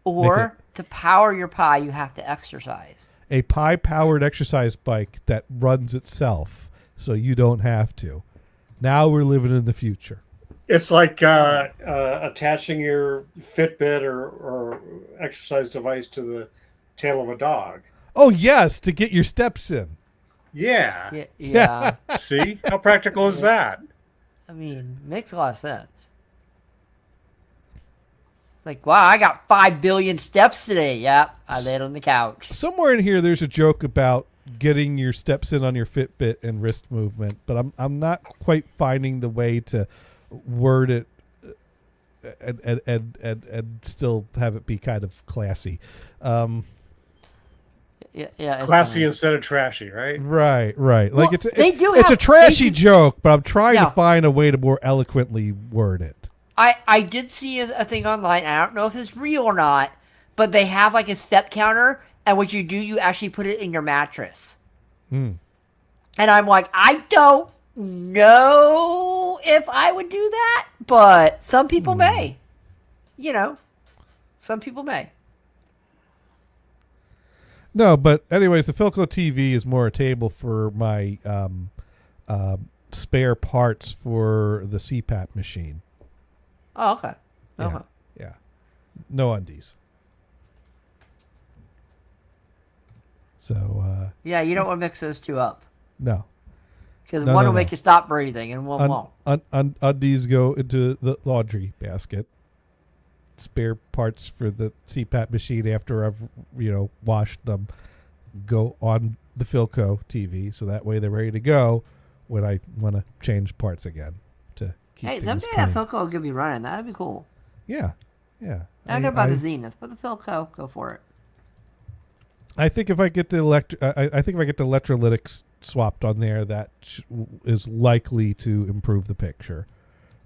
Or to power your pie, you have to exercise. A pie-powered exercise bike that runs itself, so you don't have to. Now we're living in the future. It's like attaching your Fitbit or exercise device to the tail of a dog. Oh, yes, to get your steps in. Yeah. Yeah. See how practical is that? I mean, makes a lot of sense. It's like, wow, I got 5 billion steps today. Yep, I laid on the couch. Somewhere in here, there's a joke about getting your steps in on your Fitbit and wrist movement, but I'm not quite finding the way to word it and still have it be kind of classy. Yeah, it's Classy fine. instead of trashy, right? Right. Like Well, it's they do it's a have- trashy they do- joke, but I'm trying Yeah. to find a way to more eloquently word it. I did see a thing online. I don't know if it's real or not, but they have like a step counter, and what you do, you actually put it in your mattress. Hmm. And I'm like, I don't know if I would do that, but some people may. You know, some people may. No, but anyways, the Philco TV is more a table for my spare parts for the CPAP machine. Oh, okay. Okay. Yeah. No undies. So Yeah, you don't want to mix those two up no. because No, one no, will no. make you stop breathing and one won't. Undies go into the laundry basket. Spare parts for the CPAP machine after I've washed them go on the Philco TV, so that way they're ready to go when I want to change parts again to keep Hey, things someday that clean. Philco could be running. That'd be cool. Yeah. I know about the Zenith, but the Philco, go for it. I think if I get the I think if I get the electrolytics swapped on there, that is likely to improve the picture.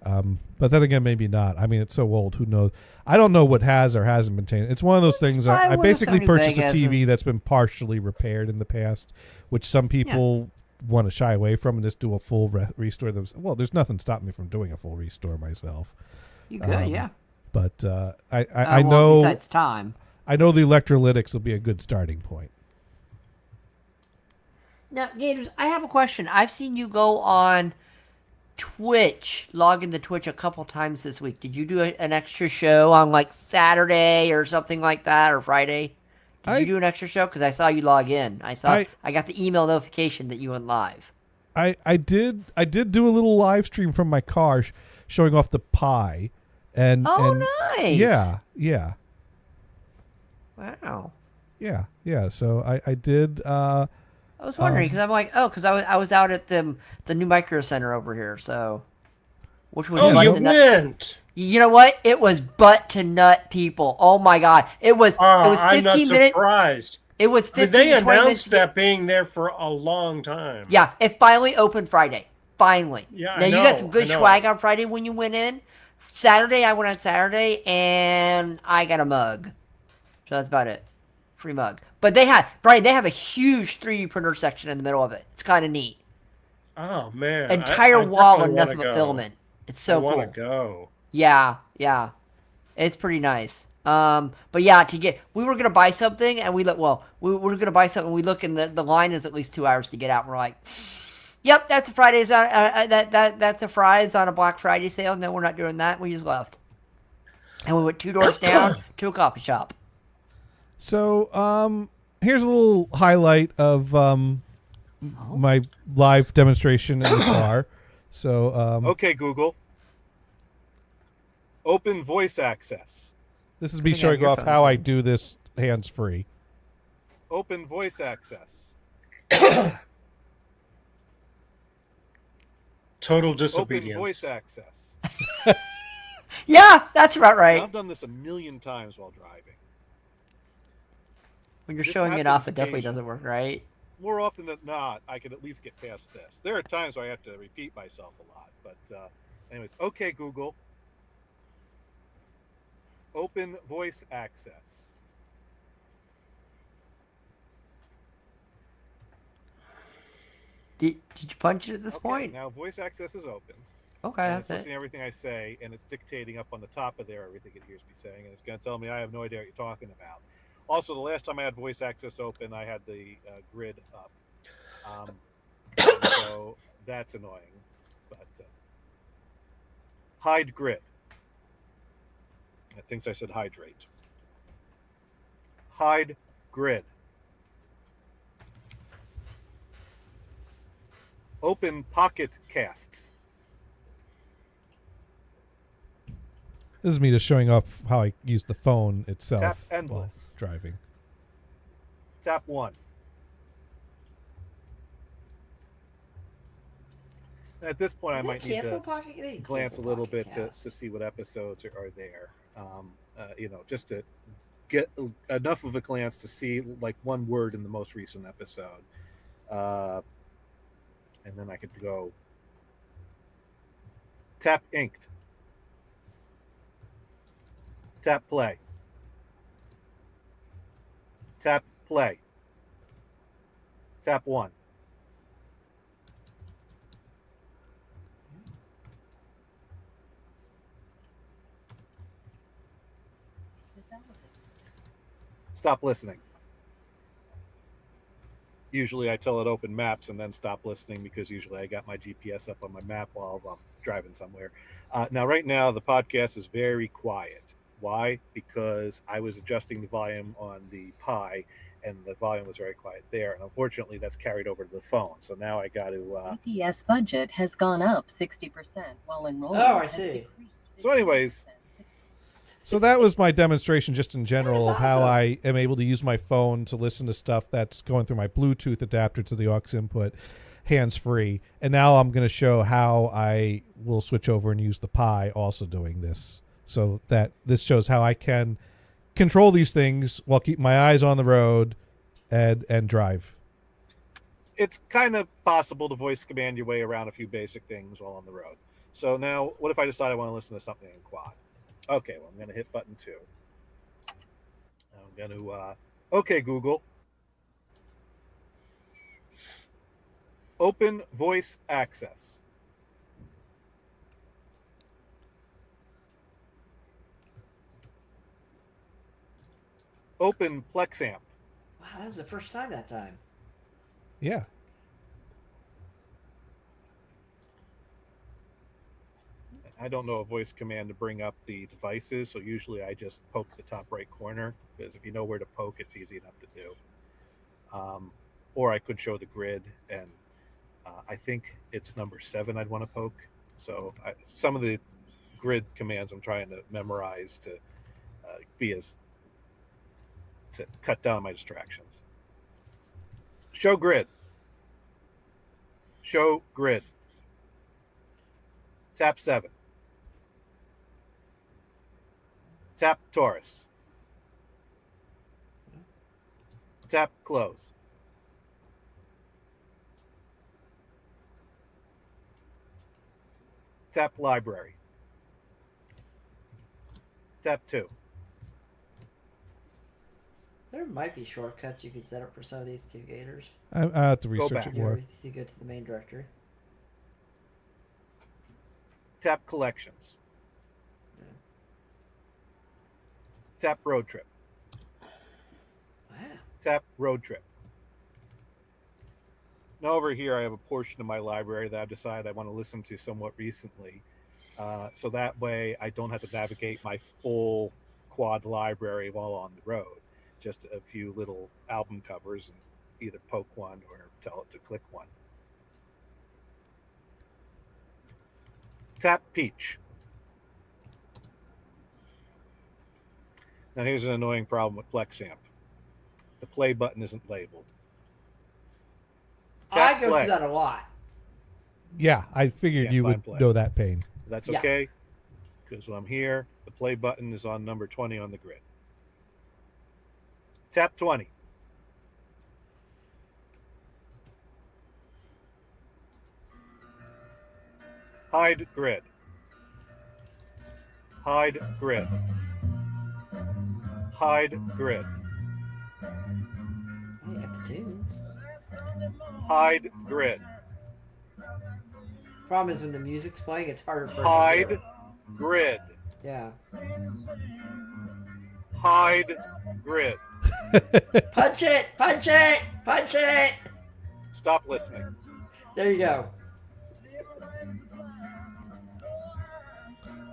But then again, maybe not. I mean, it's so old. Who knows? I don't know what has or hasn't been changed. It's one of those things. try I one of basically Sony purchased a Vegas TV that's been partially repaired in the past, which some people want to shy away from and just do a full restore. Well, there's nothing stopping me from doing a full restore myself. You could, yeah. But I Well, know besides time. I know the electrolytics will be a good starting point. Now, Gators, I have a question. I've seen you go on Twitch, log into Twitch a couple times this week. Did you do an extra show on like Saturday or something like that, or Friday? Did you do an extra show? Because I saw you log in. I got the email notification that you went live. I did do a little live stream from my car showing off the Pi, and Nice. Yeah. Wow. So I did. I was wondering because I'm like, because I was out at the new Micro Center over here, so which was Oh, butt you to nut. went. You know what? It was butt to nut people. Oh my god! It was 15 I'm not minutes. surprised. It was I mean, 15 they to 20 minutes. announced that being there for a long time. Yeah, it finally opened Friday. Finally. Yeah, I now you know, got some good I know. swag on Friday when you went in. Saturday, I went on Saturday and I got a mug. So that's about it. Free mug. But they have a huge 3D printer section in the middle of it. It's kind of neat. Oh man, Entire I wall definitely of nothing wanna but go. filament. It's I so want cool. to go. Yeah. It's pretty nice. But yeah, we were gonna buy something and we were gonna buy something. We look and the line is at least 2 hours to get out. And we're like, yep, that's a Friday's on that's a Fry's on a Black Friday sale. No, we're not doing that. We just left, and we went 2 doors down to a coffee shop. So here's a little highlight of my live demonstration in the car. So Okay, Google. Open voice access. this is me I think I have showing off earphones how I in. do this hands free. Open voice access. Total Open disobedience. voice access. Yeah, that's about Now, right. I've done this a million times while driving. When you're This showing it off, happens it definitely occasionally. doesn't work, right? More often than not, I can at least get past this. There are times where I have to repeat myself a lot. But anyways, okay, Google. Open voice access. Did you punch it at this Okay, point? now voice access is open. Okay, And that's it's it. listening to everything I say, and it's dictating up on the top of there everything it hears me saying, and it's going to tell me I have no idea what you're talking about. Also, the last time I had voice access open, I had the grid up, so that's annoying. But hide grid. I think I said hydrate. Hide grid. Open Pocket Casts. This is me just showing off how I use the phone itself Tap while Endless. driving. Tap 1. At this point, I might need to glance a little bit to see what episodes are there. Just to get enough of a glance to see like one word in the most recent episode. And then I could go tap inked. Tap play. Tap play. Tap 1. Stop listening. Usually I tell it open maps and then stop listening because usually I got my GPS up on my map while I'm driving somewhere. Now, right now, the podcast is very quiet. Why? Because I was adjusting the volume on the Pi and the volume was very quiet there. And unfortunately, that's carried over to the phone. So now I got to... EPS budget has gone up 60% while enrollment Oh, I has see. decreased So anyways... So that was my demonstration just in general of That's how awesome. I am able to use my phone to listen to stuff that's going through my Bluetooth adapter to the aux input hands-free. And now I'm going to show how I will switch over and use the Pi also doing this. So that this shows how I can control these things while keeping my eyes on the road and drive. It's kind of possible to voice command your way around a few basic things while on the road. So now, what if I decide I want to listen to something in quad? Okay, well, I'm going to hit button 2. I'm going to, okay, Google. Open voice access. Open Plexamp. Wow, that was the first time that time. Yeah. I don't know a voice command to bring up the devices, so usually I just poke the top right corner, because if you know where to poke, it's easy enough to do. Or I could show the grid, and I think it's number 7 I'd want to poke. So some of the grid commands I'm trying to memorize to to cut down my distractions. Show grid. Show grid. Tap 7. Tap Taurus. Tap close. Tap library. Tap 2. There might be shortcuts you could set up for some of these two gators. I have to Go research back. it more. You go to the main directory. Tap collections. Tap road trip. Wow. Tap road trip. Now over here, I have a portion of my library that I've decided I want to listen to somewhat recently. So that way I don't have to navigate my full quad library while on the road. Just a few little album covers and either poke one or tell it to click one. Tap Peach. Now here's an annoying problem with Plexamp. The play button isn't labeled. I Tap go play. through that a lot. Yeah, I figured Can't you find would play. know that pain. That's Yeah. okay, because when I'm here, the play button is on number 20 on the grid. Tap 20. Hide grid. Hide grid. Hide grid. Oh, you got the tunes. Hide grid. Problem is when the music's playing, it's harder for it to Hide hear. grid. Yeah. Hide grid. Punch it! Punch it! Punch it! Stop listening. There you go.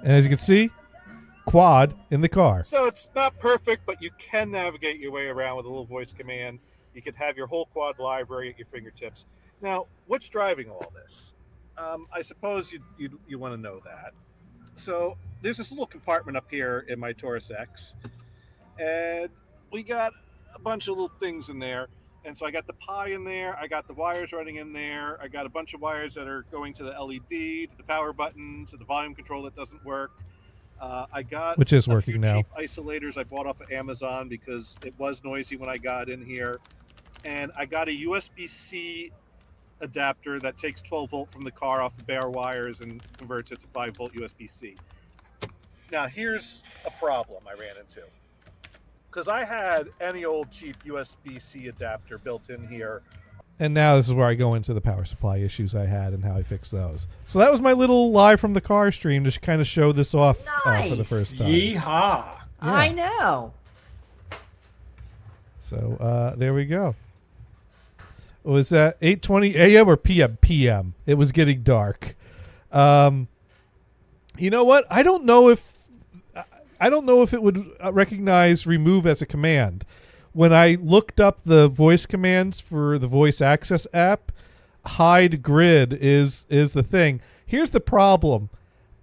And as you can see, quad in the car. So it's not perfect, but you can navigate your way around with a little voice command. You could have your whole quad library at your fingertips. Now, what's driving all this? I suppose you want to know that. So there's this little compartment up here in my Taurus X, and we got a bunch of little things in there. And so I got the Pi in there, I got the wires running in there, I got a bunch of wires that are going to the LED, to the power button, to the volume control that doesn't work. I got Which is a working few now. cheap isolators I bought off of Amazon because it was noisy when I got in here. And I got a USB-C adapter that takes 12 volt from the car off the bare wires and converts it to 5 volt USB-C. Now here's a problem I ran into. Because I had any old cheap USB-C adapter built in here. And now this is where I go into the power supply issues I had and how I fixed those. So that was my little live from the car stream to kind of show this off for the Nice. first time. Yeehaw! I know. So there we go. Was that 8:20 a.m. or p.m.? p.m. It was getting dark. You know what? I don't know if it would recognize remove as a command. When I looked up the voice commands for the voice access app, hide grid is the thing. Here's the problem.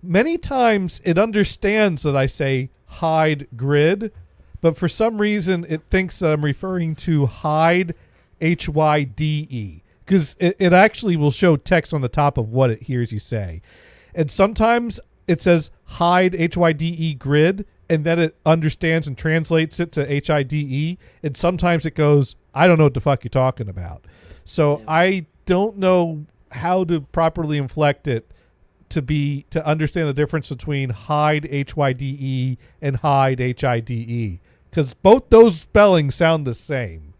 Many times it understands that I say hide grid, but for some reason it thinks that I'm referring to hide HYDE, because it actually will show text on the top of what it hears you say. And sometimes it says hide HYDE grid, and then it understands and translates it to HIDE, and sometimes it goes, I don't know what the fuck you're talking about. So Yeah. I don't know how to properly inflect it to understand the difference between hide HYDE and hide HIDE, because both those spellings sound the same.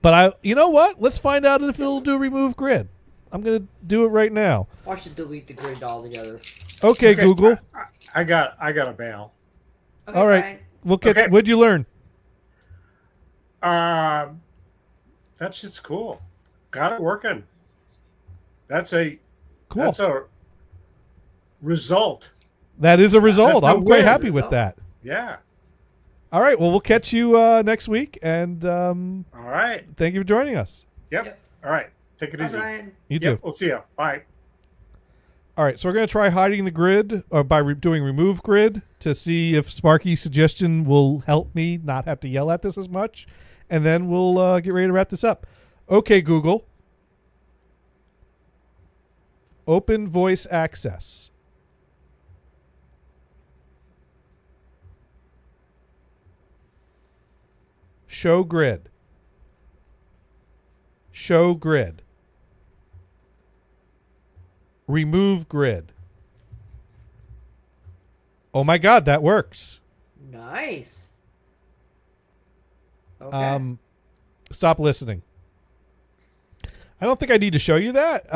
But you know what? Let's find out if it'll do remove grid. I'm gonna do it right now. I should delete the grid altogether. Okay, Google. I got a bail. Okay, All right. fine. We'll catch. Okay. What'd you learn? That shit's cool. Got it working. That's a Cool. That's a result. That is a result. That's a I'm quite win. happy with Result. that. Yeah. All right. Well, we'll catch you next week, and All right. thank you for joining us. Yep. Yep. All right. Take it Bye, easy. Brian. You too. Yep. We'll see you. Bye. All right. So we're gonna try hiding the grid, or by doing remove grid, to see if Sparky's suggestion will help me not have to yell at this as much, and then we'll get ready to wrap this up. Okay, Google. Open voice access. Show grid. Show grid. Remove grid. Oh my God, that works. Nice. Okay. Stop listening. I don't think I need to show you that.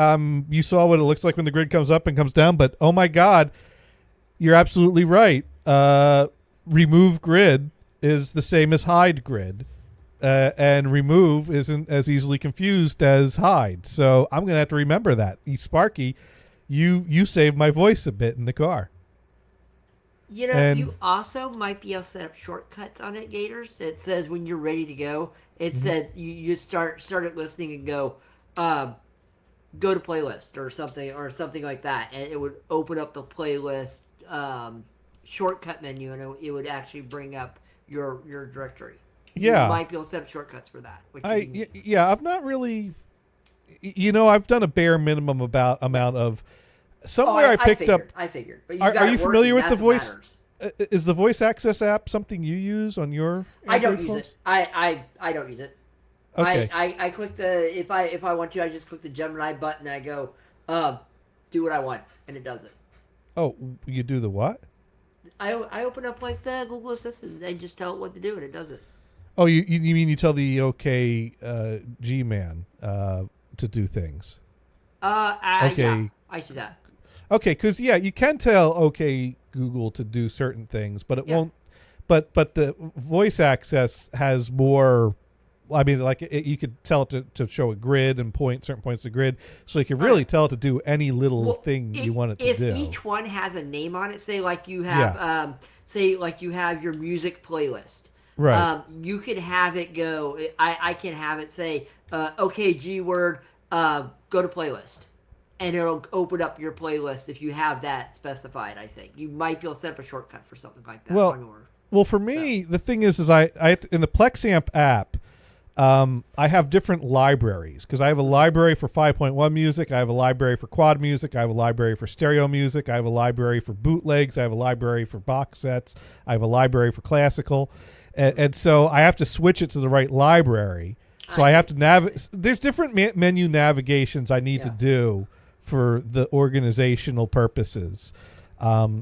You saw what it looks like when the grid comes up and comes down, but oh my God, you're absolutely right. Remove grid is the same as hide grid, and remove isn't as easily confused as hide. So I'm gonna have to remember that. Sparky, you saved my voice a bit in the car. You know, And- you also might be able to set up shortcuts on it, Gators. It says when you're ready to go, it said you start it listening and go to playlist or something like that, and it would open up the playlist shortcut menu, and it would actually bring up your directory. Yeah. You might be able to set up shortcuts for that. Which you can- Yeah, I've not really. I've done a bare minimum amount of. Somewhere I picked up. I figured. But Are got you it familiar working, with the that's what voice? matters. Is the voice access app something you use on your? I don't Android use phones? it. I don't use it. Okay. I click the if I want to, I just click the Gemini button and I go do what I want, and it does it. Oh, you do the what? I open up like the Google Assistant and just tell it what to do, and it does it. Oh, you mean you tell the OK G-Man to do things? Okay. Yeah, I see that. Okay, because you can tell OK Google to do certain things, but it Yeah. won't. But the voice access has more. I mean, like you could tell it to show a grid and point certain points of the grid, so you can really Right. tell it to do any little Well, thing if- you want it to if do. each one has a name on it, say like you have say like you have your music playlist. Right. You can have it go. I can have it say, okay, G word, go to playlist. And it'll open up your playlist if you have that specified, I think. You might be able to set up a shortcut for something like that. Well, for me, the thing is I in the Plexamp app, I have different libraries because I have a library for 5.1 music. I have a library for quad music. I have a library for stereo music. I have a library for bootlegs. I have a library for box sets. I have a library for classical. And so I have to switch it to the right library. So I have to navigate. There's different menu navigations I need to do for the organizational purposes.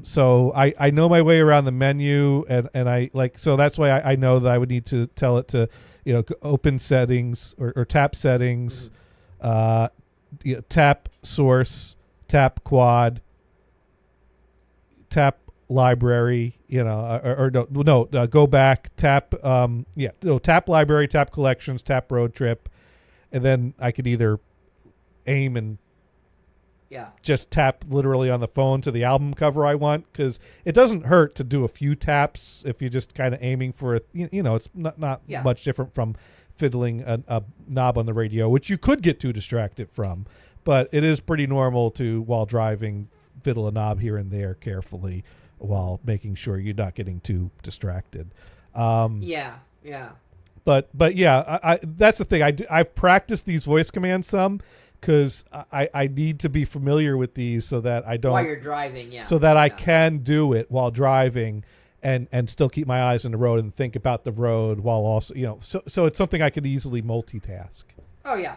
So I know my way around the menu, and I like, so that's why I know that I would need to tell it to, open settings or tap settings, tap source, tap quad, tap library, go back, tap, tap library, tap collections, tap road trip. And then I could either aim and just tap literally on the phone to the album cover I want, because it doesn't hurt to do a few taps if you're just kind of aiming for it's not much different from fiddling a knob on the radio, which you could get too distracted from, but it is pretty normal to, while driving, fiddle a knob here and there carefully while making sure you're not getting too distracted. But yeah, that's the thing. I've practiced these voice commands some, because I need to be familiar with these so that I don't, while you're driving, so that I can do it while driving and still keep my eyes on the road and think about the road while also, so it's something I could easily multitask. Oh yeah.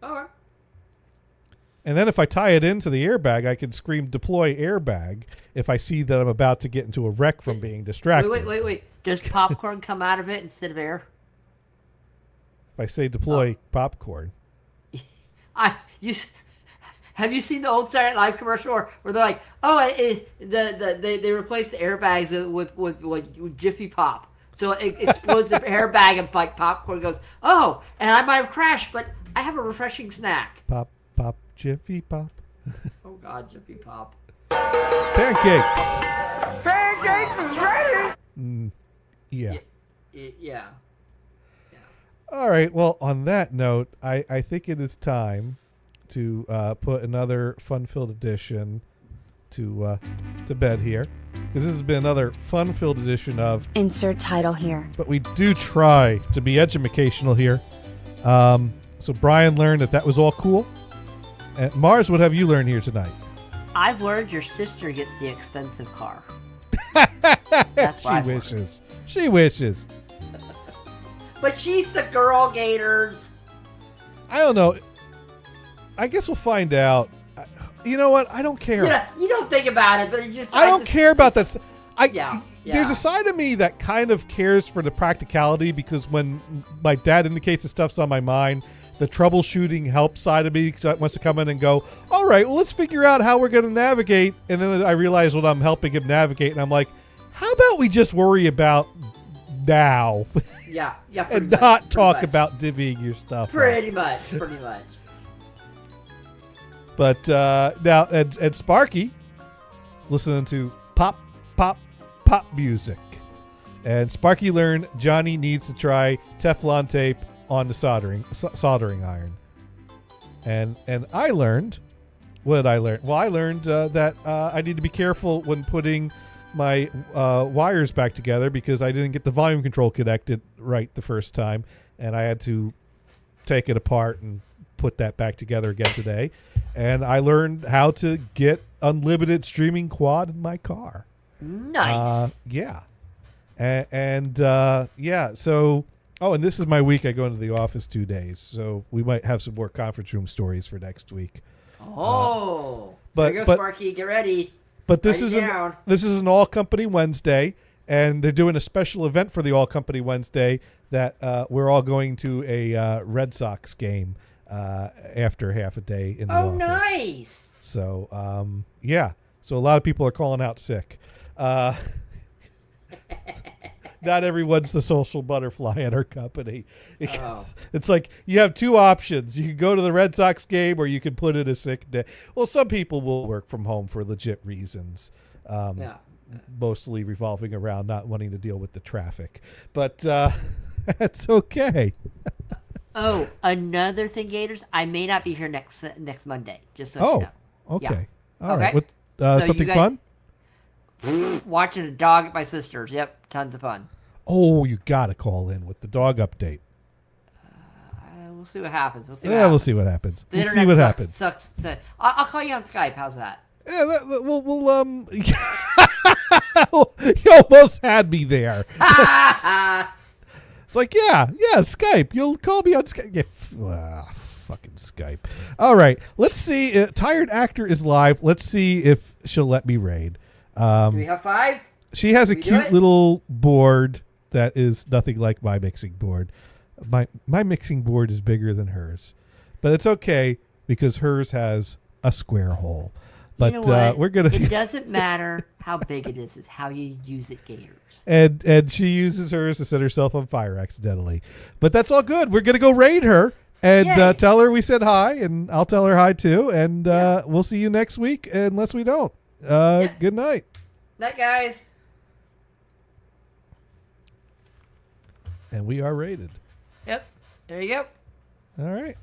All right. And then if I tie it into the airbag, I can scream deploy airbag if I see that I'm about to get into a wreck from being distracted. Wait. Does popcorn come out of it instead of air? If I say deploy popcorn. Have you seen the old Saturday Night Live commercial where they're like, they replaced the airbags with Jiffy Pop, so it explodes the airbag and like popcorn goes, oh, and I might have crashed, but I have a refreshing snack. Pop, Jiffy Pop. Oh God, Jiffy Pop. Pancakes. Pancakes is ready. Yeah. All right. Well, on that note, I think it is time to put another fun-filled edition to bed here, because this has been another fun-filled edition of Insert title here. But we do try to be educational here. So Brian learned that was all cool. And Mars, what have you learned here tonight? I've learned your sister gets the expensive car. That's what I've learned. She wishes. But she's the girl, Gators. I don't know. I guess we'll find out. You know what? I don't care. You don't think about it, but it just. I don't care about this. Yeah. There's a side of me that kind of cares for the practicality, because when my dad indicates the stuff's on my mind, the troubleshooting help side of me wants to come in and go, all right, well, let's figure out how we're going to navigate. And then I realize what I'm helping him navigate, and I'm like, how about we just worry about now? Yeah. And not talk about divvying your stuff. Pretty much. But now, and Sparky is listening to pop music. And Sparky learned Johnny needs to try Teflon tape on the soldering iron. And I learned, what did I learn? Well, I learned that I need to be careful when putting my wires back together, because I didn't get the volume control connected right the first time, and I had to take it apart and put that back together again today. And I learned how to get unlimited streaming quad in my car. Nice. Yeah. And so, and this is my week. I go into the office 2 days, so we might have some more conference room stories for next week. There you go, Sparky. Get ready. But this is an all company Wednesday, and they're doing a special event for the all company Wednesday that we're all going to a Red Sox game after half a day in the office. Oh, nice. So so a lot of people are calling out sick. Not everyone's the social butterfly at our company. It's like you have two options. You can go to the Red Sox game, or you can put in a sick day. Well, some people will work from home for legit reasons. mostly revolving around not wanting to deal with the traffic. But that's okay. Oh, another thing, Gators. I may not be here next Monday. Just so you know. Okay. Yeah. All right. Okay. What, So something you fun? Watching a dog at my sister's. Yep, tons of fun. Oh, you got to call in with the dog update. We'll see what happens. We'll see. We'll see what happens. The We'll see internet what sucks, happens. Sucks. I'll call you on Skype. How's that? Yeah, we'll you almost had me there. It's like, yeah, Skype. You'll call me on Skype. Yeah, fucking Skype. All right, let's see. Tired Actor is live. Let's see if she'll let me raid. Do we have 5? She has a we do cute it? little board that is nothing like my mixing board. My mixing board is bigger than hers, but it's okay because hers has a square hole. But you know what? we're gonna. It doesn't matter how big it is; it's how you use it, Gators. and she uses hers to set herself on fire accidentally. But that's all good. We're gonna go raid her and Yay. tell her we said hi, and I'll tell her hi too. And we'll see you next week, unless we don't. Good night. Night, guys. And we are rated. Yep. There you go. All right.